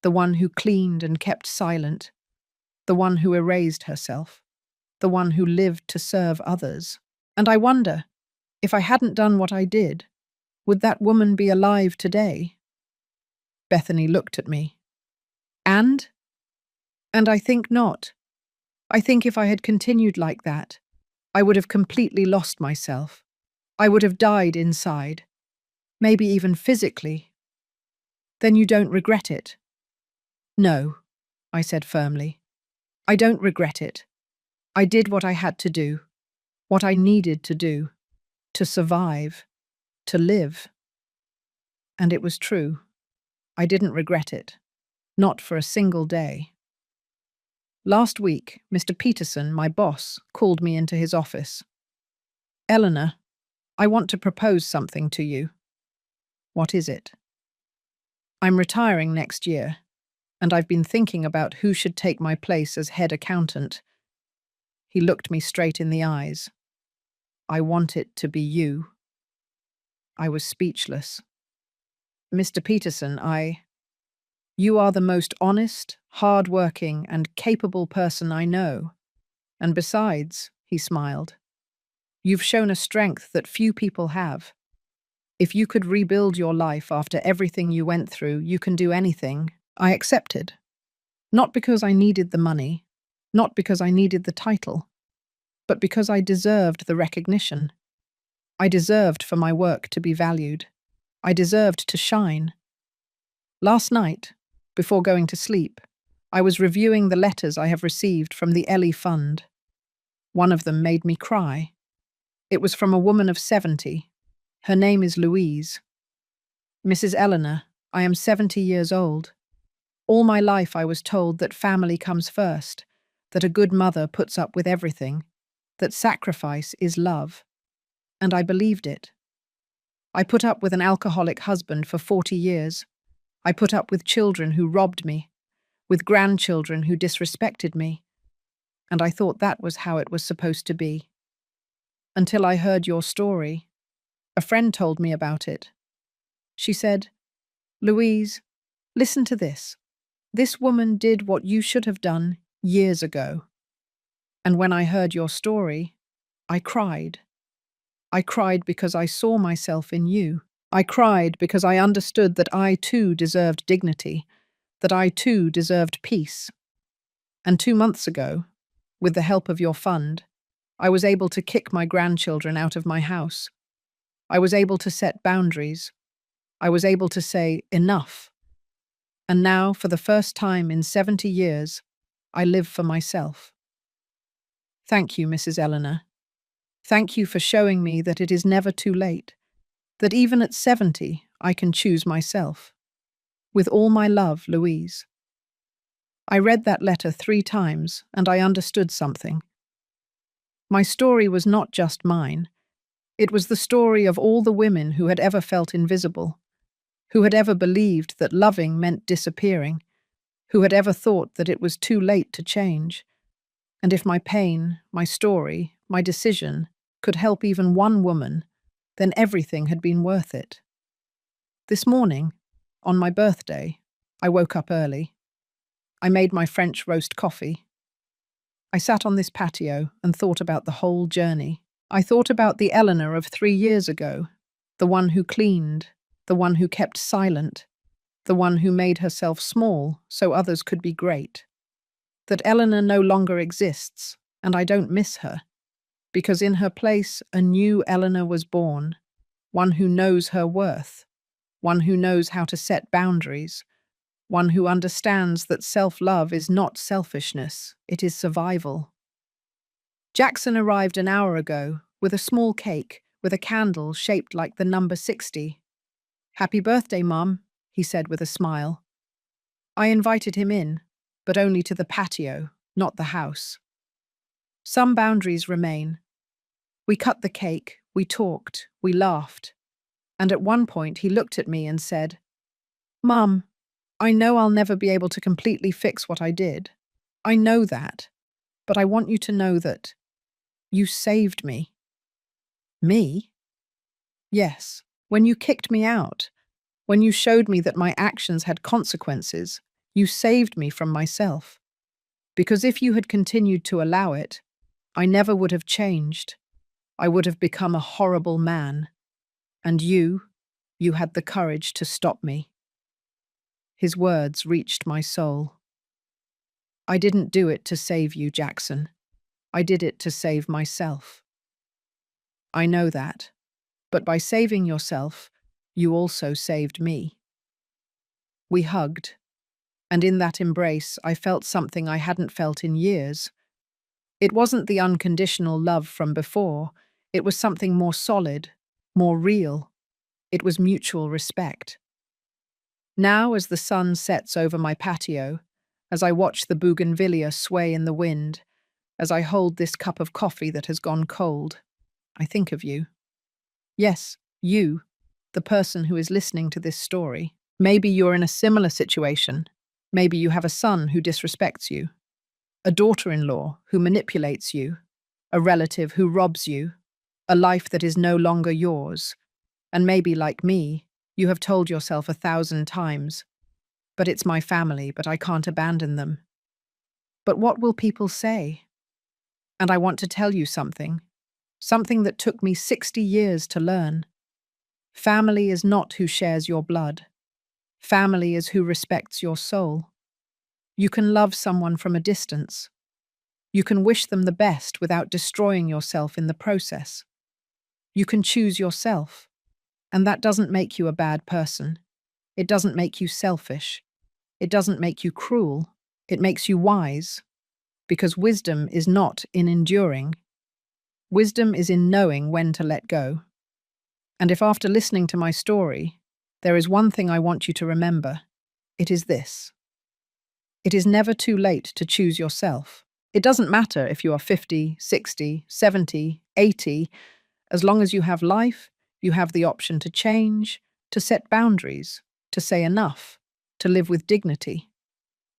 The one who cleaned and kept silent. The one who erased herself. The one who lived to serve others. And I wonder, if I hadn't done what I did, would that woman be alive today?" Bethany looked at me. "And? And I think not. I think if I had continued like that, I would have completely lost myself. I would have died inside. Maybe even physically." "Then you don't regret it?" "No," I said firmly. "I don't regret it. I did what I had to do, what I needed to do, to survive, to live." And it was true. I didn't regret it. Not for a single day. Last week, Mr. Peterson, my boss, called me into his office. "Eleanor, I want to propose something to you." "What is it?" "I'm retiring next year, and I've been thinking about who should take my place as head accountant." He looked me straight in the eyes. "I want it to be you." I was speechless. "Mr. Peterson, you are the most honest, hard-working, and capable person I know. And besides," he smiled, "you've shown a strength that few people have. If you could rebuild your life after everything you went through, you can do anything." I accepted. Not because I needed the money, not because I needed the title, but because I deserved the recognition. I deserved for my work to be valued. I deserved to shine. Last night, before going to sleep, I was reviewing the letters I have received from the Ellie Fund. One of them made me cry. It was from a woman of 70. Her name is Louise. "Mrs. Eleanor, I am 70 years old. All my life I was told that family comes first, that a good mother puts up with everything, that sacrifice is love. And I believed it. I put up with an alcoholic husband for 40 years. I put up with children who robbed me, with grandchildren who disrespected me, and I thought that was how it was supposed to be. Until I heard your story. A friend told me about it. She said, 'Louise, listen to this. This woman did what you should have done years ago.' And when I heard your story, I cried. I cried because I saw myself in you. I cried because I understood that I too deserved dignity, that I too deserved peace. And 2 months ago, with the help of your fund, I was able to kick my grandchildren out of my house. I was able to set boundaries. I was able to say, enough. And now, for the first time in 70 years, I live for myself. Thank you, Mrs. Eleanor. Thank you for showing me that it is never too late, that even at 70, I can choose myself. With all my love, Louise." I read that letter 3 times, and I understood something. My story was not just mine. It was the story of all the women who had ever felt invisible, who had ever believed that loving meant disappearing, who had ever thought that it was too late to change. And if my pain, my story, my decision could help even one woman, then everything had been worth it. This morning, on my birthday, I woke up early. I made my French roast coffee. I sat on this patio and thought about the whole journey. I thought about the Eleanor of 3 years ago, the one who cleaned, the one who kept silent, the one who made herself small so others could be great. That Eleanor no longer exists, And I don't miss her, because in her place a new Eleanor was born, one who knows her worth, one who knows how to set boundaries, one who understands that self-love is not selfishness, it is survival. Jackson arrived an hour ago with a small cake with a candle shaped like the number 60. "Happy birthday, Mum," he said with a smile. I invited him in, but only to the patio, not the house. Some boundaries remain. We cut the cake, we talked, we laughed, and at one point he looked at me and said, "Mum, I know I'll never be able to completely fix what I did. I know that, but I want you to know that you saved me." Me? Yes, when you kicked me out, when you showed me that my actions had consequences, you saved me from myself. Because if you had continued to allow it, I never would have changed. I would have become a horrible man. And you had the courage to stop me. His words reached my soul. I didn't do it to save you, Jackson. I did it to save myself. I know that, but by saving yourself, you also saved me. We hugged, and in that embrace I felt something I hadn't felt in years. It wasn't the unconditional love from before, it was something more solid, more real. It was mutual respect. Now, as the sun sets over my patio, as I watch the bougainvillea sway in the wind, as I hold this cup of coffee that has gone cold, I think of you. Yes, you, the person who is listening to this story. Maybe you're in a similar situation. Maybe you have a son who disrespects you, a daughter-in-law who manipulates you, a relative who robs you, a life that is no longer yours. And maybe, like me, you have told yourself 1,000 times, "But it's my family, but I can't abandon them." But what will people say? And I want to tell you something that took me 60 years to learn. Family is not who shares your blood. Family is who respects your soul. You can love someone from a distance. You can wish them the best without destroying yourself in the process. You can choose yourself, and that doesn't make you a bad person. It doesn't make you selfish. It doesn't make you cruel. It makes you wise, because wisdom is not in enduring. Wisdom is in knowing when to let go. And if after listening to my story, there is one thing I want you to remember, it is this. It is never too late to choose yourself. It doesn't matter if you are 50, 60, 70, 80. As long as you have life, you have the option to change, to set boundaries, to say enough, to live with dignity.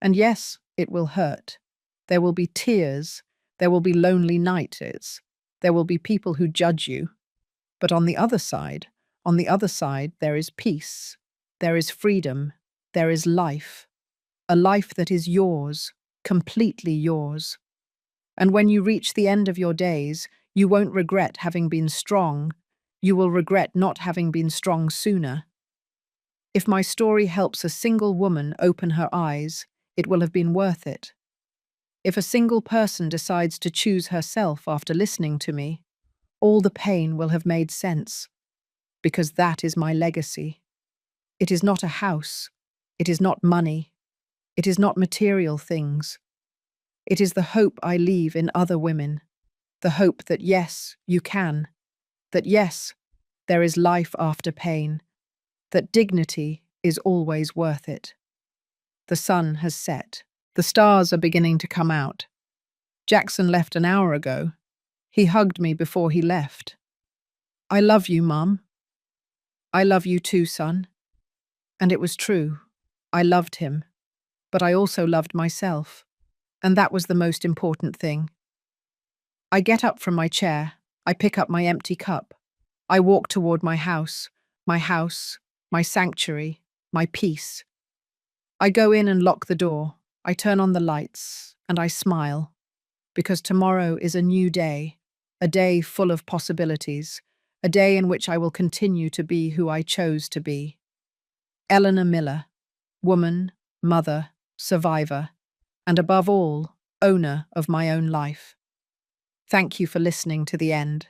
And yes, it will hurt. There will be tears. There will be lonely nights. There will be people who judge you. But on the other side, there is peace. There is freedom. There is life. A life that is yours, completely yours. And when you reach the end of your days, you won't regret having been strong. You will regret not having been strong sooner. If my story helps a single woman open her eyes, it will have been worth it. If a single person decides to choose herself after listening to me, all the pain will have made sense. Because that is my legacy. It is not a house. It is not money. It is not material things. It is the hope I leave in other women. The hope that yes, you can. That yes, there is life after pain. That dignity is always worth it. The sun has set. The stars are beginning to come out. Jackson left an hour ago. He hugged me before he left. "I love you, Mum." "I love you too, son." And it was true. I loved him. But I also loved myself. And that was the most important thing. I get up from my chair. I pick up my empty cup. I walk toward my house, my sanctuary, my peace. I go in and lock the door. I turn on the lights, and I smile. Because tomorrow is a new day, a day full of possibilities, a day in which I will continue to be who I chose to be. Eleanor Miller, woman, mother, survivor, and above all, owner of my own life. Thank you for listening to the end.